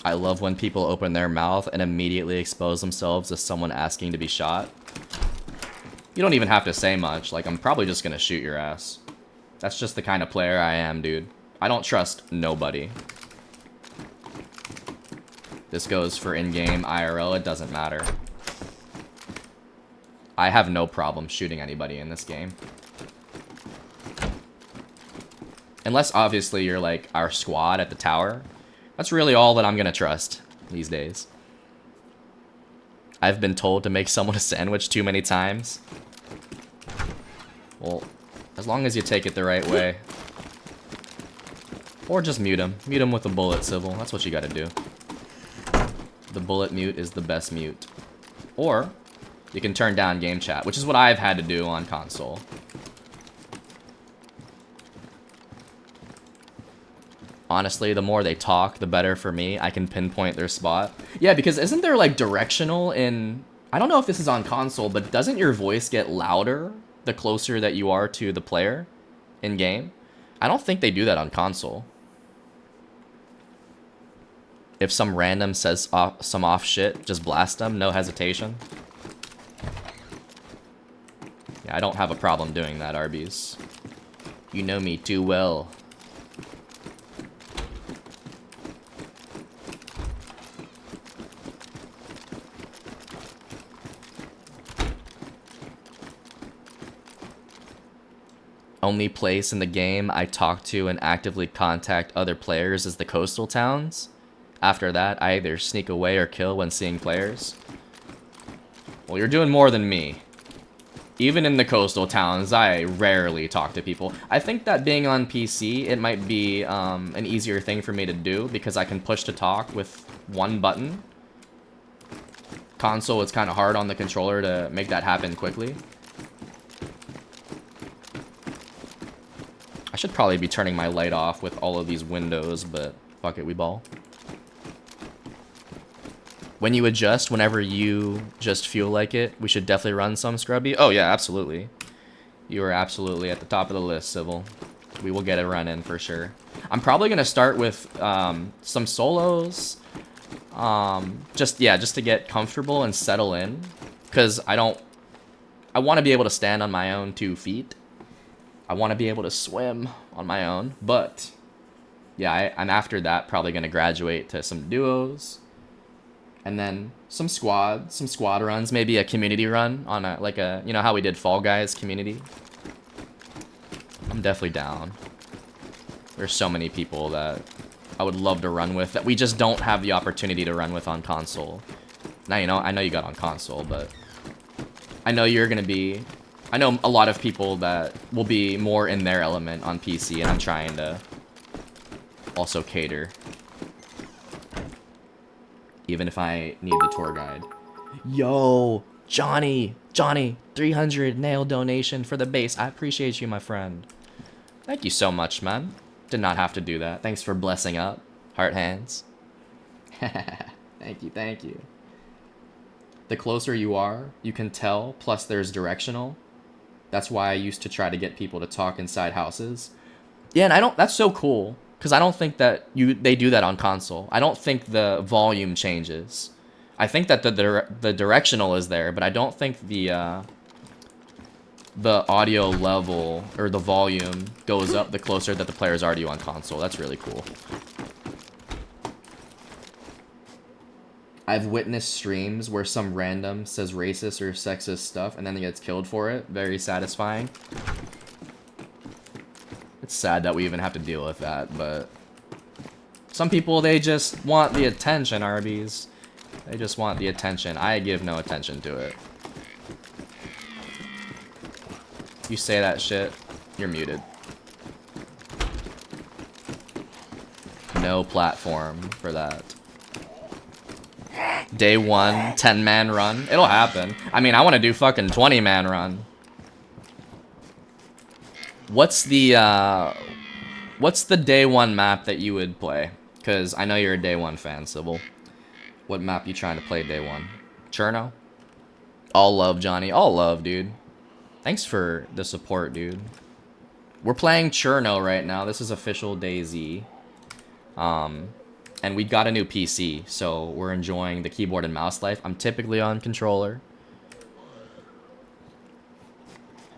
I love when people open their mouth and immediately expose themselves as someone asking to be shot. You don't even have to say much. Like, I'm probably just gonna shoot your ass. That's just the kind of player I am, dude. I don't trust nobody. This goes for in-game, IRL, it doesn't matter. I have no problem shooting anybody in this game. Unless, obviously, you're, like, our squad at the tower. That's really all that I'm gonna trust these days. I've been told to make someone a sandwich too many times. Well, as long as you take it the right way. Or just mute him. Mute him with a bullet, Civil. That's what you gotta do. The bullet mute is the best mute. Or, you can turn down game chat, which is what I've had to do on console. Honestly, the more they talk, the better for me. I can pinpoint their spot. Yeah, because isn't there, like, directional in... I don't know if this is on console, but doesn't your voice get louder the closer that you are to the player in-game? I don't think they do that on console. If some random says some off shit, just blast them, no hesitation. Yeah, I don't have a problem doing that, Arby's. You know me too well. Only place in the game I talk to and actively contact other players is the coastal towns. After that, I either sneak away or kill when seeing players. Well, you're doing more than me. Even in the coastal towns, I rarely talk to people. I think that being on PC, it might be an easier thing for me to do because I can push to talk with one button. Console, it's kind of hard on the controller to make that happen quickly. I should probably be turning my light off with all of these windows, but fuck it, we ball. When you adjust, whenever you just feel like it, we should definitely run some Scrubby. Oh yeah, absolutely. You are absolutely at the top of the list, Civil. We will get a run in for sure. I'm probably gonna start with some solos. Just to get comfortable and settle in. Because I want to be able to stand on my own 2 feet. I want to be able to swim on my own, but yeah, I'm after that probably going to graduate to some duos, and then some squad runs, maybe a community run on you know how we did Fall Guys community. I'm definitely down. There's so many people that I would love to run with that we just don't have the opportunity to run with on console. Now, you know, I know you got on console, but I know you're going to be... I know a lot of people that will be more in their element on PC, and I'm trying to also cater. Even if I need the tour guide. Yo, Johnny, 300 nail donation for the base. I appreciate you, my friend. Thank you so much, man. Did not have to do that. Thanks for blessing up. Heart hands. Thank you. The closer you are, you can tell, plus there's directional. That's why I used to try to get people to talk inside houses. Yeah, and that's so cool, because I don't think that they do that on console. I don't think the volume changes. I think that the directional is there, but I don't think the audio level or the volume goes up the closer that the players are to you on console. That's really cool. I've witnessed streams where some random says racist or sexist stuff and then he gets killed for it. Very satisfying. It's sad that we even have to deal with that, but some people, they just want the attention, Arby's. They just want the attention. I give no attention to it. You say that shit, you're muted. No platform for that. Day 1, 10-man run. It'll happen. I mean, I want to do fucking 20-man run. What's the day 1 map that you would play? Because I know you're a day 1 fan, Sybil. What map you trying to play day 1? Cherno? All love, Johnny. All love, dude. Thanks for the support, dude. We're playing Cherno right now. This is official DayZ. And we got a new PC, so we're enjoying the keyboard and mouse life. I'm typically on controller.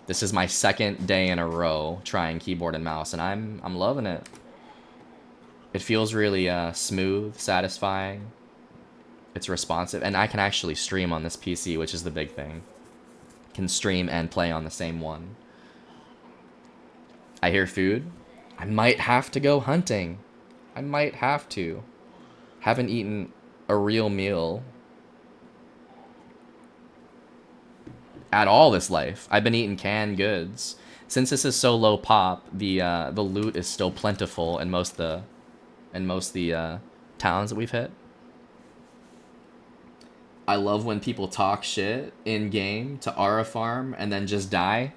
This is my second day in a row trying keyboard and mouse, and I'm loving it. It feels really smooth, satisfying. It's responsive, and I can actually stream on this PC, which is the big thing. Can stream and play on the same one. I hear food. I might have to go hunting. I might have to. Haven't eaten a real meal at all this life. I've been eating canned goods. Since this is so low pop, the loot is still plentiful in most of the towns that we've hit. I love when people talk shit in game to Aura farm and then just die.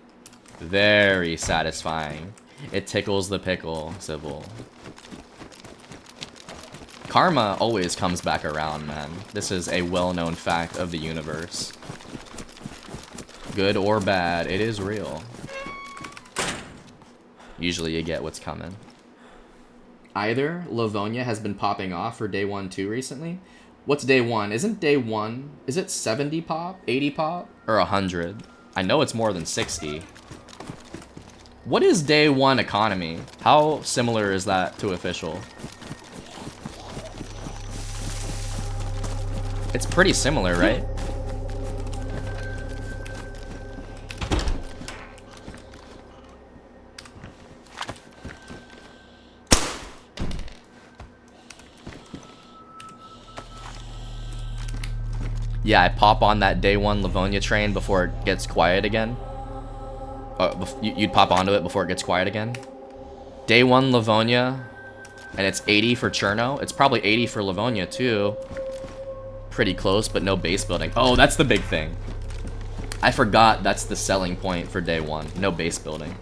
Very satisfying. It tickles the pickle, Sybil. Karma always comes back around, man. This is a well-known fact of the universe. Good or bad, it is real. Usually you get what's coming. Either Livonia has been popping off for day 1 too recently. What's day 1? Isn't day 1, is it 70 pop, 80 pop, or 100? I know it's more than 60. What is day 1 economy? How similar is that to official? It's pretty similar, right? Yeah, I pop on that day 1 Livonia train before it gets quiet again. You'd pop onto it before it gets quiet again. Day 1 Livonia, and it's 80 for Cherno. It's probably 80 for Livonia too. Pretty close, but no base building. Oh, that's the big thing. I forgot that's the selling point for day 1. No base building.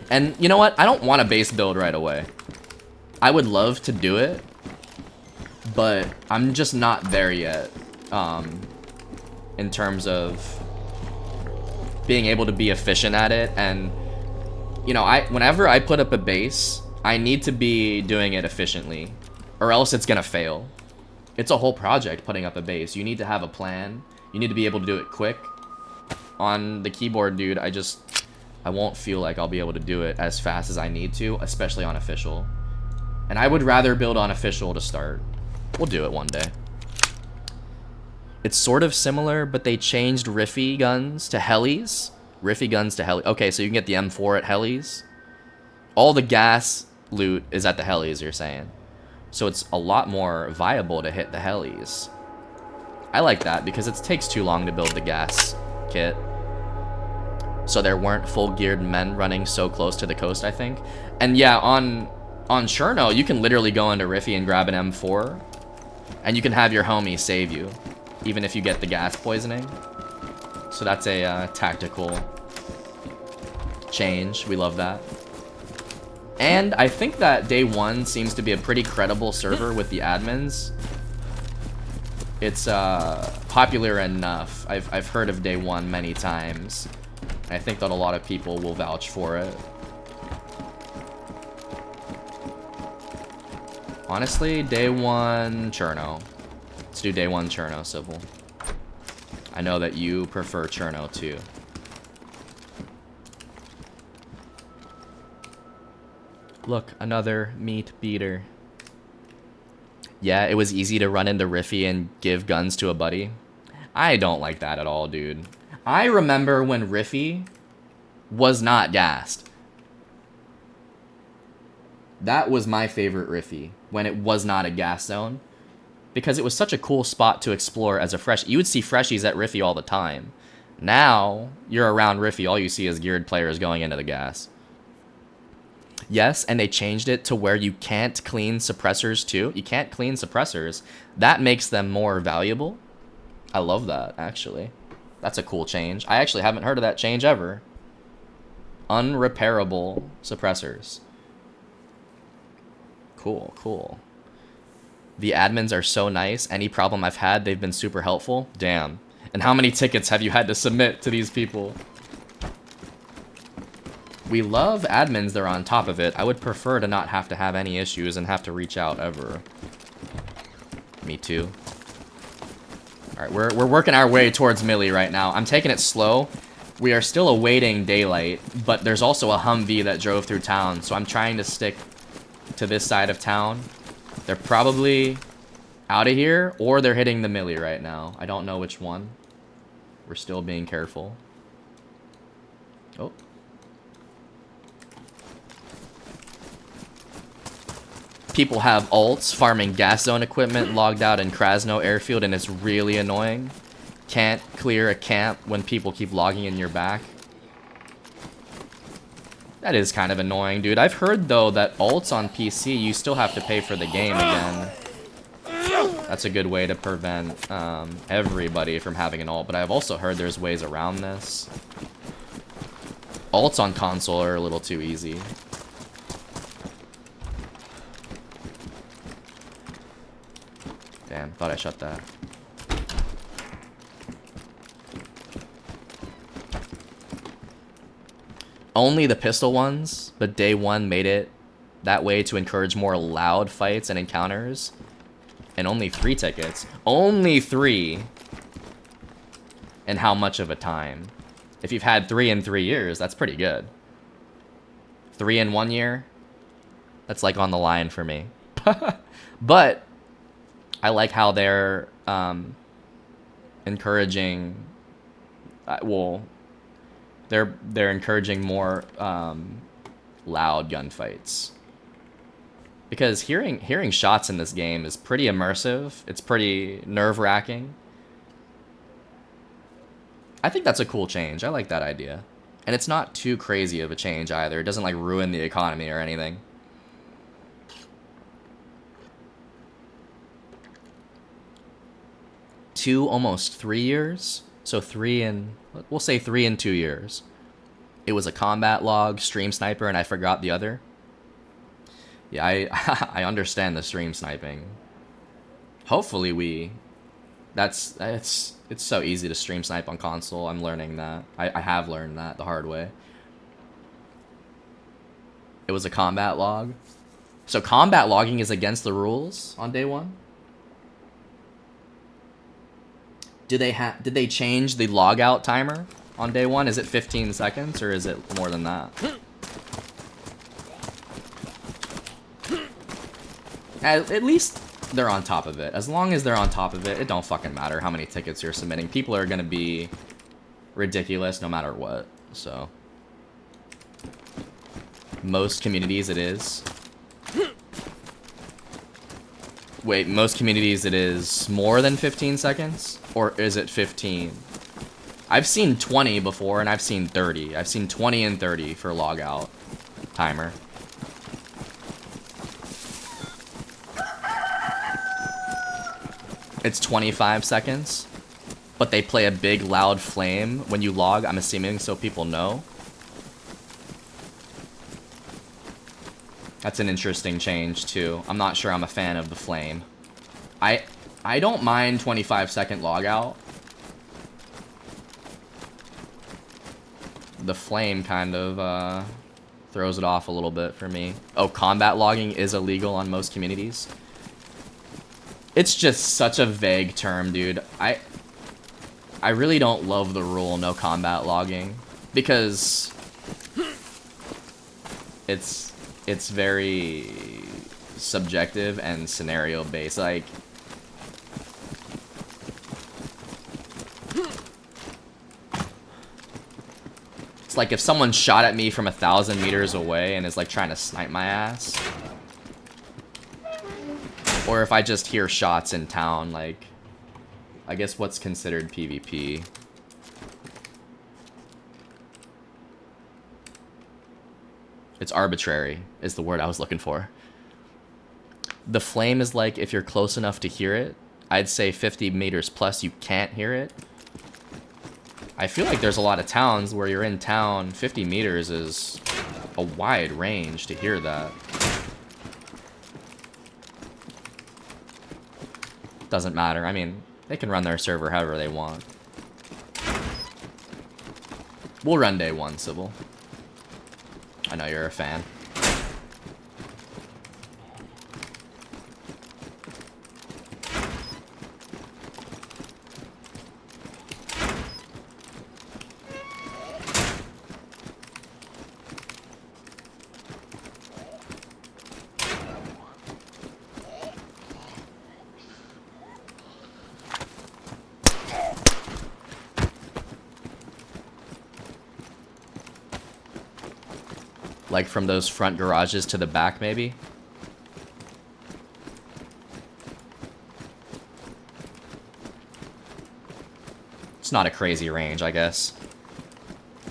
And you know what? I don't want a base build right away. I would love to do it, but I'm just not there yet. In terms of being able to be efficient at it, and you know, whenever I put up a base, I need to be doing it efficiently, or else it's gonna fail. It's a whole project putting up a base. You need to have a plan. You need to be able to do it quick. On the keyboard, dude, I won't feel like I'll be able to do it as fast as I need to, especially on official. And I would rather build on official to start. We'll do it one day. It's sort of similar, but they changed Riffy guns to Helis. Riffy guns to Heli. Okay, so you can get the M4 at Helis. All the gas loot is at the Helis, you're saying. So it's a lot more viable to hit the Helis. I like that because it takes too long to build the gas kit. So there weren't full geared men running so close to the coast, I think. And yeah, on Cherno, you can literally go into Riffy and grab an M4. And you can have your homie save you, even if you get the gas poisoning. So that's a tactical change. We love that. And I think that day 1 seems to be a pretty credible server with the admins. It's popular enough. I've heard of day 1 many times. I think that a lot of people will vouch for it. Honestly, day 1 Cherno. Let's do day 1 Cherno, Civil. I know that you prefer Cherno too. Look, another meat beater. Yeah, it was easy to run into Riffy and give guns to a buddy. I don't like that at all, dude. I remember when Riffy was not gassed. That was my favorite Riffy, when it was not a gas zone. Because it was such a cool spot to explore as a fresh. You would see freshies at Riffy all the time. Now, you're around Riffy, all you see is geared players going into the gas. Yes, and they changed it to where you can't clean suppressors too. You can't clean suppressors. That makes them more valuable. I love that, actually. That's a cool change. I actually haven't heard of that change ever. Unrepairable suppressors. Cool, cool. The admins are so nice. Any problem I've had, they've been super helpful. Damn. And how many tickets have you had to submit to these people? We love admins, they're on top of it. I would prefer to not have to have any issues and have to reach out ever. Me too. Alright, we're working our way towards Millie right now. I'm taking it slow. We are still awaiting daylight, but there's also a Humvee that drove through town, so I'm trying to stick to this side of town. They're probably out of here, or they're hitting the Millie right now. I don't know which one. We're still being careful. Oh. People have ults farming gas zone equipment logged out in Krasno airfield, and it's really annoying. Can't clear a camp when people keep logging in your back. That is kind of annoying, dude. I've heard, though, that ults on PC, you still have to pay for the game again. That's a good way to prevent everybody from having an ult, but I've also heard there's ways around this. Ults on console are a little too easy. Damn, thought I shut that. Only the pistol ones, but day one made it that way to encourage more loud fights and encounters. And only 3 tickets. Only 3! And how much of a time? If you've had 3 in 3 years, that's pretty good. 3 in 1 year? That's like on the line for me. But I like how they're encouraging, well, they're encouraging more loud gunfights, because hearing shots in this game is pretty immersive. It's pretty nerve-wracking. I think that's a cool change. I like that idea, and it's not too crazy of a change either. It doesn't like ruin the economy or anything. Almost 3 years. So we'll say 3 in 2 years. It was a combat log, stream sniper, and I forgot the other. Yeah, I understand the stream sniping. Hopefully it's so easy to stream snipe on console. I'm learning that. I have learned that the hard way. It was a combat log. So combat logging is against the rules on day one? Did they change the logout timer on day one? Is it 15 seconds or is it more than that? At least they're on top of it. As long as they're on top of it, it don't fucking matter how many tickets you're submitting. People are gonna be ridiculous no matter what. So most communities it is. Wait, most communities it is more than 15 seconds? Or is it 15? I've seen 20 before, and I've seen 30. I've seen 20 and 30 for logout timer. It's 25 seconds, but they play a big loud flame when you log, I'm assuming, so people know. That's an interesting change, too. I'm not sure I'm a fan of the flame. I don't mind 25-second logout. The flame kind of throws it off a little bit for me. Oh, combat logging is illegal on most communities. It's just such a vague term, dude. I really don't love the rule no combat logging, because it's very subjective and scenario based. Like, it's like if someone shot at me from 1,000 meters away and is like trying to snipe my ass, or if I just hear shots in town, like, I guess what's considered PvP. It's arbitrary, is the word I was looking for. The flame is like, if you're close enough to hear it, I'd say 50 meters plus, you can't hear it. I feel like there's a lot of towns where you're in town, 50 meters is a wide range to hear that. Doesn't matter. I mean, they can run their server however they want. We'll run day one, Sybil. I know you're a fan. Like from those front garages to the back, maybe? It's not a crazy range, I guess.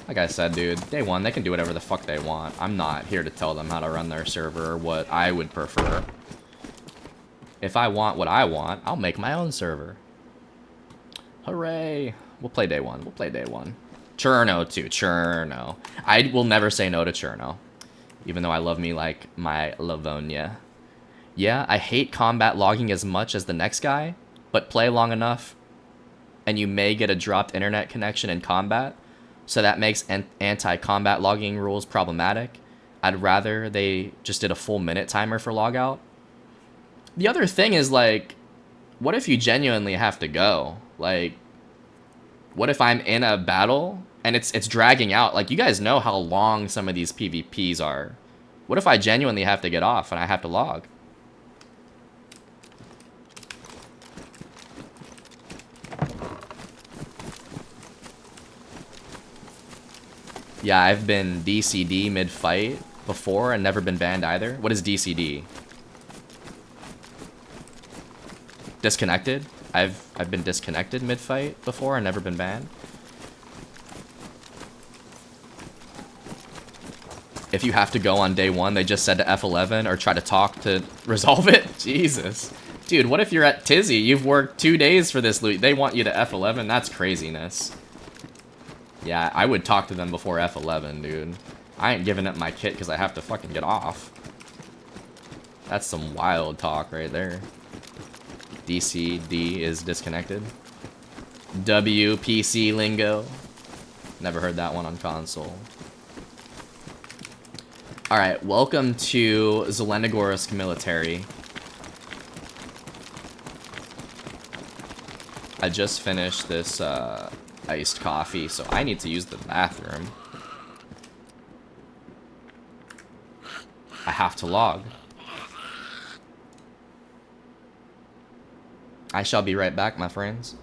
Like I said, dude, day one, they can do whatever the fuck they want. I'm not here to tell them how to run their server or what I would prefer. If I want what I want, I'll make my own server. Hooray! We'll play day one. We'll play day one. Cherno, too. Cherno. I will never say no to Cherno. Even though I love me like my Livonia. Yeah, I hate combat logging as much as the next guy, but play long enough, and you may get a dropped internet connection in combat, so that makes anti-combat logging rules problematic. I'd rather they just did a full minute timer for logout. The other thing is, like, what if you genuinely have to go? Like, what if I'm in a battle and it's dragging out? Like, you guys know how long some of these PvPs are. What if I genuinely have to get off and I have to log? Yeah, I've been DCD mid-fight before and never been banned either. What is DCD? Disconnected? I've been disconnected mid-fight before and never been banned. If you have to go on day one, they just said to F11 or try to talk to resolve it? Jesus. Dude, what if you're at Tizzy? You've worked 2 days for this loot. They want you to F11? That's craziness. Yeah, I would talk to them before F11, dude. I ain't giving up my kit because I have to fucking get off. That's some wild talk right there. DCD is disconnected. WPC lingo. Never heard that one on console. Alright, welcome to Zelenogorsk Military. I just finished this iced coffee, so I need to use the bathroom. I have to log. I shall be right back, my friends.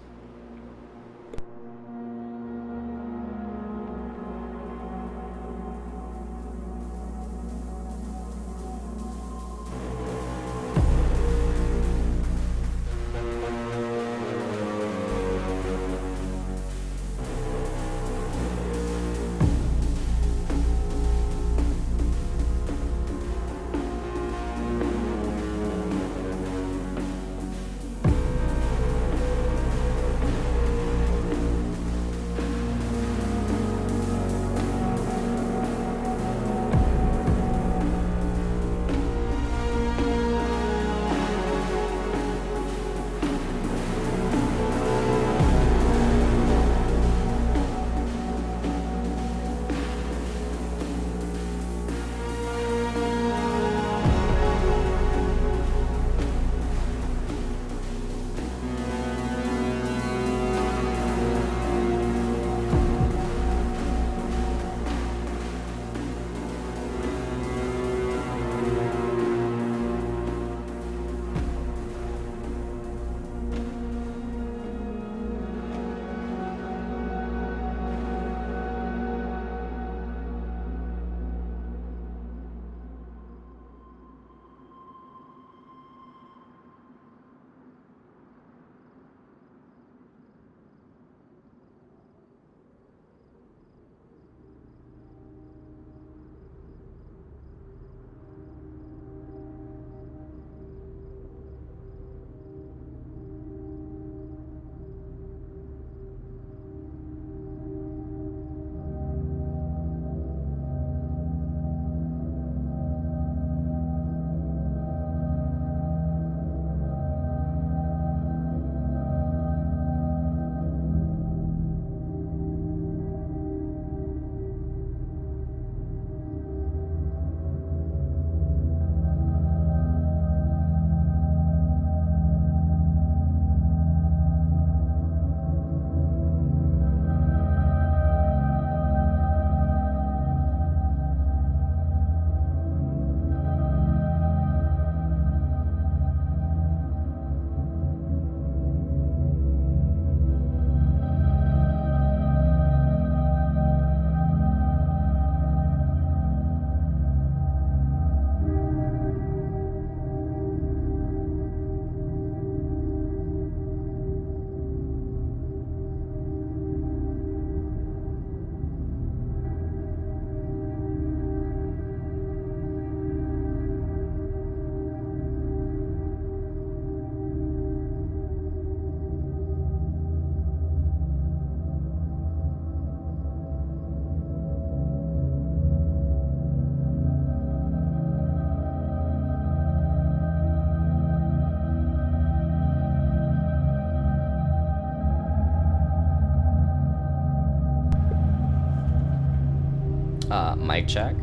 Mic check.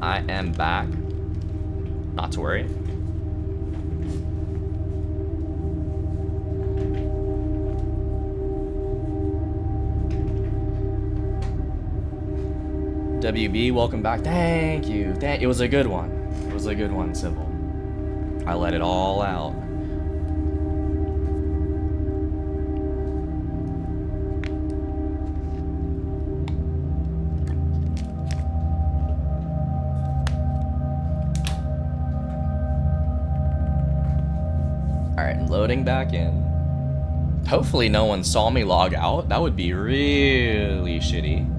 I am back. Not to worry. WB, welcome back. Thank you. It was a good one. It was a good one, Sybil. I let it all out. Alright, loading back in. Hopefully no one saw me log out. That would be really shitty.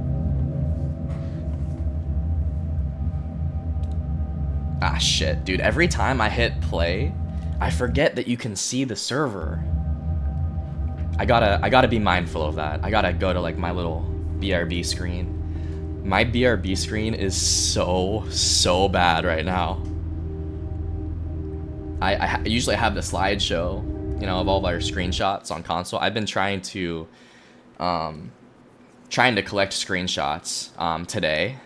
Ah, shit, dude. Every time I hit play, I forget that you can see the server. I gotta be mindful of that. I gotta go to like my little BRB screen. My BRB screen is so bad right now. I usually have the slideshow, you know, of all of our screenshots on console. I've been trying to collect screenshots today.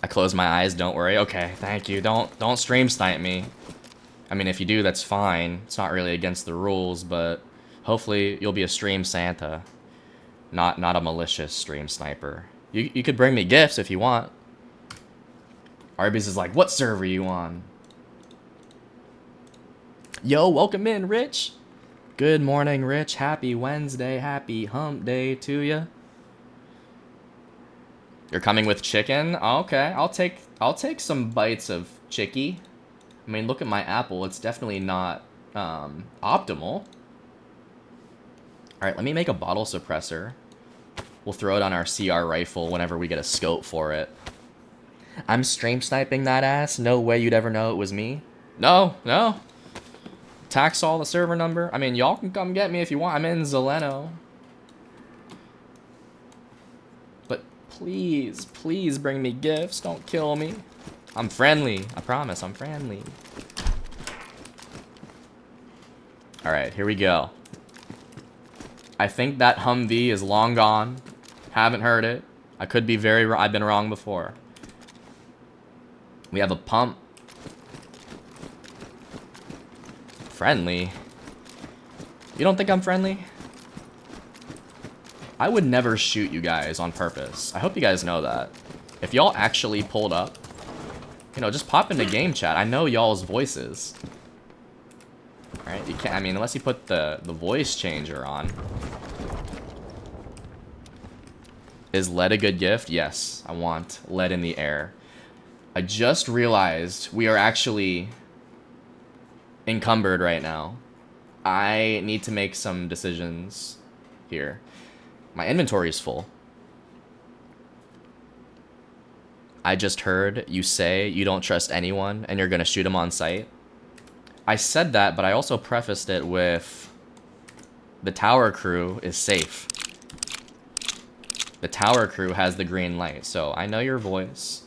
I close my eyes, don't worry. Okay, thank you. Don't stream snipe me. I mean, if you do, that's fine. It's not really against the rules, but hopefully you'll be a stream Santa, not a malicious stream sniper. You could bring me gifts if you want. Arby's is like, what server you on? Yo, welcome in, Rich. Good morning, Rich. Happy Wednesday. Happy hump day to ya. You're coming with chicken? Okay, I'll take some bites of chicky. I mean, look at my apple. It's definitely not optimal. All right, let me make a bottle suppressor. We'll throw it on our CR rifle whenever we get a scope for it. I'm stream sniping that ass. No way you'd ever know it was me. No. Tax all the server number. I mean, y'all can come get me if you want. I'm in Zeleno. Please bring me gifts. Don't kill me. I'm friendly. I promise, I'm friendly. Alright, here we go. I think that Humvee is long gone. Haven't heard it. I could be very wrong. I've been wrong before. We have a pump. Friendly? You don't think I'm friendly? I would never shoot you guys on purpose. I hope you guys know that. If y'all actually pulled up, you know, just pop into game chat. I know y'all's voices. Alright, you can't, I mean, unless you put the voice changer on. Is lead a good gift? Yes, I want lead in the air. I just realized we are actually encumbered right now. I need to make some decisions here. My inventory is full. I just heard you say you don't trust anyone and you're gonna shoot him on sight. I said that, but I also prefaced it with the tower crew is safe. The tower crew has the green light, so I know your voice.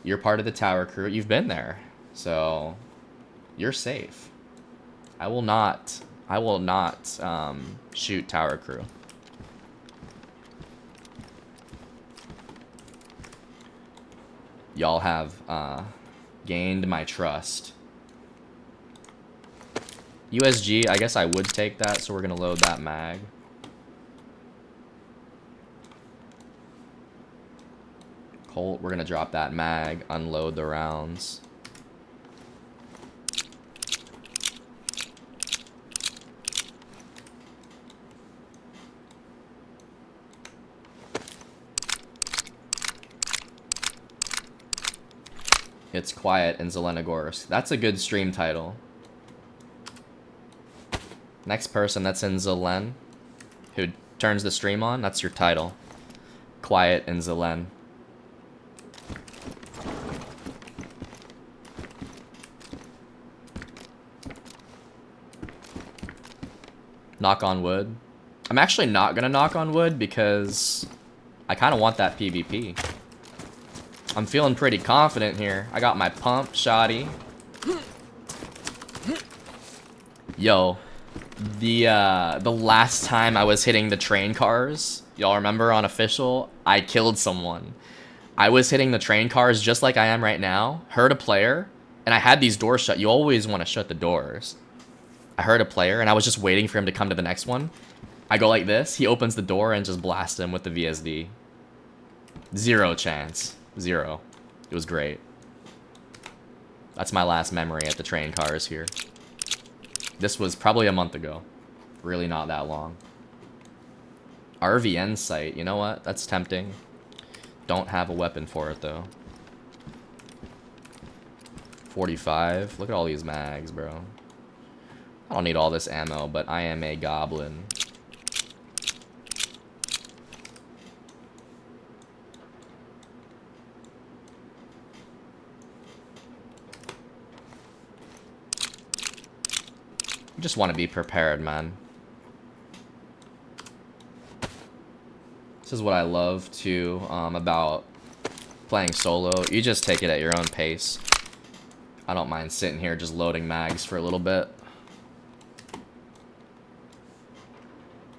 You're part of the tower crew. You've been there, so you're safe. I will not shoot tower crew. Y'all have gained my trust. USG, I guess I would take that, so we're gonna load that mag. Colt, we're gonna drop that mag, unload the rounds. It's quiet in Zelenogorsk. That's a good stream title. Next person that's in Zelen, who turns the stream on, that's your title. Quiet in Zelen. Knock on wood. I'm actually not gonna knock on wood because I kind of want that PvP. I'm feeling pretty confident here. I got my pump, shoddy. Yo, the last time I was hitting the train cars, Y'all remember on official? I killed someone. I was hitting the train cars just like I am right now. Heard a player, and I had these doors shut. You always want to shut the doors. I heard a player, and I was just waiting for him to come to the next one. I go like this. He opens the door and just blast him with the VSD. Zero chance. Zero. It was great. That's my last memory at the train cars here. This was probably a month ago. Really not that long. RVN site. You know what? That's tempting. Don't have a weapon for it, though. 45. Look at all these mags, bro. I don't need all this ammo, but I am a goblin. You just want to be prepared, man. This is what I love, too, about playing solo. You just take it at your own pace. I don't mind sitting here just loading mags for a little bit.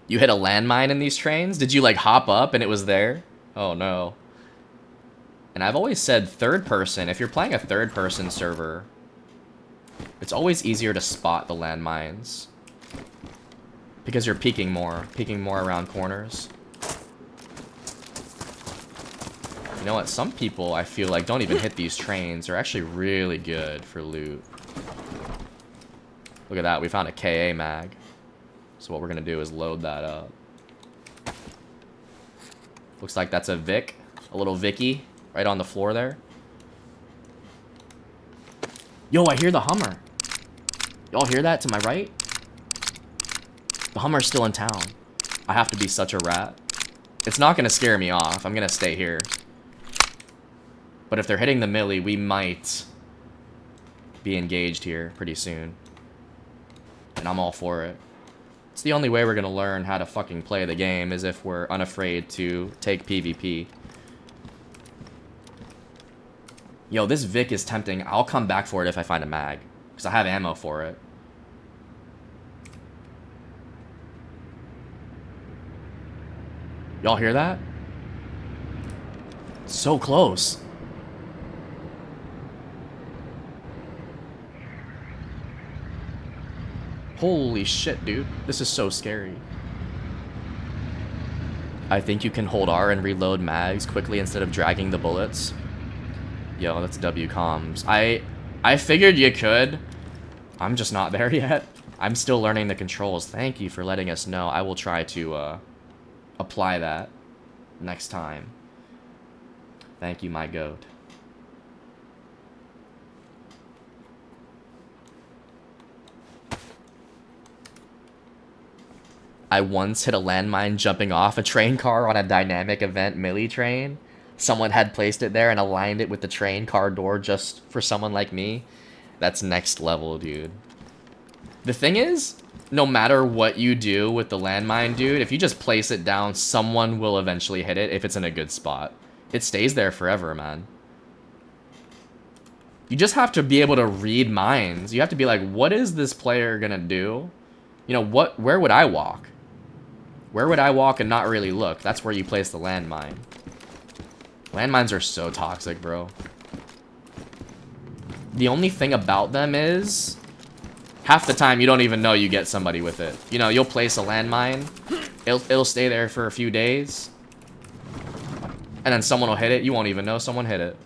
You hit a landmine in these trains? Did you, like, hop up and it was there? Oh, no. And I've always said third person. If you're playing a third-person server, it's always easier to spot the landmines. Because you're peeking more around corners. You know what? Some people, I feel like, don't even hit these trains. They're actually really good for loot. Look at that. We found a KA mag. So what we're going to do is load that up. Looks like that's a Vic. A little Vicky right on the floor there. Yo, I hear the Hummer. Y'all hear that to my right? The Hummer's still in town. I have to be such a rat. It's not going to scare me off. I'm going to stay here. But if they're hitting the millie, we might be engaged here pretty soon. And I'm all for it. It's the only way we're going to learn how to fucking play the game is if we're unafraid to take PvP. Yo, this Vic is tempting. I'll come back for it if I find a mag. Because I have ammo for it. Y'all hear that? It's so close. Holy shit, dude. This is so scary. I think you can hold R and reload mags quickly instead of dragging the bullets. Yo, that's W comms. I figured you could. I'm just not there yet. I'm still learning the controls. Thank you for letting us know. I will try to apply that next time. Thank you, my goat. I once hit a landmine jumping off a train car on a dynamic event melee train. Someone had placed it there and aligned it with the train car door just for someone like me. That's next level, dude. The thing is, no matter what you do with the landmine, dude, if you just place it down, someone will eventually hit it if it's in a good spot. It stays there forever, man. You just have to be able to read mines. You have to be like, what is this player gonna do? You know, where would I walk? Where would I walk and not really look? That's where you place the landmine. Landmines are so toxic, bro. The only thing about them is, half the time you don't even know you get somebody with it. You know, you'll place a landmine, it'll stay there for a few days, and then someone will hit it, you won't even know someone hit it.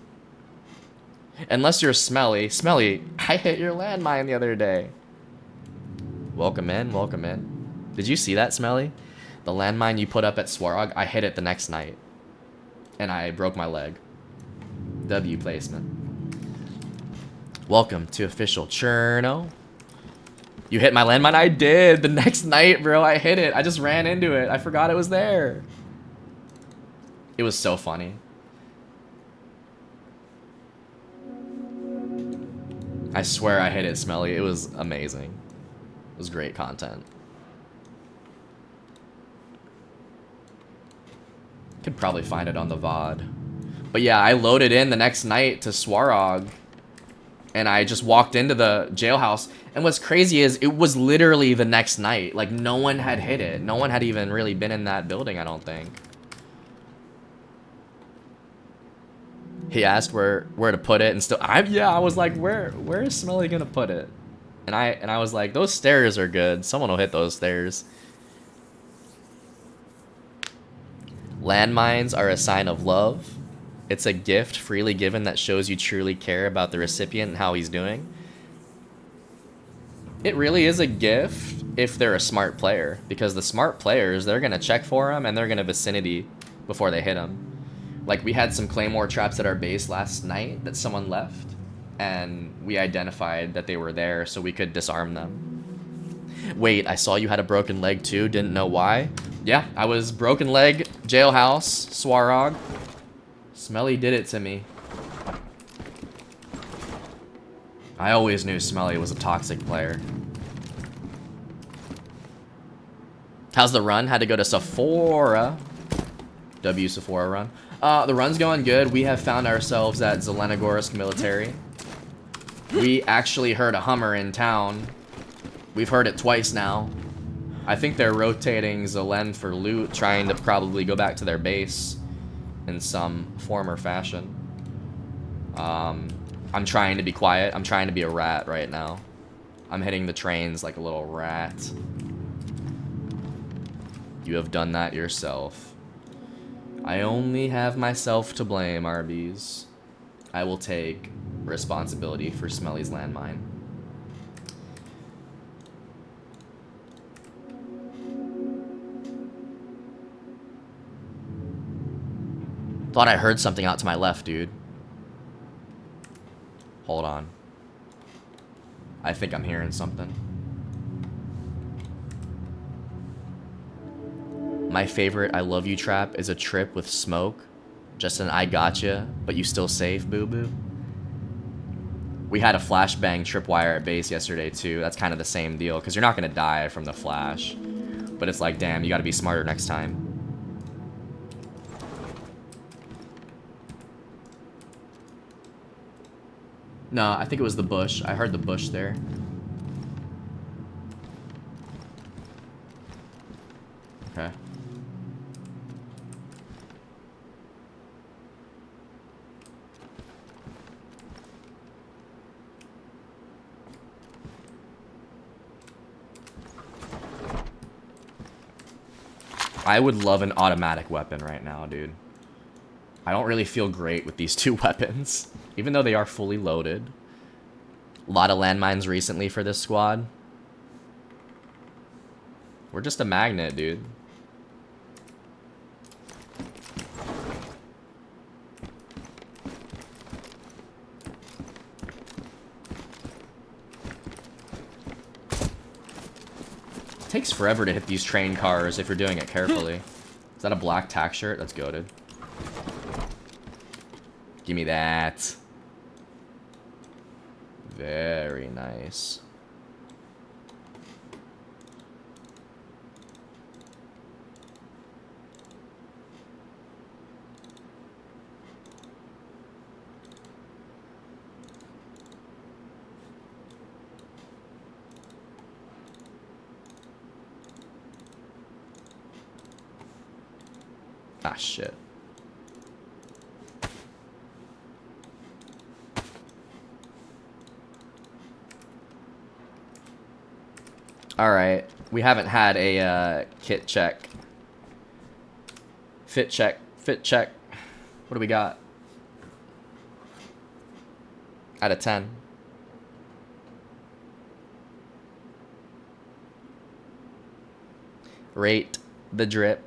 Unless you're Smelly. Smelly, I hit your landmine the other day. Welcome in, welcome in. Did you see that, Smelly? The landmine you put up at Swarog, I hit it the next night. And I broke my leg. W placement. Welcome to official Cherno. You hit my landmine? I did. The next night, bro, I hit it. I just ran into it. I forgot it was there. It was so funny. I swear I hit it, Smelly. It was amazing. It was great content. Could probably find it on the VOD. But yeah, I loaded in the next night to Swarog. And I just walked into the jailhouse. And what's crazy is it was literally the next night. Like, no one had hit it. No one had even really been in that building, I don't think. He asked where to put it, and still, I was like, where is Smelly gonna put it? And I was like, those stairs are good. Someone will hit those stairs. Landmines are a sign of love. It's a gift freely given that shows you truly care about the recipient and how he's doing. It really is a gift if they're a smart player, because the smart players, they're gonna check for them and they're gonna vicinity before they hit them. Like, we had some claymore traps at our base last night that someone left, and we identified that they were there so we could disarm them. Wait, I saw you had a broken leg too, didn't know why? Yeah, I was broken leg, jailhouse, Swarog. Smelly did it to me. I always knew Smelly was a toxic player. How's the run? Had to go to Sephora. W Sephora run. The run's going good. We have found ourselves at Zelenogorsk Military. We actually heard a Hummer in town. We've heard it twice now. I think they're rotating Zelen for loot, trying to probably go back to their base in some form or fashion. I'm trying to be quiet. I'm trying to be a rat right now. I'm hitting the trains like a little rat. You have done that yourself. I only have myself to blame, RBs. I will take responsibility for Smelly's landmine. Thought I heard something out to my left, dude. Hold on. I think I'm hearing something. My favorite I love you trap is a trip with smoke. Just an I gotcha, but you still safe, boo-boo. We had a flashbang tripwire at base yesterday too. That's kind of the same deal, because you're not going to die from the flash. But it's like, damn, you got to be smarter next time. No, I think it was the bush. I heard the bush there. Okay. I would love an automatic weapon right now, dude. I don't really feel great with these two weapons, even though they are fully loaded. A lot of landmines recently for this squad. We're just a magnet, dude. It takes forever to hit these train cars if you're doing it carefully. Is that a black tack shirt? That's goated. Give me that. Very nice. Ah, shit. Alright, we haven't had a kit check. Fit check. Fit check. What do we got? Out of 10. Rate the drip.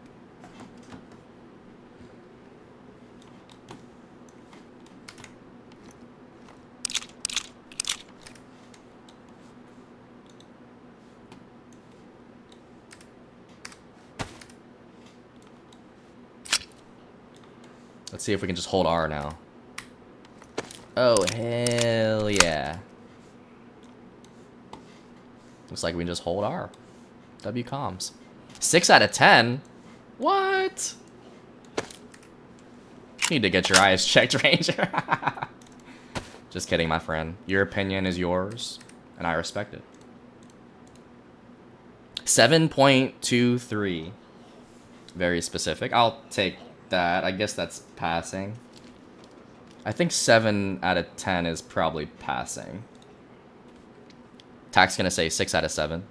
Let's see if we can just hold R now. Oh, hell yeah. Looks like we can just hold R. W comms. 6 out of 10? What? Need to get your eyes checked, Ranger. Just kidding, my friend. Your opinion is yours, and I respect it. 7.23. Very specific. I'll take that. I guess that's passing. I think 7 out of 10 is probably passing. Tack's gonna say 6 out of 7.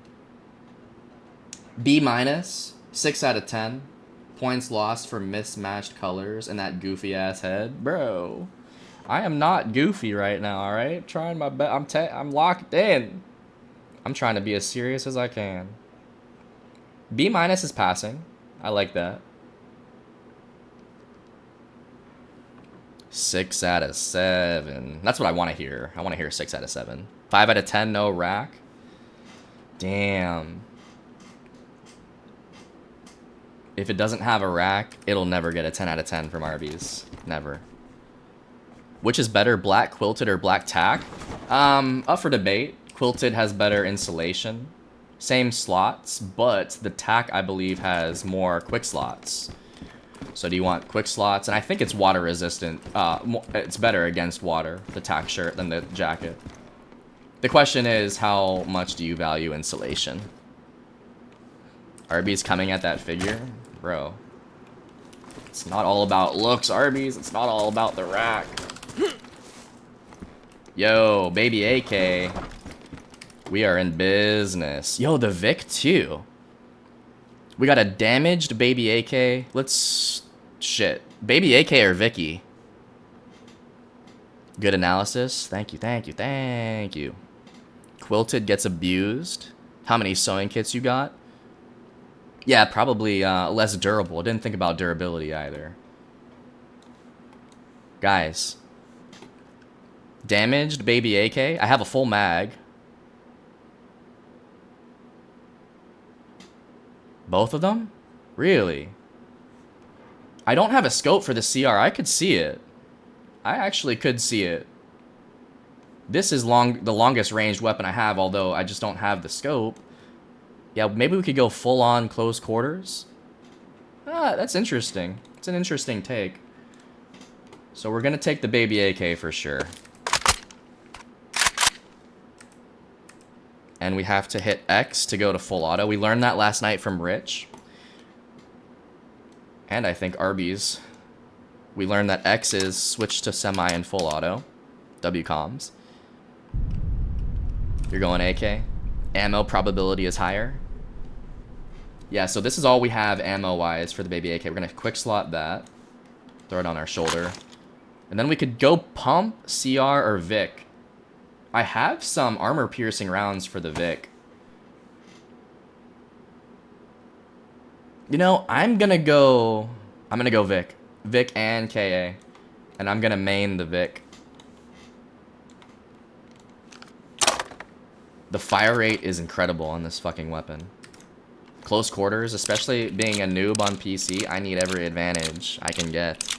B minus, 6 out of 10. Points lost for mismatched colors and that goofy ass head. Bro, I am not goofy right now, alright? Trying my best. I'm locked in. I'm trying to be as serious as I can. B minus is passing. I like that. 6 out of 7. That's what I want to hear. I want to hear 6 out of 7. 5 out of 10, no rack. Damn. If it doesn't have a rack, it'll never get a 10 out of 10 from Arby's. Never. Which is better, black quilted or black tack? Up for debate. Quilted has better insulation. Same slots, but the tack, I believe, has more quick slots. So do you want quick slots? And I think it's water resistant. It's better against water, the tack shirt, than the jacket. The question is, how much do you value insulation? Arby's coming at that figure? Bro. It's not all about looks, Arby's. It's not all about the rack. Yo, baby AK. We are in business. Yo, the Vic too. We got a damaged baby AK. Let's... Shit. Baby AK or Vicky? Good analysis. Thank you, thank you, thank you. Quilted gets abused. How many sewing kits you got? Yeah, probably less durable. Didn't think about durability either. Guys. Damaged baby AK. I have a full mag. Both of them? Really? I don't have a scope for the CR. I could see it. I actually could see it. This is the longest ranged weapon I have, although I just don't have the scope. Yeah, maybe we could go full on close quarters. Ah, that's interesting. It's an interesting take. So we're gonna take the baby AK for sure. And we have to hit X to go to full auto. We learned that last night from Rich. And I think Arby's. We learned that X is switched to semi and full auto. W comms. You're going AK. Ammo probability is higher. Yeah, so this is all we have ammo-wise for the baby AK. We're going to quick slot that. Throw it on our shoulder. And then we could go pump, CR, or Vic. I have some armor-piercing rounds for the Vic. You know, I'm gonna go Vic. Vic and KA. And I'm gonna main the Vic. The fire rate is incredible on this fucking weapon. Close quarters, especially being a noob on PC, I need every advantage I can get.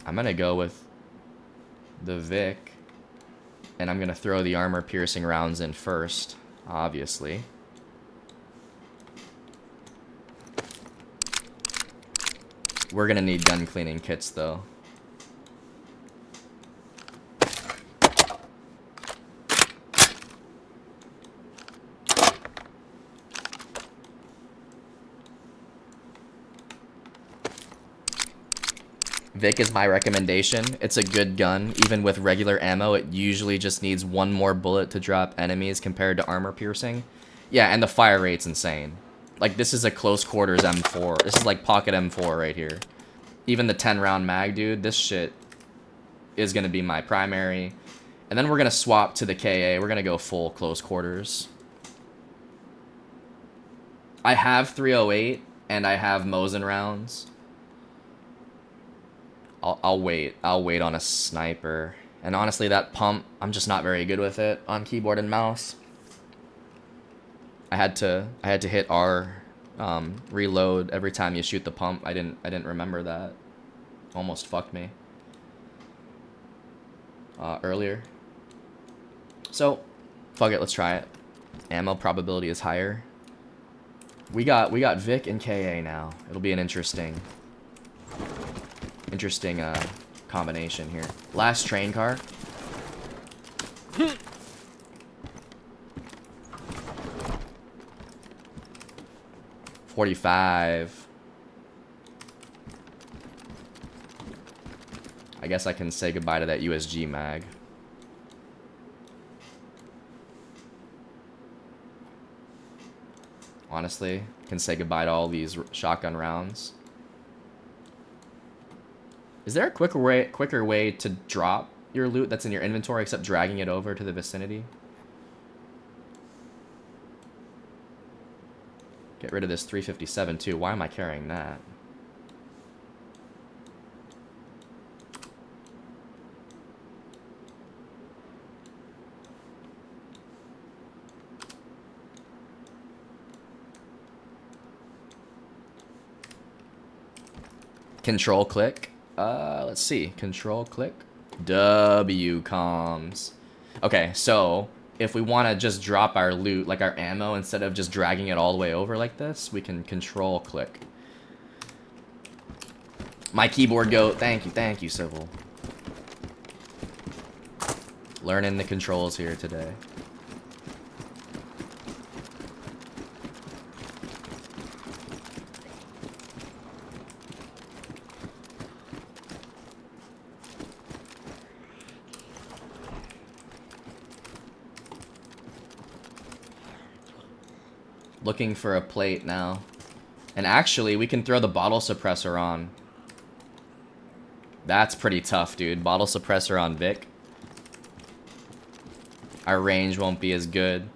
I'm gonna go with the Vic. And I'm gonna throw the armor-piercing rounds in first, obviously. We're gonna need gun cleaning kits, though. Vic is my recommendation. It's a good gun. Even with regular ammo, it usually just needs one more bullet to drop enemies compared to armor piercing. Yeah, and the fire rate's insane. Like, this is a close quarters M4. This is like pocket M4 right here. Even the 10-round mag, dude, this shit is going to be my primary. And then we're going to swap to the KA. We're going to go full close quarters. I have 308, and I have Mosin rounds. I'll wait. I'll wait on a sniper. And honestly, that pump, I'm just not very good with it on keyboard and mouse. I had to hit R, reload every time you shoot the pump. I didn't remember that. Almost fucked me earlier. So, fuck it. Let's try it. Ammo probability is higher. We got Vic and KA now. It'll be an interesting combination here. Last train car. $45. I guess I can say goodbye to that USG mag. Honestly, can say goodbye to all these shotgun rounds. Is there a quicker way to drop your loot that's in your inventory except dragging it over to the vicinity? Get rid of this 357 too. Why am I carrying that? Control click. Let's see. Control click. W comms. Okay, so if we want to just drop our loot, like our ammo, instead of just dragging it all the way over like this, we can control click. My keyboard goat. Thank you, Civil. Learning the controls here today. Looking for a plate now. And actually, we can throw the bottle suppressor on. That's pretty tough, dude. Bottle suppressor on Vic. Our range won't be as good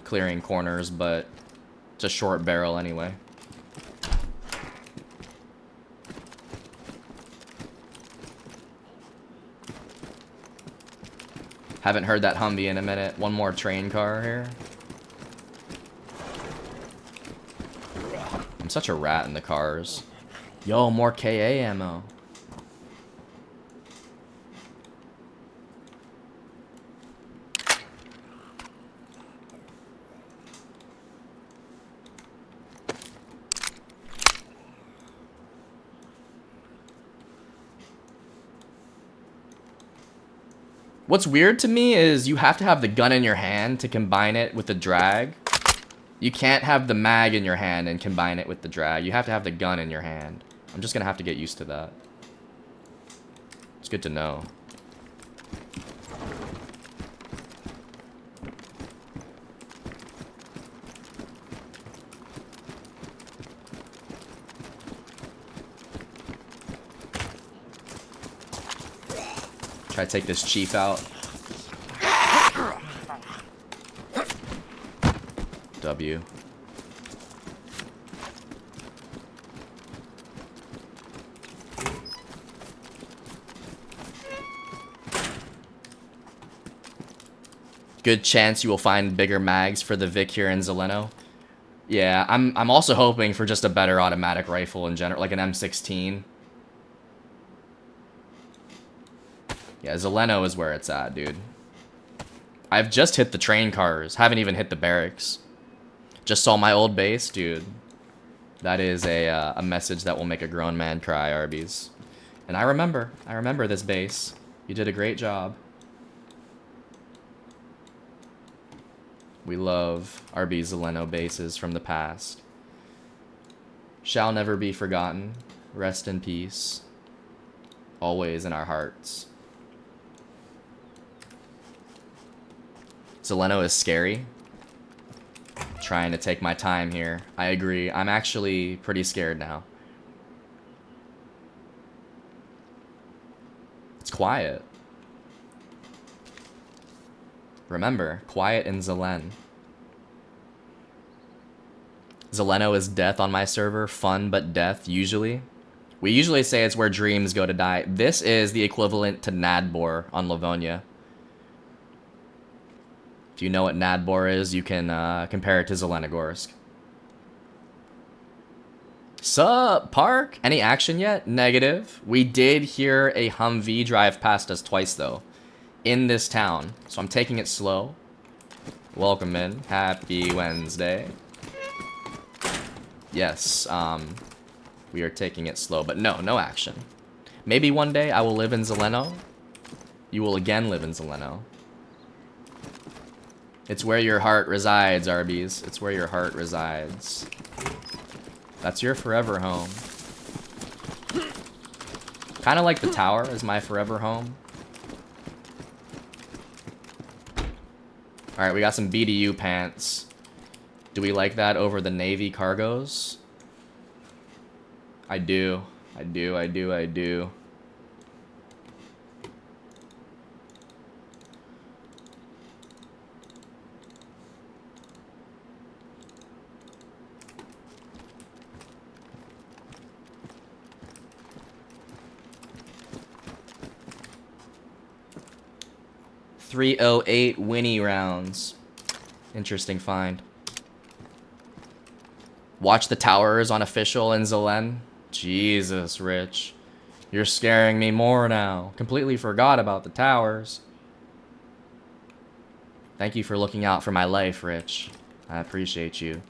clearing corners, but it's a short barrel anyway. Haven't heard that Humvee in a minute. One more train car here. I'm such a rat in the cars. Yo, more KA ammo. What's weird to me is you have to have the gun in your hand to combine it with the drag. You can't have the mag in your hand and combine it with the drag. You have to have the gun in your hand. I'm just gonna have to get used to that. It's good to know. Try to take this chief out. W. Good chance you will find bigger mags for the Vic here in Zeleno. Yeah, I'm also hoping for just a better automatic rifle in general, like an M16. Yeah, Zeleno is where it's at, dude. I've just hit the train cars. Haven't even hit the barracks. Just saw my old base, dude. That is a message that will make a grown man cry, Arby's. And I remember this base. You did a great job. We love Arby's Zeleno bases from the past. Shall never be forgotten. Rest in peace. Always in our hearts. Zeleno is scary. Trying to take my time here. I agree. I'm actually pretty scared now. It's quiet. Remember, quiet in Zelen. Zeleno is death on my server. Fun, but death, usually. We usually say it's where dreams go to die. This is the equivalent to Nadbor on Livonia. If you know what Nadbor is, you can compare it to Zelenogorsk. Sup, Park? Any action yet? Negative. We did hear a Humvee drive past us twice, though, in this town. So I'm taking it slow. Welcome in. Happy Wednesday. Yes, we are taking it slow, but no action. Maybe one day I will live in Zeleno. You will again live in Zeleno. It's where your heart resides, Arby's. It's where your heart resides. That's your forever home. Kind of like the tower is my forever home. Alright, we got some BDU pants. Do we like that over the Navy cargos? I do. I do. 308 Winnie rounds. Interesting find. Watch the towers on official in Zelen. Jesus, Rich. You're scaring me more now. Completely forgot about the towers. Thank you for looking out for my life, Rich. I appreciate you.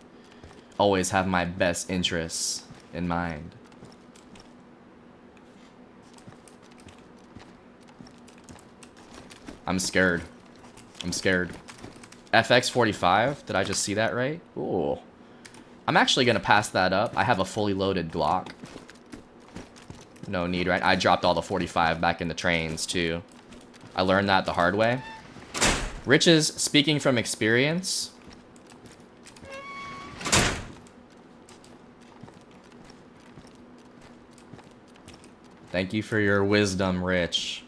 Always have my best interests in mind. I'm scared. I'm scared. FX45? Did I just see that right? Ooh. I'm actually going to pass that up. I have a fully loaded Glock. No need, right? I dropped all the 45 back in the trains, too. I learned that the hard way. Rich is speaking from experience. Thank you for your wisdom, Rich.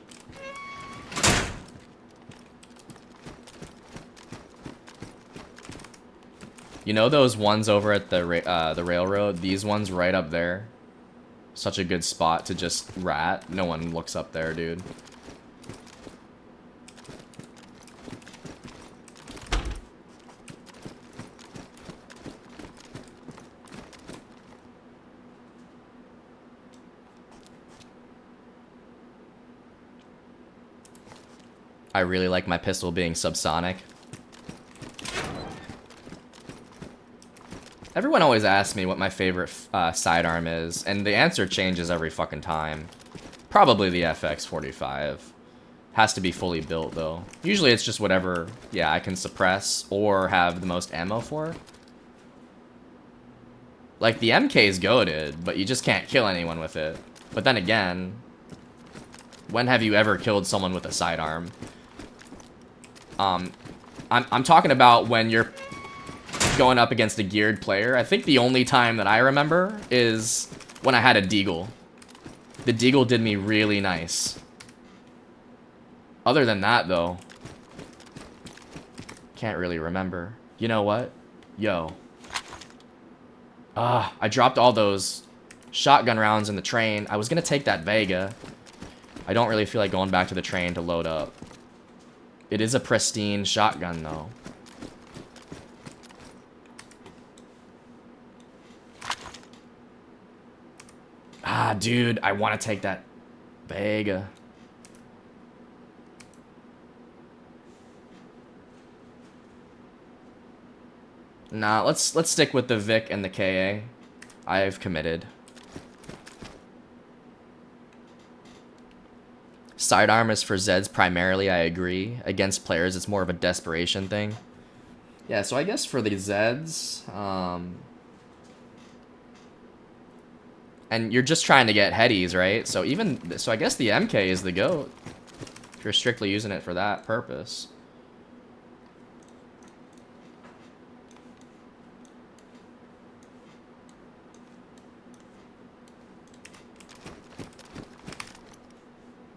You know those ones over at the railroad? These ones right up there? Such a good spot to just rat. No one looks up there, dude. I really like my pistol being subsonic. Everyone always asks me what my favorite sidearm is, and the answer changes every fucking time. Probably the FX45. Has to be fully built, though. Usually it's just whatever, yeah, I can suppress or have the most ammo for. Like, the MK is goated, but you just can't kill anyone with it. But then again, when have you ever killed someone with a sidearm? I'm talking about when you're going up against a geared player. I think the only time that I remember is when I had a Deagle. The Deagle did me really nice. Other than that, though, can't really remember. You know what? Yo. I dropped all those shotgun rounds in the train. I was gonna take that Vega. I don't really feel like going back to the train to load up. It is a pristine shotgun, though. Ah, dude, I want to take that Vega. Nah, let's stick with the Vic and the KA. I've committed. Sidearm is for Zeds primarily, I agree. Against players, it's more of a desperation thing. Yeah, so I guess for the Zeds, and you're just trying to get headies, right? So I guess the MK is the GOAT. If you're strictly using it for that purpose.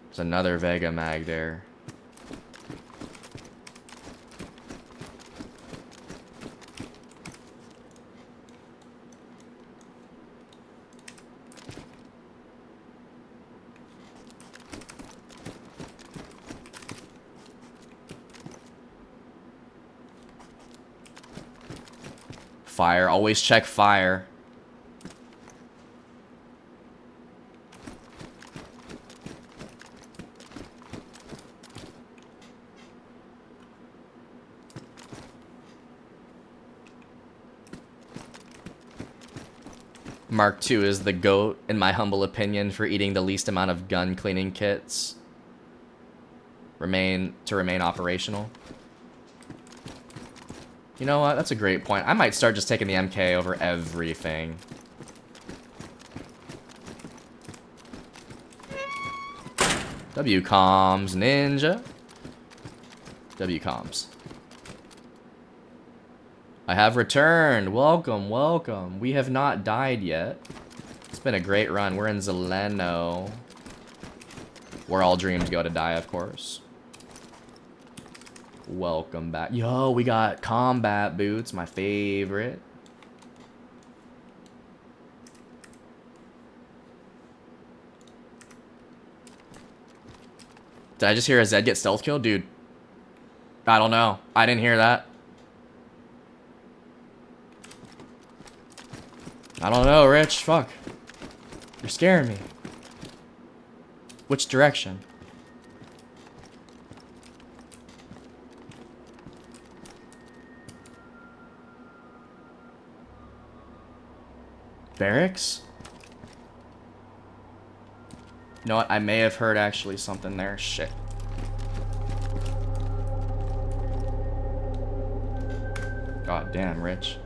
There's another Vega mag there. Fire. Always check fire. Mark II is the GOAT, in my humble opinion, for eating the least amount of gun cleaning kits. To remain operational. You know what? That's a great point. I might start just taking the MK over everything. W comms, ninja. W comms. I have returned. Welcome, welcome. We have not died yet. It's been a great run. We're in Zeleno. Where all dreams go to die, of course. Welcome back. Yo, we got combat boots, my favorite. Did I just hear a Zed get stealth killed? Dude, I don't know. I didn't hear that. I don't know, Rich. Fuck. You're scaring me. Which direction? Barracks? You know what? I may have heard actually something there. Shit. God damn, Rich.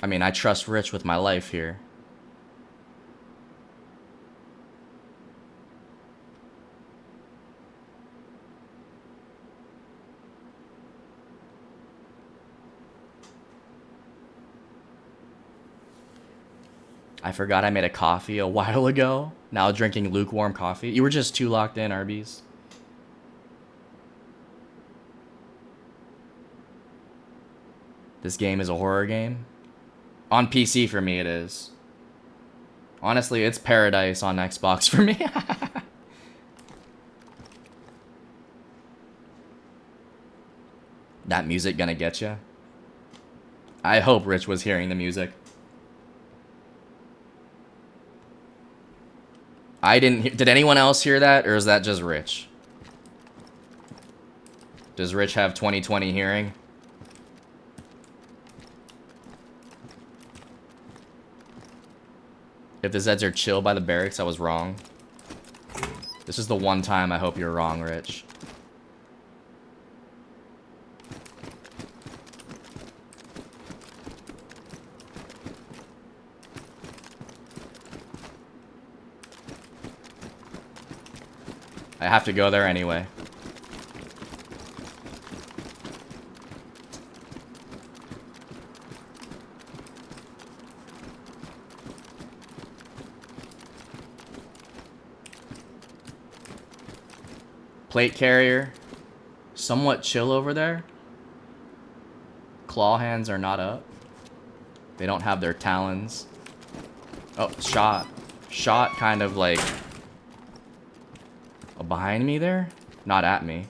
I mean, I trust Rich with my life here. I forgot I made a coffee a while ago. Now drinking lukewarm coffee. You were just too locked in, Arby's. This game is a horror game. On PC for me it is. Honestly, it's paradise on Xbox for me. That music gonna get ya? I hope Rich was hearing the music. I didn't. Did anyone else hear that, or is that just Rich? Does Rich have 20/20 hearing? If the Zeds are chill by the barracks, I was wrong. This is the one time I hope you're wrong, Rich. I have to go there anyway. Plate carrier. Somewhat chill over there. Claw hands are not up. They don't have their talons. Oh, shot. Shot kind of like... behind me there? Not at me.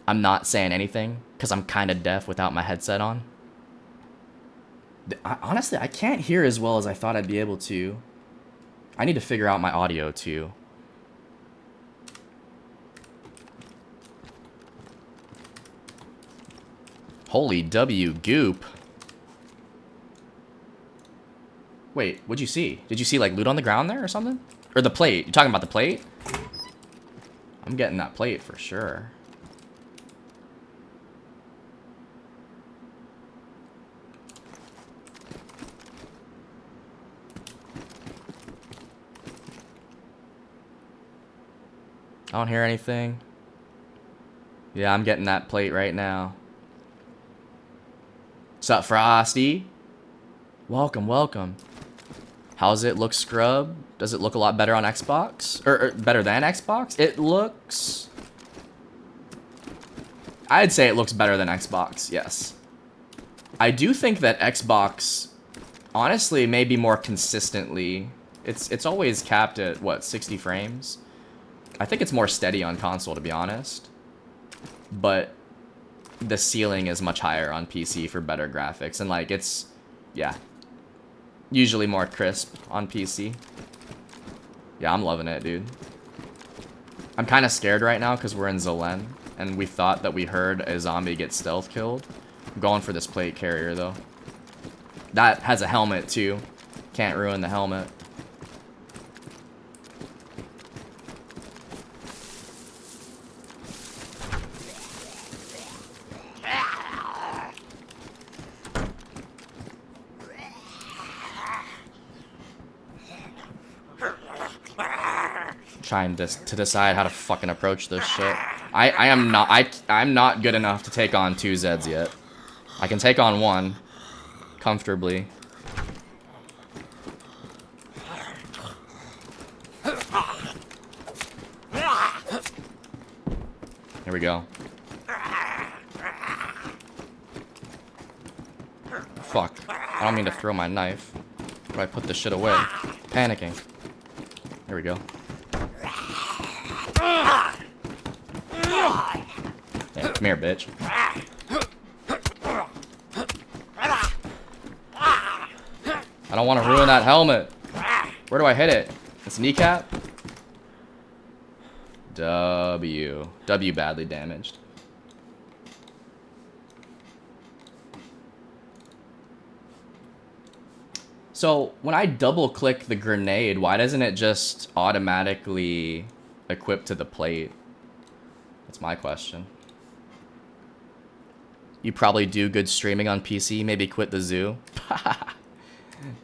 I'm not saying anything because I'm kind of deaf without my headset on. Honestly, I can't hear as well as I thought I'd be able to. I need to figure out my audio too. Holy W goop. Wait, what'd you see? Did you see like loot on the ground there or something? Or the plate? You talking about the plate? I'm getting that plate for sure. I don't hear anything. Yeah, I'm getting that plate right now. What's up, Frosty? Welcome, welcome. How's it look, scrub? Does it look a lot better on Xbox? Or better than Xbox? It looks... I'd say it looks better than Xbox, yes. I do think that Xbox, honestly, maybe more consistently... It's always capped at, what, 60 frames? I think it's more steady on console, to be honest. But the ceiling is much higher on PC for better graphics. And, like, it's... yeah. Usually more crisp on PC. Yeah, I'm loving it, dude. I'm kind of scared right now because we're in Zelen. And we thought that we heard a zombie get stealth killed. I'm going for this plate carrier, though. That has a helmet, too. Can't ruin the helmet. Trying to decide how to fucking approach this shit. I'm not good enough to take on 2 Zeds yet. I can take on 1 comfortably. Here we go. Fuck. I don't mean to throw my knife. But I put this shit away. Panicking. There we go. Yeah, come here, bitch. I don't want to ruin that helmet. Where do I hit it? It's kneecap? W. W badly damaged. So, when I double click the grenade, why doesn't it just automatically equip to the plate? That's my question. You probably do good streaming on PC, maybe quit the zoo.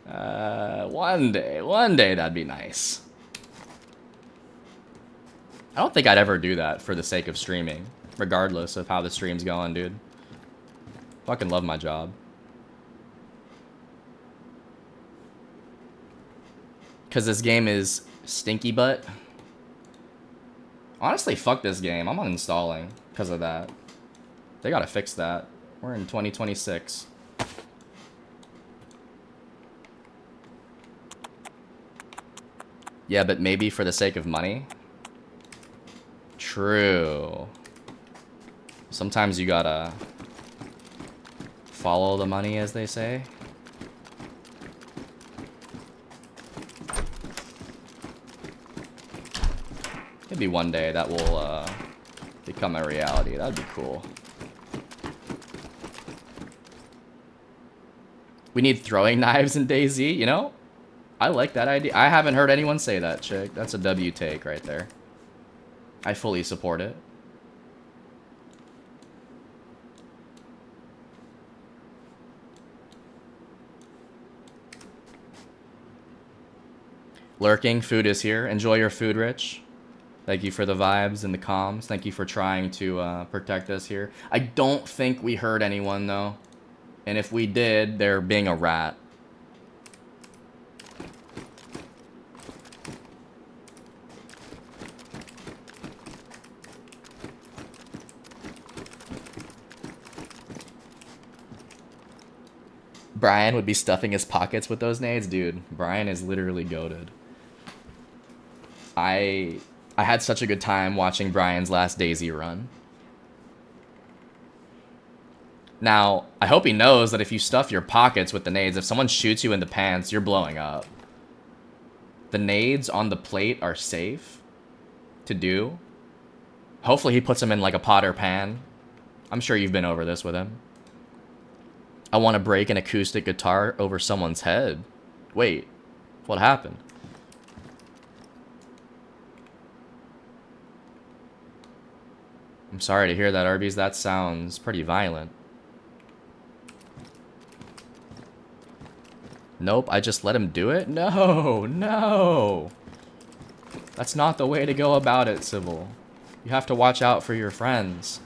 One day that'd be nice. I don't think I'd ever do that for the sake of streaming, regardless of how the stream's going, dude. Fucking love my job. Because this game is stinky butt. Honestly, fuck this game. I'm uninstalling because of that. They gotta fix that. We're in 2026. Yeah, but maybe for the sake of money? True. Sometimes you gotta follow the money, as they say. Maybe one day that will become a reality. That'd be cool. We need throwing knives in DayZ, you know? I like that idea. I haven't heard anyone say that, chick. That's a W take right there. I fully support it. Lurking, food is here. Enjoy your food, Rich. Thank you for the vibes and the comms. Thank you for trying to protect us here. I don't think we hurt anyone, though. And if we did, they're being a rat. Brian would be stuffing his pockets with those nades. Dude, Brian is literally goated. I had such a good time watching Brian's last DayZ run. Now, I hope he knows that if you stuff your pockets with the nades, if someone shoots you in the pants, you're blowing up. The nades on the plate are safe to do. Hopefully he puts them in like a pot or pan. I'm sure you've been over this with him. I want to break an acoustic guitar over someone's head. Wait, what happened? I'm sorry to hear that, Arby's. That sounds pretty violent. Nope, I just let him do it? No, no. That's not the way to go about it, Sybil. You have to watch out for your friends.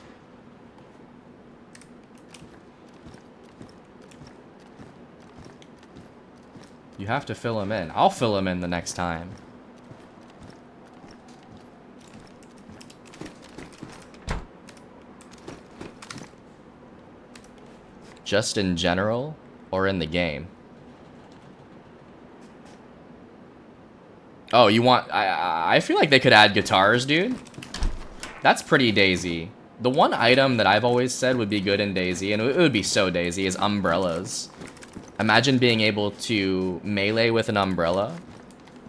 You have to fill him in. I'll fill him in the next time. Just in general, or in the game? Oh, you want... I feel like they could add guitars, dude. That's pretty DayZ. The one item that I've always said would be good in DayZ, and it would be so DayZ, is umbrellas. Imagine being able to melee with an umbrella.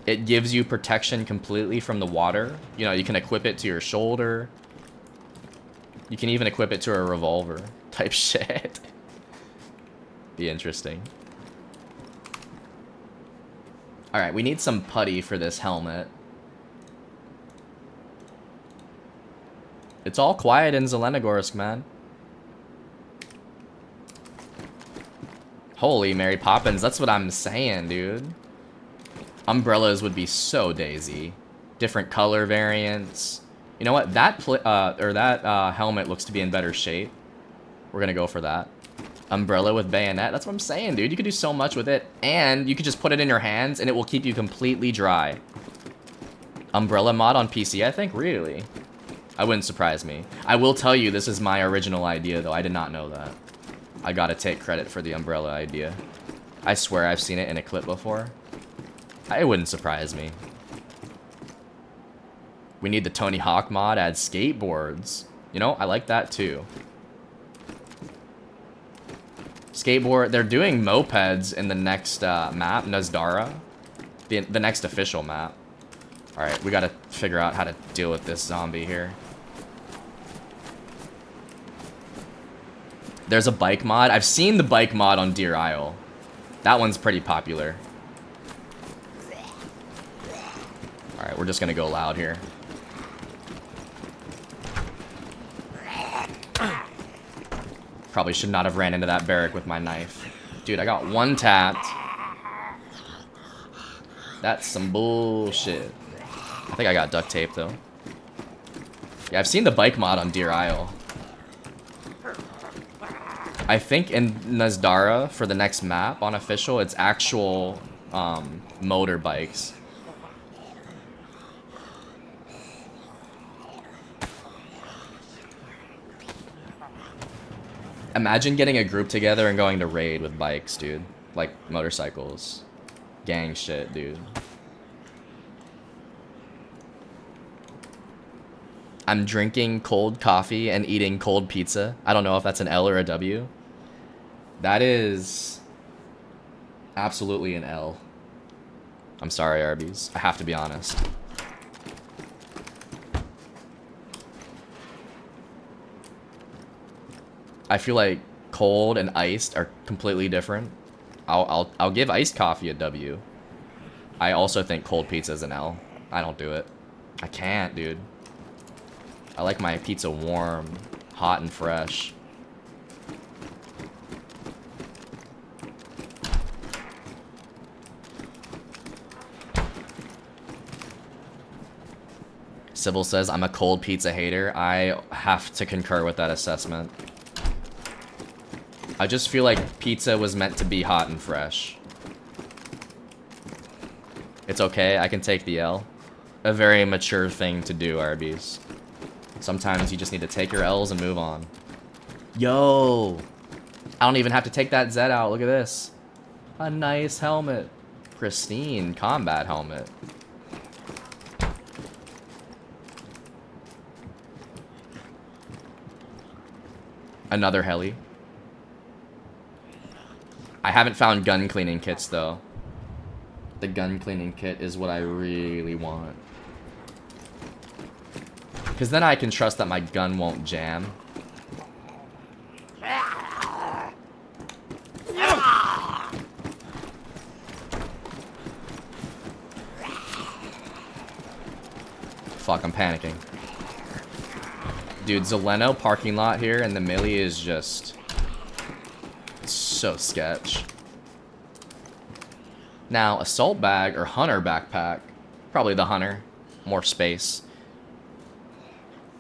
It gives you protection completely from the water. You know, you can equip it to your shoulder. You can even equip it to a revolver type shit. Be interesting. Alright, we need some putty for this helmet. It's all quiet in Zelenogorsk, man. Holy Mary Poppins, that's what I'm saying, dude. Umbrellas would be so DayZ. different color variants. You know what? That helmet looks to be in better shape. We're gonna go for that. Umbrella with bayonet. That's what I'm saying, dude. You could do so much with it, and you could just put it in your hands, and it will keep you completely dry. Umbrella mod on PC, I think? Really? I wouldn't surprise me. I will tell you, this is my original idea, though. I did not know that. I gotta take credit for the umbrella idea. I swear I've seen it in a clip before. It wouldn't surprise me. We need the Tony Hawk mod, add skateboards. You know, I like that too. Skateboard, they're doing mopeds in the next map, Nazdara. The next official map. Alright, we gotta figure out how to deal with this zombie here. There's a bike mod. I've seen the bike mod on Deer Isle. That one's pretty popular. Alright, we're just gonna go loud here. Probably should not have ran into that barrack with my knife. Dude, I got one tapped. That's some bullshit. I think I got duct tape, though. Yeah, I've seen the bike mod on Deer Isle. I think in Nazdara, for the next map on official, it's actual motorbikes. Imagine getting a group together and going to raid with bikes, dude. Like, motorcycles. Gang shit, dude. I'm drinking cold coffee and eating cold pizza. I don't know if that's an L or a W. That is absolutely an L. I'm sorry, Arby's. I have to be honest. I feel like cold and iced are completely different. I'll give iced coffee a W. I also think cold pizza is an L. I don't do it. I can't, dude. I like my pizza warm, hot and fresh. Sybil says, I'm a cold pizza hater. I have to concur with that assessment. I just feel like pizza was meant to be hot and fresh. It's okay, I can take the L. A very mature thing to do, Arby's. Sometimes you just need to take your L's and move on. Yo! I don't even have to take that Z out, look at this. A nice helmet. Pristine combat helmet. Another heli. I haven't found gun cleaning kits, though. The gun cleaning kit is what I really want. Because then I can trust that my gun won't jam. Fuck, I'm panicking. Dude, Zeleno parking lot here and the Millie is just so sketch. Now, assault bag or hunter backpack. Probably the hunter. More space.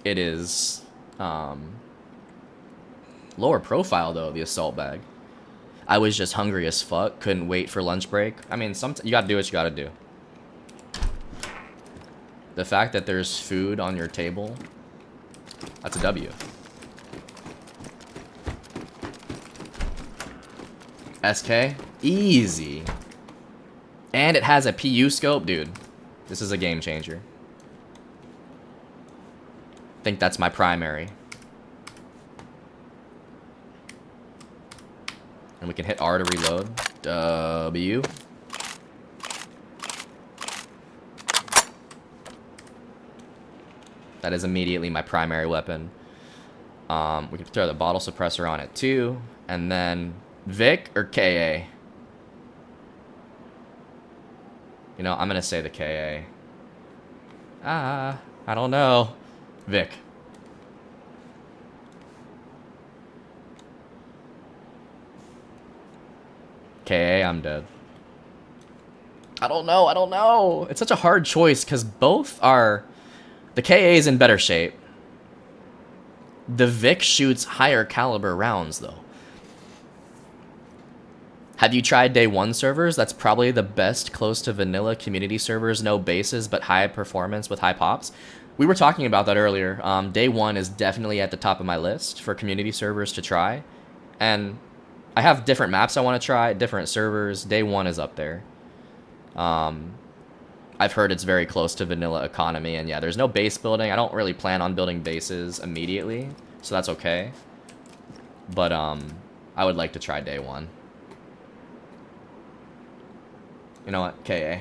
It is lower profile, though, the assault bag. I was just hungry as fuck. Couldn't wait for lunch break. I mean, you gotta do what you gotta do. The fact that there's food on your table, that's a W. SK? Easy. And it has a PU scope, dude. This is a game changer. I think that's my primary. And we can hit R to reload. W. That is immediately my primary weapon. We can throw the bottle suppressor on it too. And then Vic or KA? You know, I'm gonna say the KA. I don't know. Vic. KA, I'm dead. I don't know. I don't know. It's such a hard choice because both are... The KA is in better shape. The Vic shoots higher caliber rounds, though. Have you tried Day 1 servers? That's probably the best close to vanilla community servers. No bases, but high performance with high pops. We were talking about that earlier. Day 1 is definitely at the top of my list for community servers to try. And I have different maps I want to try, different servers. Day 1 is up there. I've heard it's very close to vanilla economy, and yeah, there's no base building. I don't really plan on building bases immediately, so that's okay. But I would like to try Day 1. You know what? KA.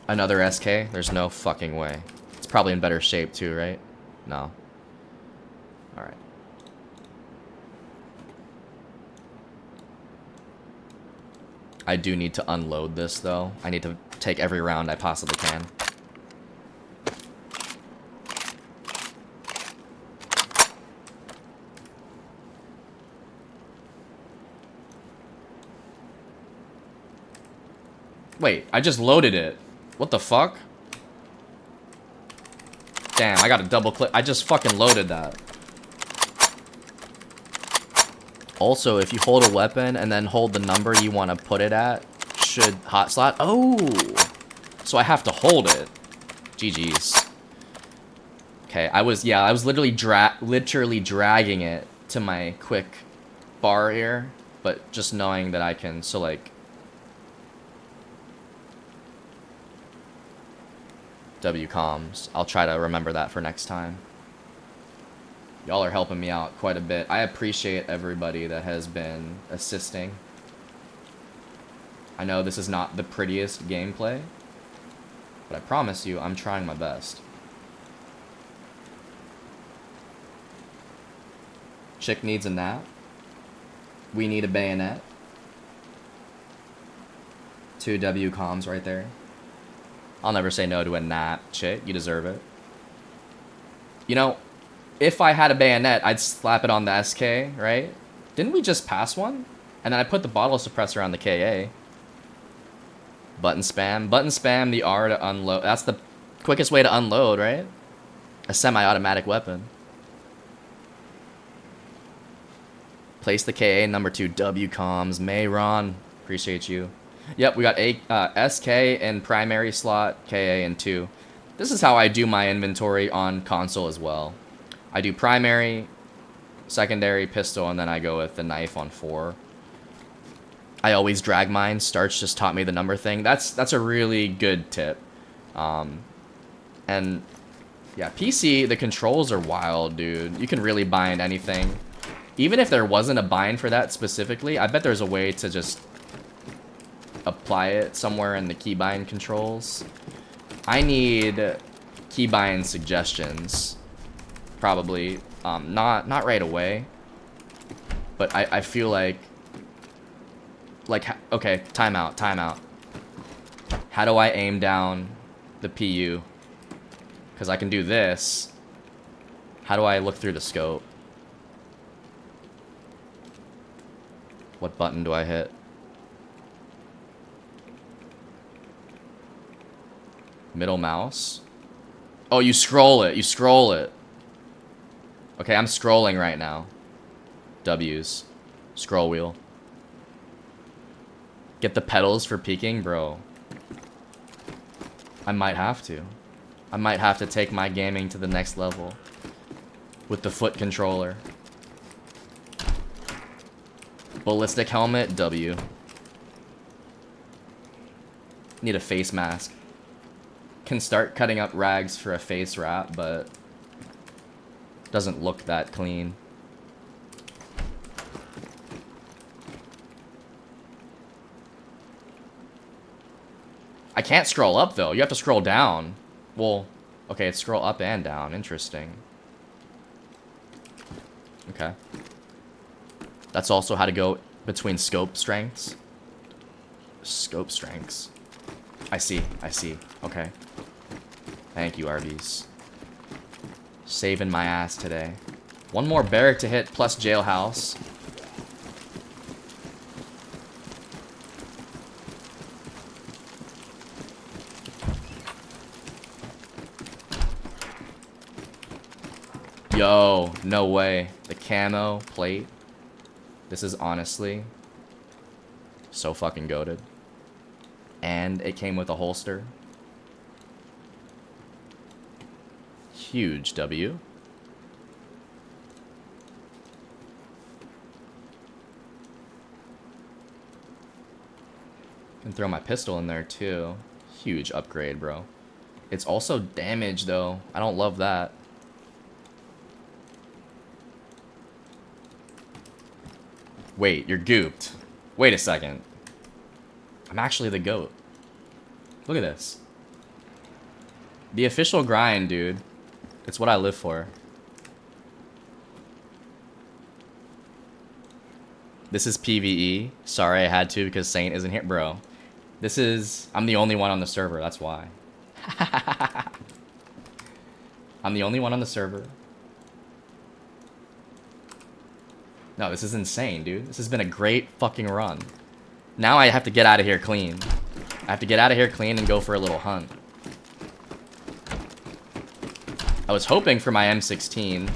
Another SK? There's no fucking way. It's probably in better shape too, right? No. Alright. I do need to unload this, though. I need to take every round I possibly can. Wait, I just loaded it. What the fuck? Damn, I gotta double click. I just fucking loaded that. Also, if you hold a weapon and then hold the number you want to put it at, should hot slot. Oh! So I have to hold it. GG's. Okay, I was literally dragging it to my quick bar here, but just knowing that I can, so like... W comms. I'll try to remember that for next time. Y'all are helping me out quite a bit. I appreciate everybody that has been assisting. I know this is not the prettiest gameplay, but I promise you, I'm trying my best. Chick needs a nap. We need a bayonet. 2 W comms right there. I'll never say no to a nap, chick. You deserve it. You know, if I had a bayonet, I'd slap it on the SK, right? Didn't we just pass one? And then I put the bottle suppressor on the KA. Button spam. Button spam the R to unload. That's the quickest way to unload, right? A semi-automatic weapon. Place the KA number 2 W comms. Mayron. Appreciate you. Yep, we got a SK in primary slot, KA in 2. This is how I do my inventory on console as well. I do primary, secondary, pistol, and then I go with the knife on 4. I always drag mine. Starch just taught me the number thing. That's a really good tip. And yeah, PC, the controls are wild, dude. You can really bind anything. Even if there wasn't a bind for that specifically, I bet there's a way to just apply it somewhere in the keybind controls. I need keybind suggestions. Probably. Not right away. But I feel like... okay, timeout. How do I aim down the PU? Because I can do this. How do I look through the scope? What button do I hit? Middle mouse. Oh, you scroll it. You scroll it. Okay, I'm scrolling right now. W's. Scroll wheel. Get the pedals for peeking? Bro. I might have to. I might have to take my gaming to the next level. With the foot controller. Ballistic helmet, W. Need a face mask. Can start cutting up rags for a face wrap, but doesn't look that clean. I can't scroll up though. You have to scroll down. Well, okay, it's scroll up and down. Interesting. Okay. That's also how to go between scope strengths. Scope strengths. I see. I see. Okay. Thank you, Arby's. Saving my ass today. One more barrack to hit plus jailhouse. Yo, no way. The camo plate. This is honestly so fucking goated. And it came with a holster. Huge W. Can throw my pistol in there too. Huge upgrade, bro. It's also damage though. I don't love that. Wait, you're gooped. Wait a second. I'm actually the GOAT. Look at this. The official grind, dude. It's what I live for. This is PvE. Sorry I had to because Saint isn't here. Bro. This is... I'm the only one on the server, that's why. I'm the only one on the server. No, this is insane, dude. This has been a great fucking run. Now I have to get out of here clean. I have to get out of here clean and go for a little hunt. I was hoping for my M16.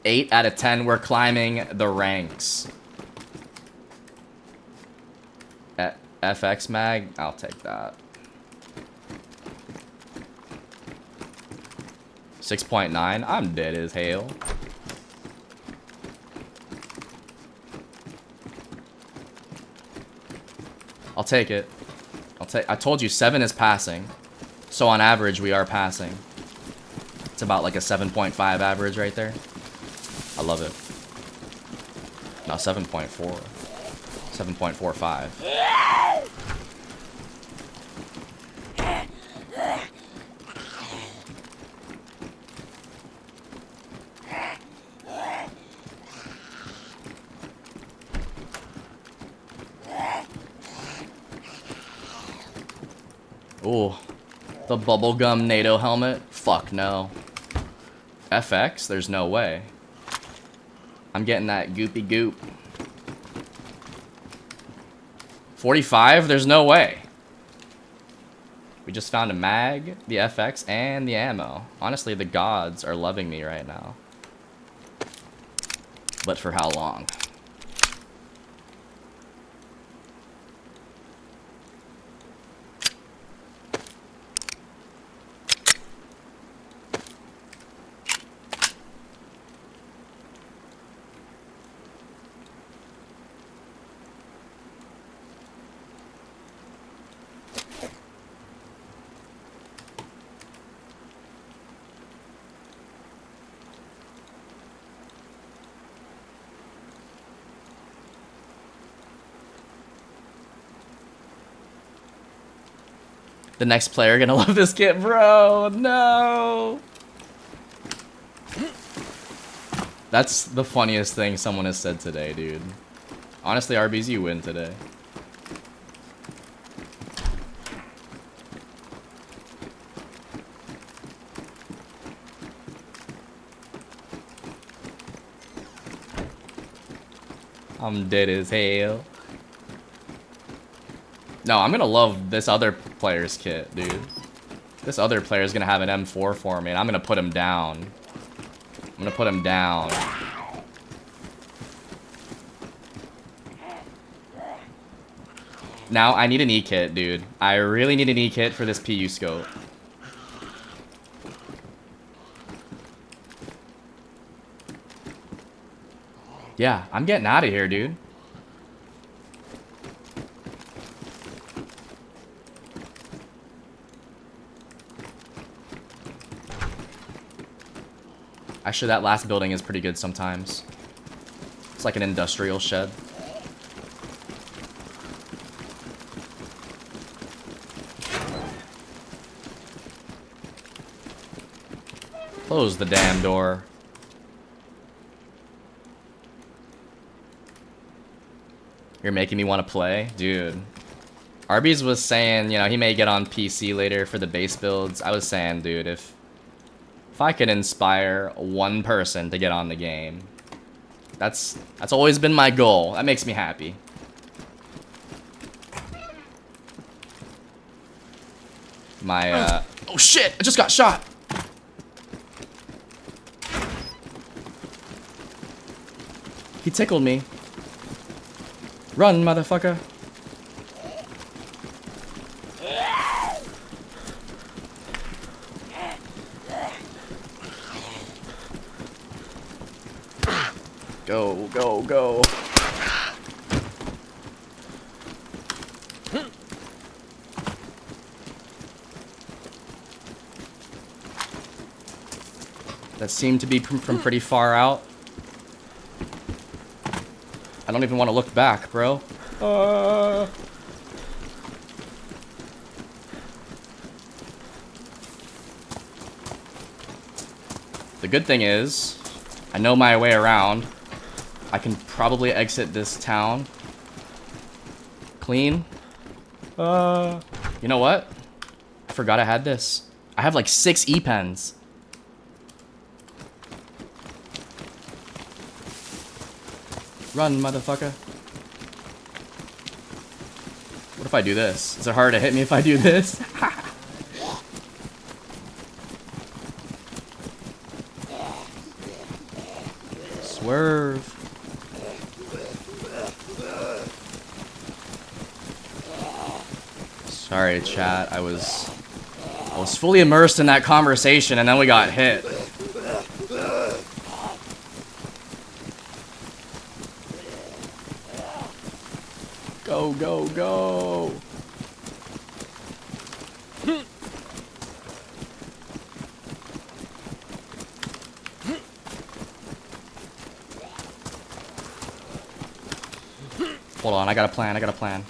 Eight out of 10, we're climbing the ranks. FX mag, I'll take that. 6.9, I'm dead as hell. I'll take it. I told you 7 is passing. So on average, we are passing. It's about like a 7.5 average right there. I love it. No, 7.4. 7.45. Ooh. The bubblegum NATO helmet? Fuck no. FX? There's no way. I'm getting that goopy goop. 45? There's no way. We just found a mag, the FX, and the ammo. Honestly, the gods are loving me right now. But for how long? The next player gonna love this kit, bro. No. That's the funniest thing someone has said today, dude. Honestly, Arby's, you win today. I'm dead as hell. No, I'm gonna love this other player's kit, dude. This other player is gonna have an M4 for me, and I'm gonna put him down. I'm gonna put him down. Now, I need an E-kit, dude. I really need an E-kit for this PU scope. Yeah, I'm getting out of here, dude. Actually, that last building is pretty good sometimes. It's like an industrial shed. Close the damn door. You're making me want to play? Dude. Arby's was saying, you know, he may get on PC later for the base builds. I was saying, dude, if I could inspire one person to get on the game, that's always been my goal. That makes me happy. My, oh shit! I just got shot! He tickled me. Run, motherfucker. Go, go, go. That seemed to be from pretty far out. I don't even want to look back, bro. The good thing is, I know my way around. I can probably exit this town clean. You know what? I forgot I had this. I have like 6 E-pens. Run, motherfucker. What if I do this? Is it hard to hit me if I do this? Swerve. Sorry, chat. I was fully immersed in that conversation and then we got hit. Go, go, go. Hold on, I got a plan, I got a plan.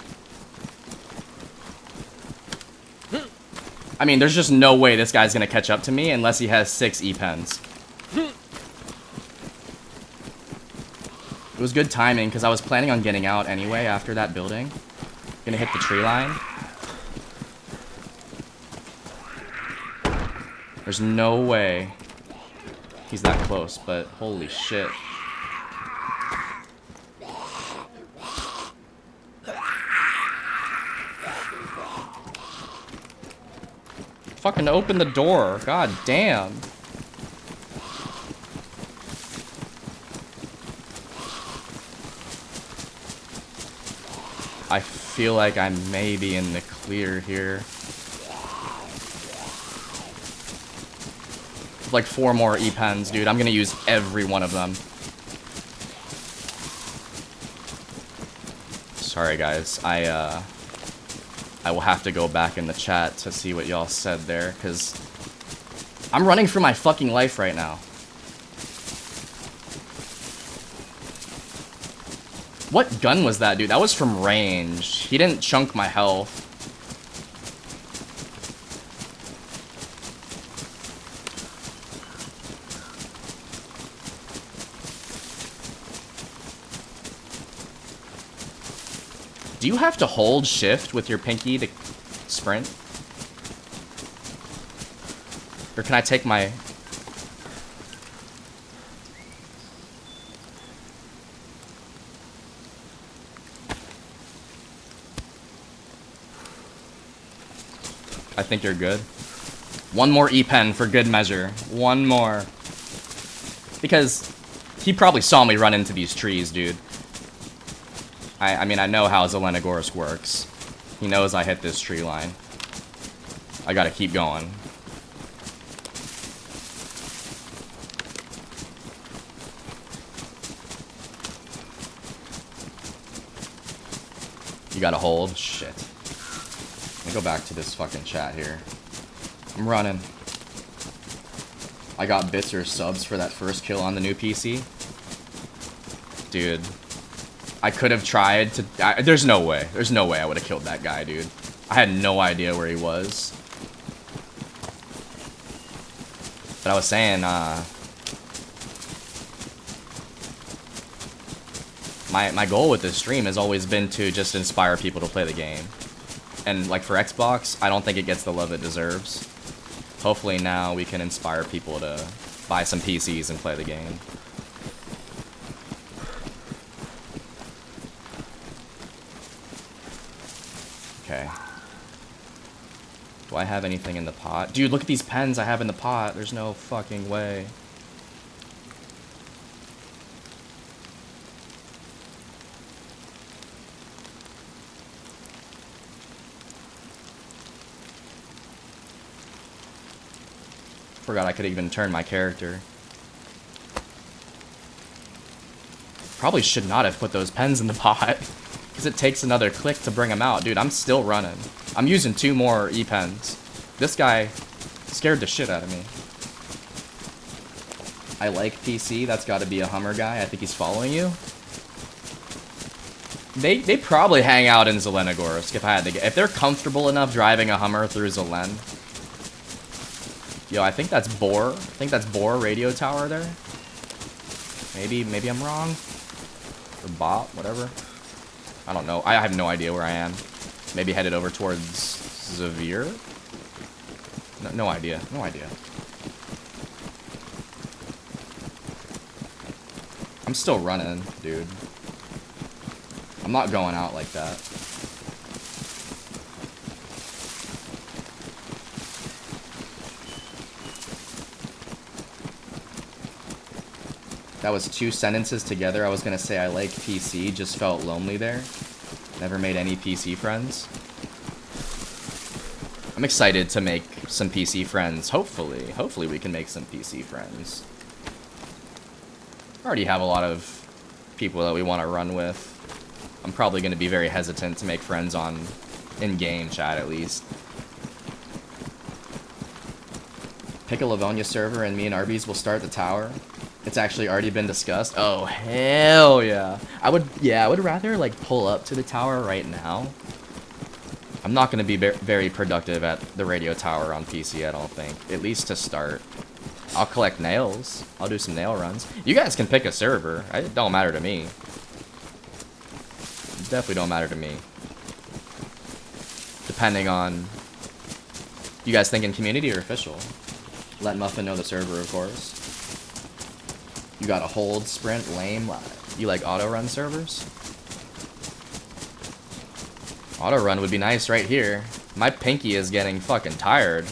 I mean, there's just no way this guy's gonna catch up to me unless he has 6 E-pens. It was good timing, because I was planning on getting out anyway after that building. Gonna hit the tree line. There's no way he's that close, but holy shit. Fucking open the door. God damn. I feel like I may be in the clear here. Like 4 more E-pens, dude. I'm gonna use every one of them. Sorry, guys. I will have to go back in the chat to see what y'all said there, because I'm running for my fucking life right now. What gun was that, dude? That was from range. He didn't chunk my health. Do you have to hold shift with your pinky to sprint? Or can I take my... I think you're good. 1 more E-pen for good measure. 1 more. Because he probably saw me run into these trees, dude. I mean, I know how Zelenogorsk works. He knows I hit this tree line. I gotta keep going. You gotta hold? Shit. Let me go back to this fucking chat here. I'm running. I got bits or subs for that first kill on the new PC. Dude. I could have tried to... there's no way. There's no way I would have killed that guy, dude. I had no idea where he was. But I was saying, my goal with this stream has always been to just inspire people to play the game. And, like, for Xbox, I don't think it gets the love it deserves. Hopefully now we can inspire people to buy some PCs and play the game. Okay. Do I have anything in the pot? Dude, look at these pens I have in the pot. There's no fucking way. Forgot I could even turn my character. Probably should not have put those pens in the pot. Because it takes another click to bring them out. Dude, I'm still running. I'm using 2 more E-pens. This guy scared the shit out of me. I like PC. That's got to be a Hummer guy. I think he's following you. They probably hang out in Zelenogorsk if I had to get... If they're comfortable enough driving a Hummer through Zelen. Yo, I think that's Bohr. I think that's Bohr radio tower there. Maybe I'm wrong. Or Bot, whatever. I don't know. I have no idea where I am. Maybe headed over towards Zavir? No idea. No idea. I'm still running, dude. I'm not going out like that. That was 2 sentences together. I was gonna say I like PC, just felt lonely there. Never made any PC friends. I'm excited to make some PC friends, hopefully. Hopefully we can make some PC friends. I already have a lot of people that we want to run with. I'm probably gonna be very hesitant to make friends on in-game chat at least. Pick a Livonia server and me and Arby's will start the tower. It's actually already been discussed. Oh, hell yeah. I would rather, like, pull up to the tower right now. I'm not going to be very productive at the radio tower on PC, I don't think. At least to start. I'll collect nails. I'll do some nail runs. You guys can pick a server. It don't matter to me. Definitely don't matter to me. Depending on... You guys thinking community or official? Let Muffin know the server, of course. You got a hold, sprint, lame. You like auto-run servers? Auto-run would be nice right here. My pinky is getting fucking tired.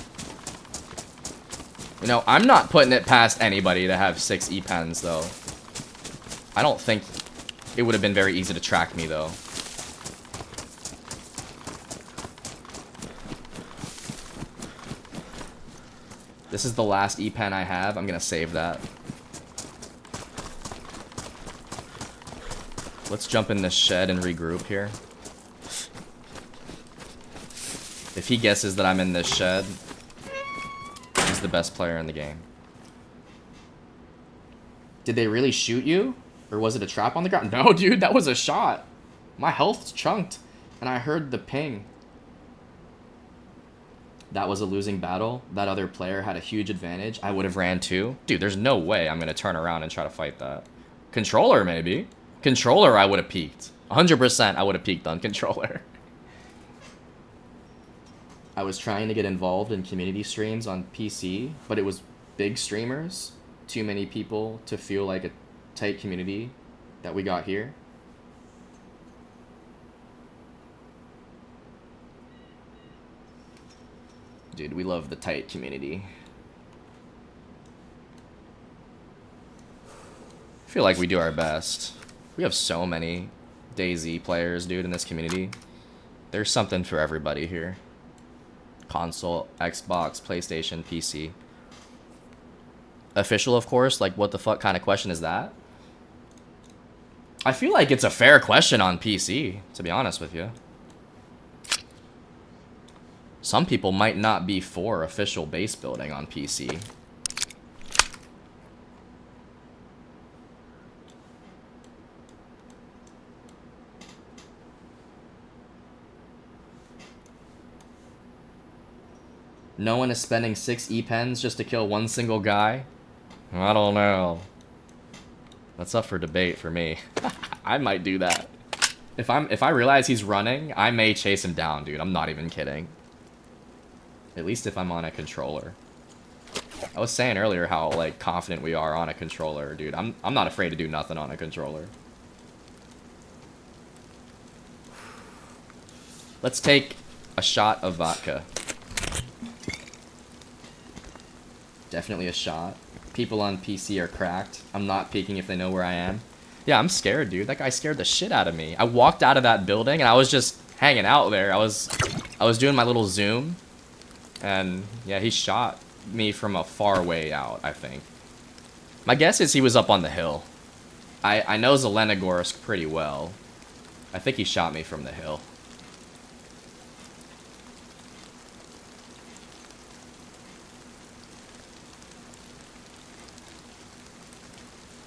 You know, I'm not putting it past anybody to have 6 E-pens, though. I don't think it would have been very easy to track me, though. This is the last E-pen I have. I'm gonna save that. Let's jump in this shed and regroup here. If he guesses that I'm in this shed, he's the best player in the game. Did they really shoot you? Or was it a trap on the ground? No, dude, that was a shot. My health's chunked, and I heard the ping. That was a losing battle. That other player had a huge advantage. I would have ran too. Dude, there's no way I'm going to turn around and try to fight that. Controller, maybe. Controller, I would have peaked. 100% I would have peaked on controller. I was trying to get involved in community streams on PC, but it was big streamers. Too many people to feel like a tight community that we got here. Dude, we love the tight community. I feel like we do our best. We have so many DayZ players, dude, in this community. There's something for everybody here. Console, Xbox, PlayStation, PC. Official, of course. Like, what the fuck kind of question is that? I feel like it's a fair question on PC, to be honest with you. Some people might not be for official base building on PC. No one is spending 6 E-pens just to kill one single guy? I don't know. That's up for debate for me. I might do that. If I realize he's running, I may chase him down, dude. I'm not even kidding. At least if I'm on a controller. I was saying earlier how like confident we are on a controller, dude. I'm not afraid to do nothing on a controller. Let's take a shot of vodka. Definitely a shot. People on PC are cracked. I'm not peeking if they know where I am. Yeah, I'm scared, dude. That guy scared the shit out of me. I walked out of that building and I was just hanging out there. I was doing my little zoom. And yeah, he shot me from a far way out, I think. My guess is he was up on the hill. I know Zelenogorsk pretty well. I think he shot me from the hill.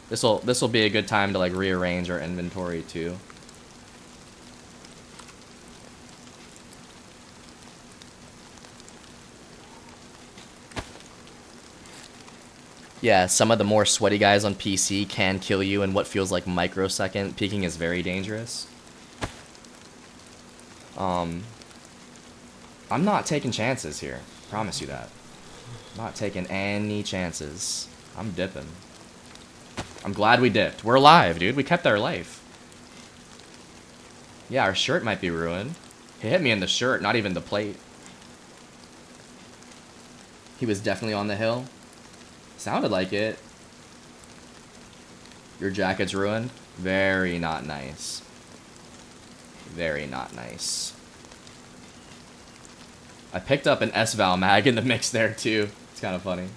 This'll be a good time to like rearrange our inventory too. Yeah, some of the more sweaty guys on PC can kill you in what feels like microsecond. Peeking is very dangerous. I'm not taking chances here. Promise you that. Not taking any chances. I'm dipping. I'm glad we dipped. We're alive, dude. We kept our life. Yeah, our shirt might be ruined. He hit me in the shirt, not even the plate. He was definitely on the hill. Sounded like it. Your jacket's ruined? Very not nice. Very not nice. I picked up an S-Val mag in the mix there too. It's kind of funny.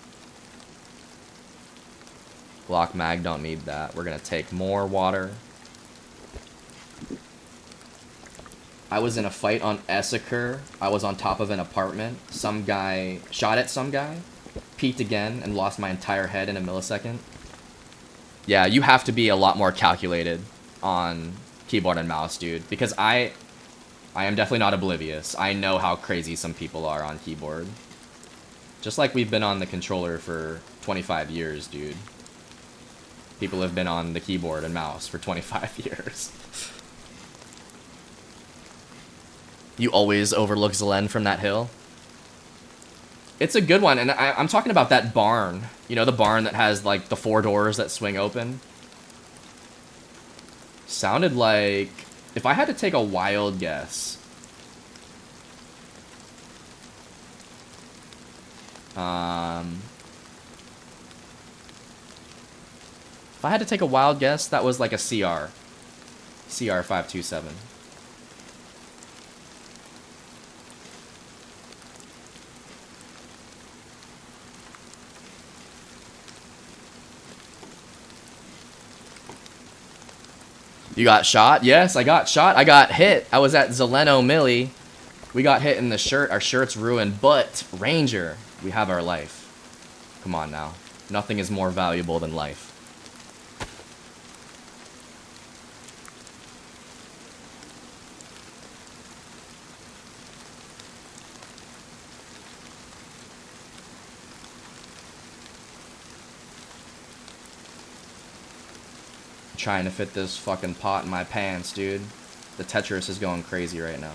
Glock mag, don't need that. We're gonna take more water. I was in a fight on Essaker. I was on top of an apartment. Some guy shot at some guy, peeked again, and lost my entire head in a millisecond. Yeah, you have to be a lot more calculated on keyboard and mouse, dude. Because I am definitely not oblivious. I know how crazy some people are on keyboard. Just like we've been on the controller for 25 years, dude. People have been on the keyboard and mouse for 25 years. You always overlook Zelen from that hill? It's a good one, and I'm talking about that barn. You know, the barn that has, like, the 4 doors that swing open? Sounded like... If I had to take a wild guess... If I had to take a wild guess, that was like a CR. CR 527. You got shot? Yes, I got shot. I got hit. I was at Zeleno Millie. We got hit in the shirt. Our shirt's ruined. But, Ranger, we have our life. Come on now. Nothing is more valuable than life. Trying to fit this fucking pot in my pants, dude. The Tetris is going crazy right now.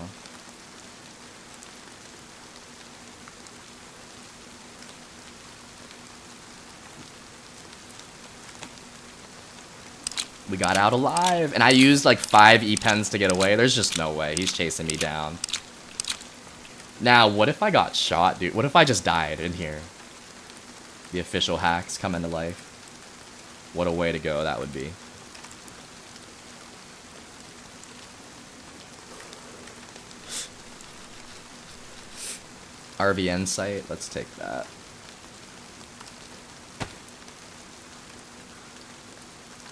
We got out alive, and I used like 5 E-pens to get away. There's just no way. He's chasing me down. Now, what if I got shot, dude? What if I just died in here? The official hacks come into life. What a way to go that would be. RVN site, let's take that.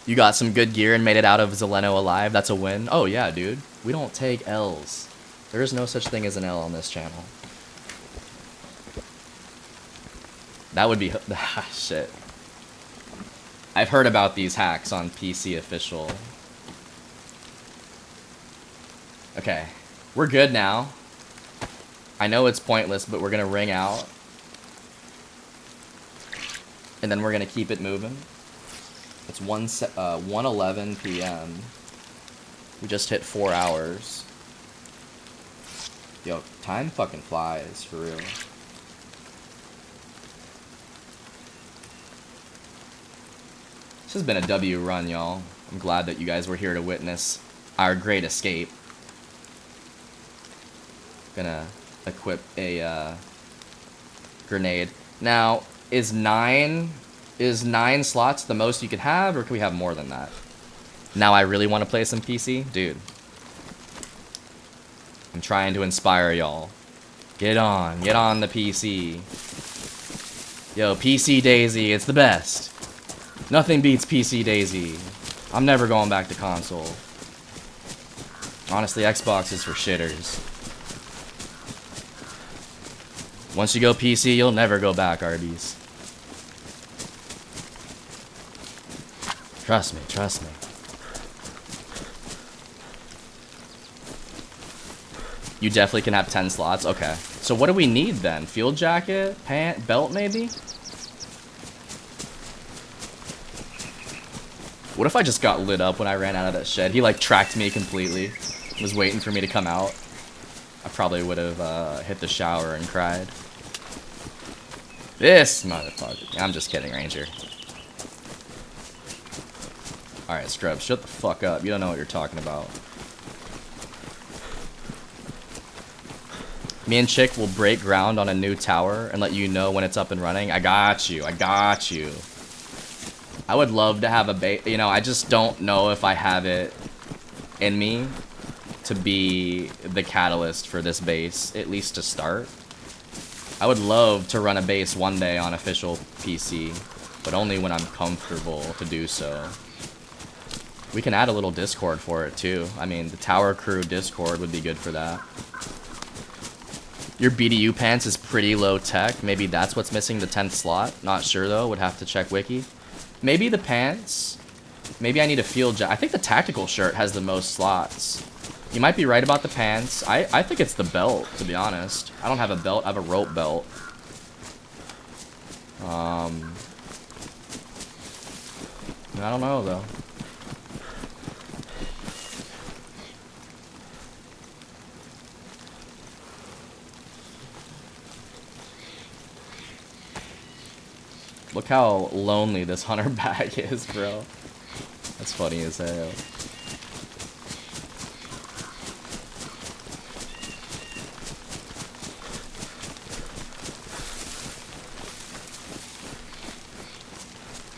You got some good gear and made it out of Zeleno alive. That's a win. Oh yeah, dude. We don't take L's. There is no such thing as an L on this channel. That would be... shit. I've heard about these hacks on PC official. Okay. We're good now. I know it's pointless, but we're gonna ring out. And then we're gonna keep it moving. It's 1:11 p.m. We just hit 4 hours. Yo, time fucking flies, for real. This has been a W run, y'all. I'm glad that you guys were here to witness our great escape. Gonna equip a grenade. Now, is nine slots the most you could have, or can we have more than that? Now I really want to play some PC? Dude. I'm trying to inspire y'all. Get on the PC. Yo, PC DayZ, it's the best. Nothing beats PC DayZ. I'm never going back to console. Honestly, Xbox is for shitters. Once you go PC, you'll never go back, Arby's. Trust me, trust me. You definitely can have 10 slots. Okay. So what do we need then? Field jacket? Pant? Belt maybe? What if I just got lit up when I ran out of that shed? He like tracked me completely. Was waiting for me to come out. I probably would have hit the shower and cried. This motherfucker. I'm just kidding, Ranger. Alright, Scrubs, shut the fuck up. You don't know what you're talking about. Me and Chick will break ground on a new tower and let you know when it's up and running. I got you. I got you. I would love to have a base. You know, I just don't know if I have it in me to be the catalyst for this base, at least to start. I would love to run a base one day on official PC, but only when I'm comfortable to do so. We can add a little Discord for it too. I mean, the Tower Crew Discord would be good for that. Your BDU pants is pretty low tech. Maybe that's what's missing the 10th slot. Not sure though, would have to check wiki. Maybe the pants. Maybe I need a field jacket. I think the tactical shirt has the most slots. You might be right about the pants. I think it's the belt, to be honest. I don't have a belt, I have a rope belt. I don't know though. Look how lonely this hunter bag is, bro. That's funny as hell.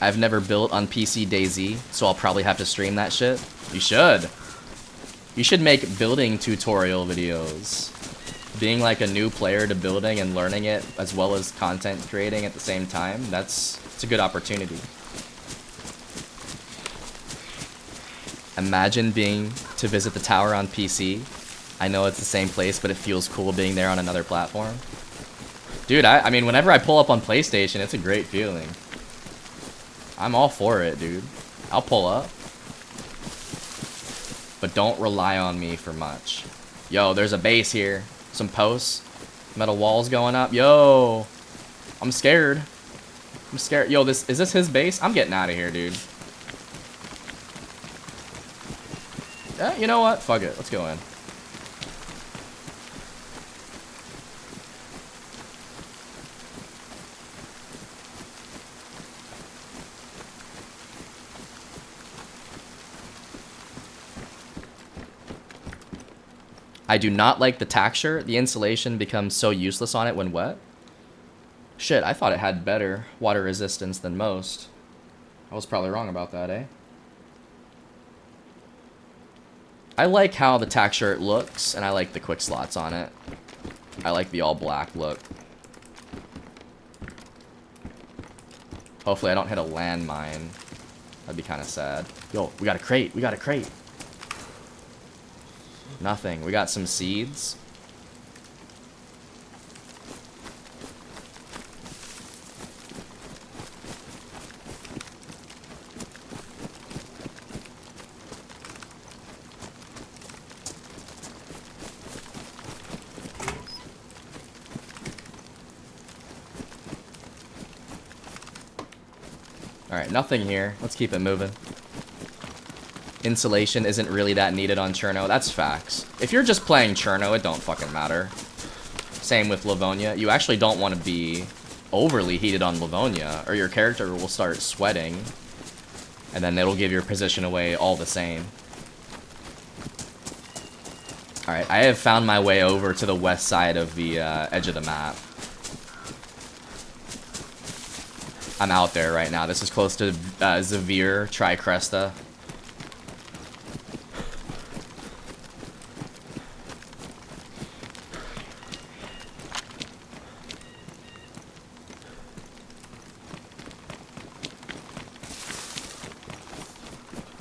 I've never built on PC DayZ, so I'll probably have to stream that shit. You should. You should make building tutorial videos. Being like a new player to building and learning it as well as content creating at the same time, it's a good opportunity. Imagine being to visit the tower on PC. I know it's the same place, but it feels cool being there on another platform. Dude, I mean, whenever I pull up on PlayStation, it's a great feeling. I'm all for it, dude. I'll pull up. But don't rely on me for much. Yo, there's a base here. Some posts. Metal walls going up. Yo. I'm scared. I'm scared. Yo, is this his base? I'm getting out of here, dude. Yeah, you know what? Fuck it. Let's go in. I do not like the tack shirt. The insulation becomes so useless on it when wet. Shit, I thought it had better water resistance than most. I was probably wrong about that, eh? I like how the tack shirt looks, and I like the quick slots on it. I like the all black look. Hopefully I don't hit a landmine. That'd be kind of sad. Yo, we got a crate. We got a crate. Nothing. We got some seeds. Alright, nothing here. Let's keep it moving. Insulation isn't really that needed on Cherno. That's facts. If you're just playing Cherno, it don't fucking matter. Same with Livonia. You actually don't want to be overly heated on Livonia, or your character will start sweating, and then it'll give your position away all the same. Alright, I have found my way over to the west side of the edge of the map. I'm out there right now. This is close to Zavir, Tricresta.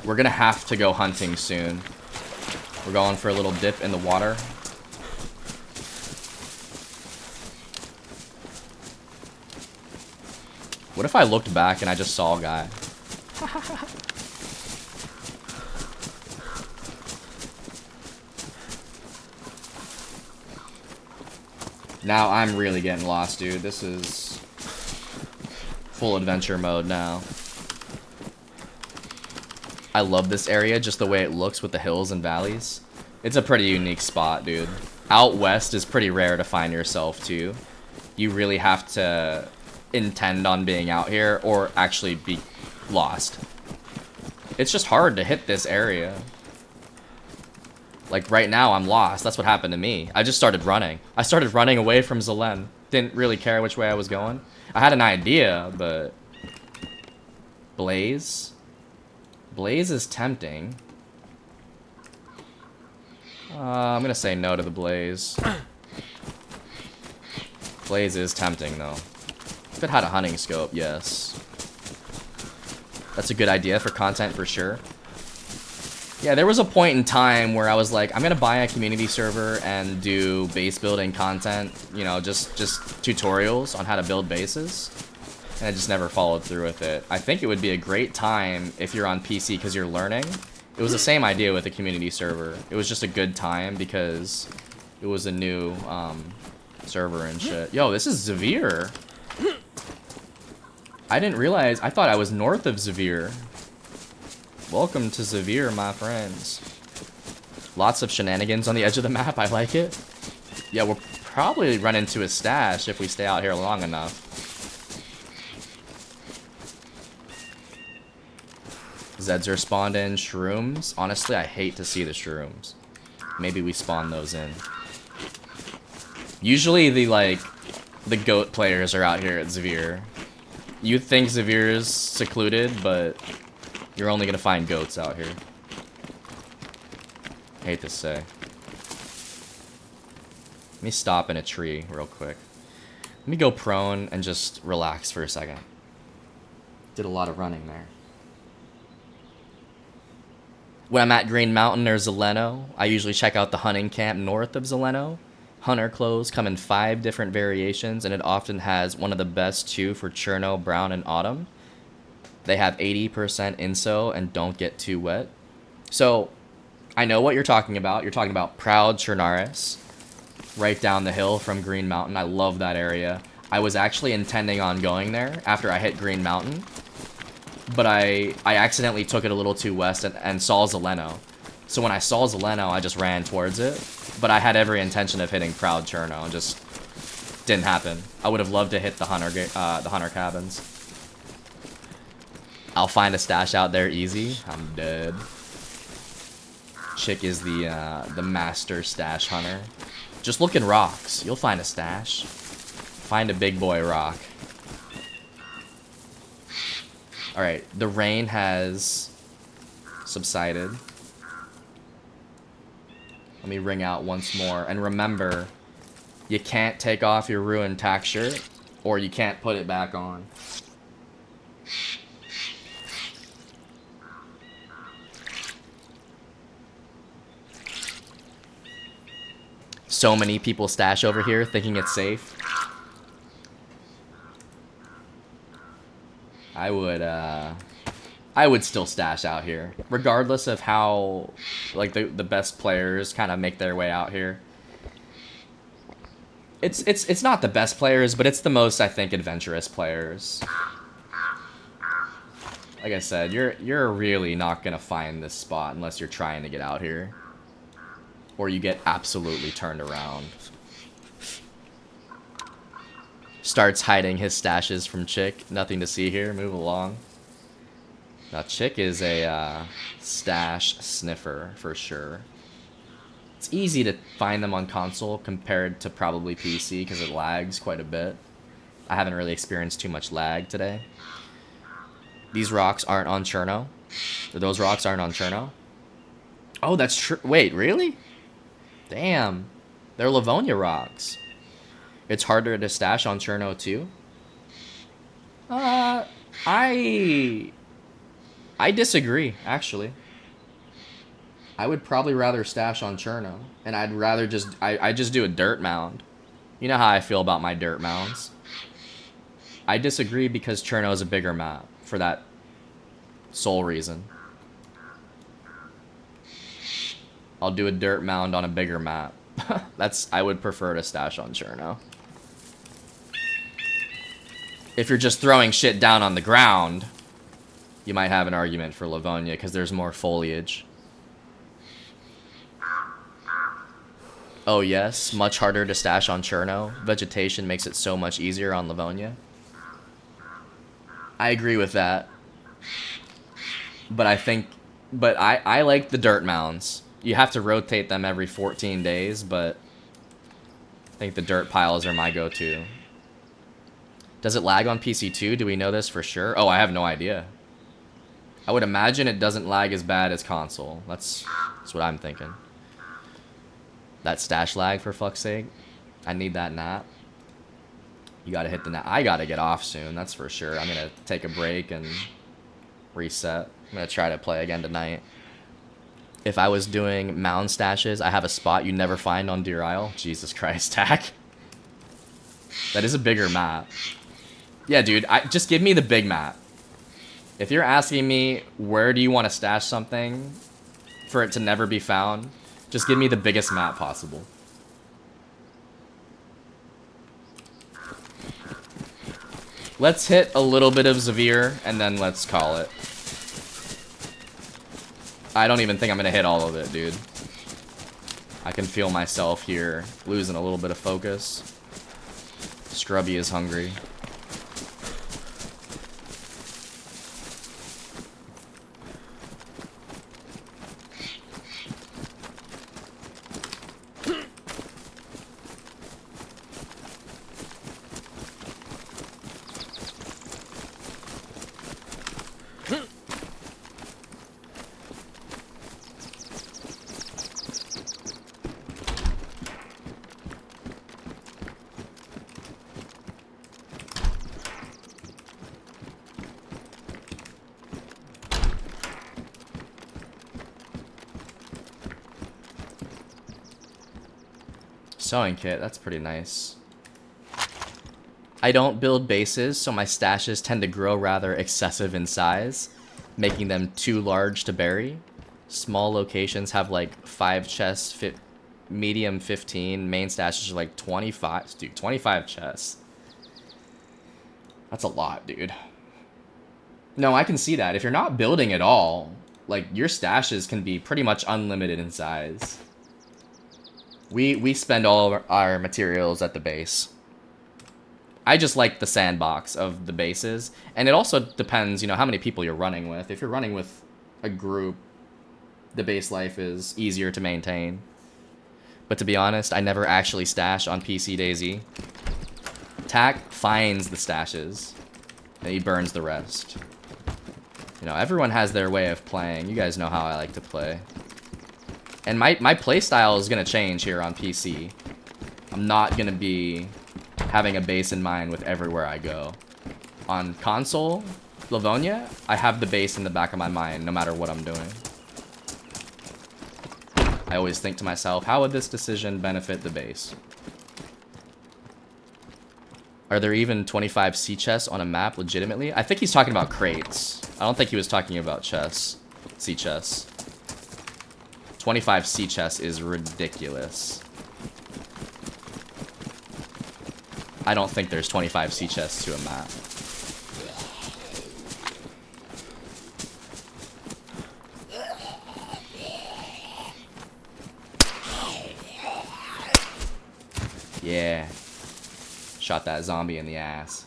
We're gonna have to go hunting soon. We're going for a little dip in the water. What if I looked back and I just saw a guy? Now I'm really getting lost, dude. This is full adventure mode now. I love this area, just the way it looks with the hills and valleys. It's a pretty unique spot, dude. Out west is pretty rare to find yourself, too. You really have to intend on being out here or actually be lost. It's just hard to hit this area. Like, right now, I'm lost. That's what happened to me. I just started running. I started running away from Zelen. Didn't really care which way I was going. I had an idea, but... Blaze? Blaze is tempting. I'm gonna say no to the Blaze. Blaze is tempting, though. If it had a hunting scope, yes. That's a good idea for content for sure. Yeah, there was a point in time where I was like, I'm gonna buy a community server and do base building content, you know, just tutorials on how to build bases. And I just never followed through with it. I think it would be a great time if you're on PC because you're learning. It was the same idea with the community server. It was just a good time because it was a new server and shit. Yo, this is Zavir. I didn't realize. I thought I was north of Zavir. Welcome to Zavir, my friends. Lots of shenanigans on the edge of the map. I like it. Yeah, we'll probably run into a stash if we stay out here long enough. Zeds are spawned in. Shrooms. Honestly, I hate to see the shrooms. Maybe we spawn those in. Usually the goat players are out here at Zavir. You'd think Zavir is secluded, but you're only gonna find goats out here. Hate to say. Let me stop in a tree real quick. Let me go prone and just relax for a second. Did a lot of running there. When I'm at Green Mountain or Zeleno, I usually check out the hunting camp north of Zeleno. Hunter clothes come in 5 different variations, and it often has one of the best 2 for Cherno, Brown, and Autumn. They have 80% inso and don't get too wet. So, I know what you're talking about. You're talking about Proud CHERNARUS, right down the hill from Green Mountain. I love that area. I was actually intending on going there after I hit Green Mountain, but I accidentally took it a little too west and saw Zeleno. So when I saw Zeleno, I just ran towards it, but I had every intention of hitting Proud Cherno, and just didn't happen. I would have loved to hit the hunter cabins. I'll find a stash out there easy. I'm dead. Chick is the master stash hunter. Just look in rocks. You'll find a stash. Find a big boy rock. Alright, the rain has subsided. Let me ring out once more. And remember, you can't take off your ruined tack shirt, or you can't put it back on. So many people stash over here thinking it's safe. I would still stash out here, regardless of how, like, the best players kind of make their way out here. It's not the best players, but it's the most, I think, adventurous players. Like I said, you're really not gonna find this spot unless you're trying to get out here. Or you get absolutely turned around. Starts hiding his stashes from Chick. Nothing to see here. Move along. Now, Chick is a stash sniffer for sure. It's easy to find them on console compared to probably PC because it lags quite a bit. I haven't really experienced too much lag today. These rocks aren't on Cherno. Those rocks aren't on Cherno. Oh, that's true. Wait, really? Damn. They're Livonia rocks. It's harder to stash on Cherno too? I disagree, actually. I would probably rather stash on Cherno. And I'd rather just... I just do a dirt mound. You know how I feel about my dirt mounds. I disagree because Cherno is a bigger map. For that sole reason. I'll do a dirt mound on a bigger map. I would prefer to stash on Cherno. If you're just throwing shit down on the ground, you might have an argument for Livonia because there's more foliage. Oh yes, much harder to stash on Cherno. Vegetation makes it so much easier on Livonia. I agree with that. But I like the dirt mounds. You have to rotate them every 14 days, but I think the dirt piles are my go-to. Does it lag on PC too? Do we know this for sure? Oh, I have no idea. I would imagine it doesn't lag as bad as console. That's what I'm thinking. That stash lag, for fuck's sake. I need that nap. You gotta hit the nap. I gotta get off soon, that's for sure. I'm gonna take a break and reset. I'm gonna try to play again tonight. If I was doing mound stashes, I have a spot you never find on Deer Isle. Jesus Christ, Tack. That is a bigger map. Yeah, dude, just give me the big map. If you're asking me where do you want to stash something for it to never be found, just give me the biggest map possible. Let's hit a little bit of Zavir, and then let's call it. I don't even think I'm going to hit all of it, dude. I can feel myself here losing a little bit of focus. Scrubby is hungry. Sewing kit, that's pretty nice. I don't build bases, so my stashes tend to grow rather excessive in size, making them too large to bury. Small locations have like 5 chests, medium 15, main stashes are like 25. Dude, 25 chests. That's a lot, dude. No, I can see that. If you're not building at all, like your stashes can be pretty much unlimited in size. We spend all of our materials at the base. I just like the sandbox of the bases. And it also depends, you know, how many people you're running with. If you're running with a group, the base life is easier to maintain. But to be honest, I never actually stash on PC DayZ. Tack finds the stashes, and he burns the rest. You know, everyone has their way of playing. You guys know how I like to play. And my playstyle is going to change here on PC. I'm not going to be having a base in mind with everywhere I go. On console, Livonia, I have the base in the back of my mind no matter what I'm doing. I always think to myself, how would this decision benefit the base? Are there even 25 sea chests on a map legitimately? I think he's talking about crates. I don't think he was talking about chests. Sea chests. 25 sea chests is ridiculous. I don't think there's 25 sea chests to a map. Yeah. Shot that zombie in the ass.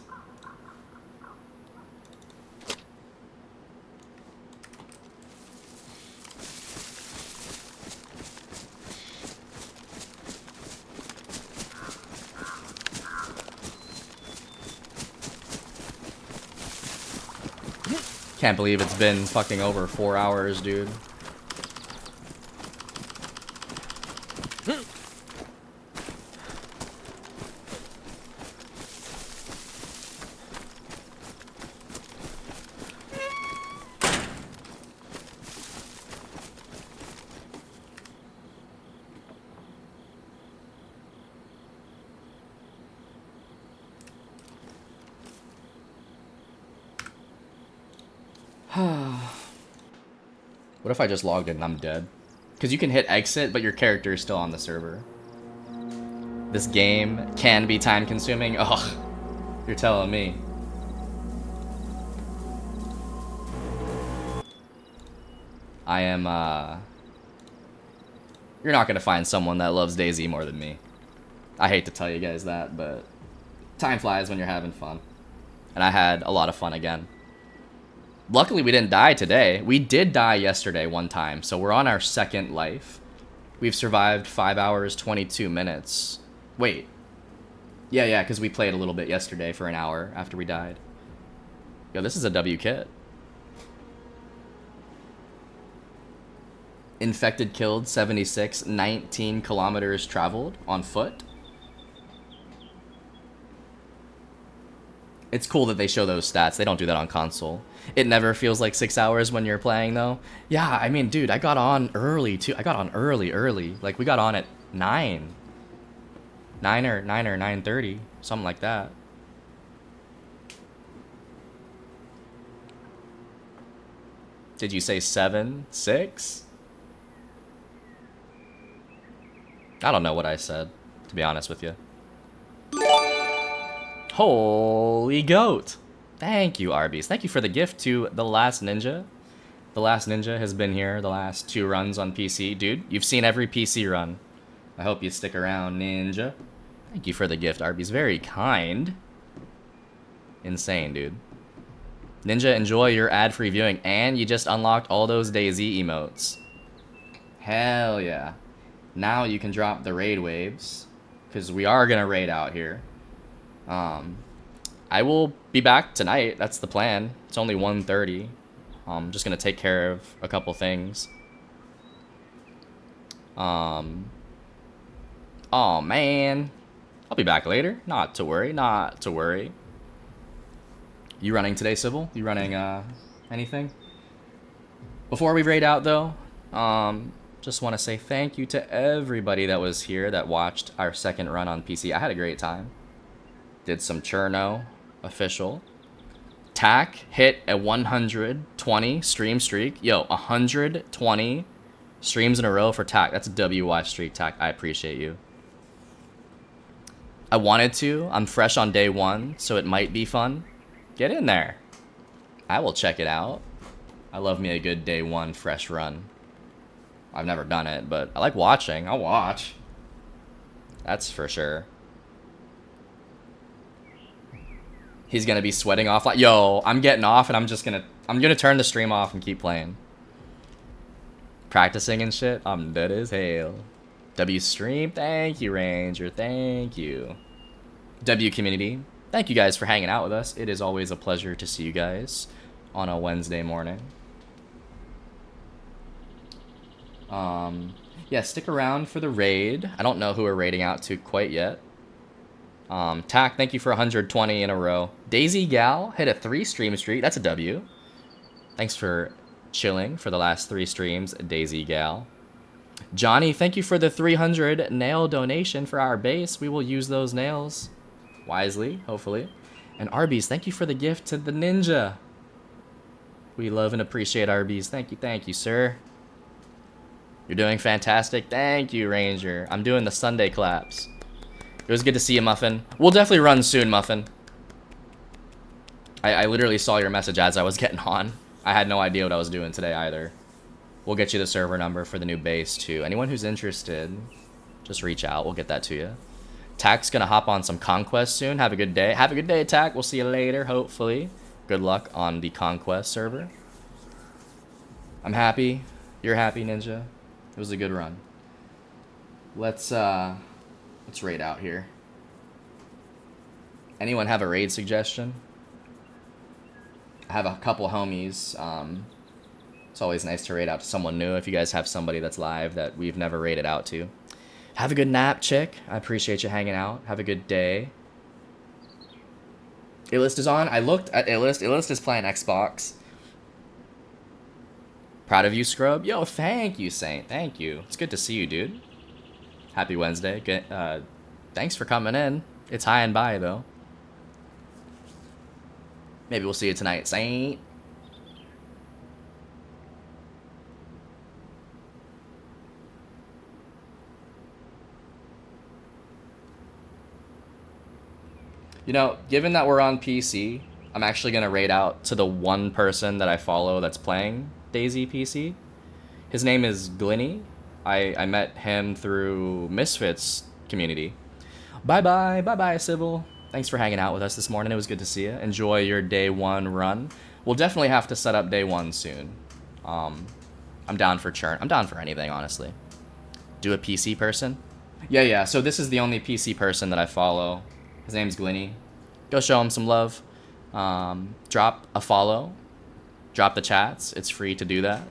Can't believe it's been fucking over 4 hours, dude. What if I just logged in and I'm dead? Because you can hit exit, but your character is still on the server. This game can be time consuming. Ugh, you're telling me. I am, You're not gonna find someone that loves DayZ more than me. I hate to tell you guys that, but time flies when you're having fun. And I had a lot of fun again. Luckily, we didn't die today. We did die yesterday one time, so we're on our second life. We've survived 5 hours, 22 minutes. Wait. Yeah, because we played a little bit yesterday for an hour after we died. Yo, this is a W kit. Infected killed, 76, 19 kilometers traveled on foot. It's cool that they show those stats. They don't do that on console. It never feels like 6 hours when you're playing, though. Yeah, I mean, dude, I got on early, too. I got on early. Like, we got on at 9. 9 or 9:30. Something like that. Did you say 7? 6? I don't know what I said, to be honest with you. Holy goat! Thank you, Arby's. Thank you for the gift to The Last Ninja. The Last Ninja has been here the last 2 runs on PC. Dude, you've seen every PC run. I hope you stick around, Ninja. Thank you for the gift, Arby's. Very kind. Insane, dude. Ninja, enjoy your ad-free viewing. And you just unlocked all those DayZ emotes. Hell yeah. Now you can drop the raid waves. Because we are going to raid out here. I will be back tonight. That's the plan. It's only 1:30. I'm just gonna take care of a couple things. Oh man, I'll be back later. Not to worry. Not to worry. You running today, Sybil? You running anything? Before we raid out though, just want to say thank you to everybody that was here that watched our second run on PC. I had a great time. Did some Cherno official. Tack hit a 120 stream streak. Yo, 120 streams in a row for Tack. That's a WY streak, Tack. I appreciate you. I wanted to. I'm fresh on day 1, so it might be fun. Get in there. I will check it out. I love me a good day 1 fresh run. I've never done it, but I like watching. I'll watch. That's for sure. He's gonna be sweating off like, yo, I'm getting off and I'm gonna turn the stream off and keep playing. Practicing and shit. I'm dead as hell. W stream, thank you, Ranger, thank you. W community, thank you guys for hanging out with us. It is always a pleasure to see you guys on a Wednesday morning. Yeah, stick around for the raid. I don't know who we're raiding out to quite yet. Tack, thank you for 120 in a row. DayZ Gal hit a 3 stream streak. That's a W. Thanks for chilling for the last 3 streams, DayZ Gal. Johnny, thank you for the 300 nail donation for our base. We will use those nails wisely, hopefully. And Arby's, thank you for the gift to the Ninja. We love and appreciate Arby's. Thank you, sir. You're doing fantastic. Thank you, Ranger. I'm doing the Sunday claps. It was good to see you, Muffin. We'll definitely run soon, Muffin. I literally saw your message as I was getting on. I had no idea what I was doing today either. We'll get you the server number for the new base, too. Anyone who's interested, just reach out. We'll get that to you. Tack's gonna hop on some Conquest soon. Have a good day. Have a good day, Tack. We'll see you later, hopefully. Good luck on the Conquest server. I'm happy. You're happy, Ninja. It was a good run. Let's raid out here. Anyone have a raid suggestion? I have a couple homies. It's always nice to raid out to someone new if you guys have somebody that's live that we've never raided out to. Have a good nap, chick. I appreciate you hanging out. Have a good day. Illist is on. I looked at Illist. Illist is playing Xbox. Proud of you, Scrub. Yo, thank you, Saint. Thank you. It's good to see you, dude. Happy Wednesday. Thanks for coming in. It's high and by, though. Maybe we'll see you tonight, Saint. You know, given that we're on PC, I'm actually going to raid out to the one person that I follow that's playing DayZ PC. His name is Glinny. I met him through Misfits community. Bye-bye. Bye-bye, Sybil. Thanks for hanging out with us this morning. It was good to see you. Enjoy your day one run. We'll definitely have to set up day one soon. I'm down for churn. I'm down for anything, honestly. Do a PC person? Yeah. So this is the only PC person that I follow. His name's Glinny. Go show him some love. Drop a follow. Drop the chats. It's free to do that.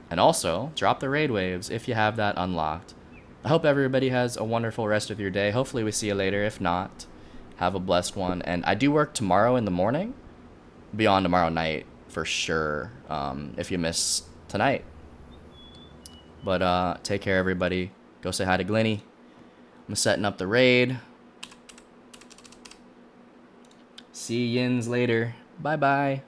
And also, drop the raid waves if you have that unlocked. I hope everybody has a wonderful rest of your day. Hopefully we see you later. If not, have a blessed one. And I do work tomorrow in the morning. Be on tomorrow night for sure, if you miss tonight. But take care, everybody. Go say hi to Glinny. I'm setting up the raid. See yins later. Bye-bye.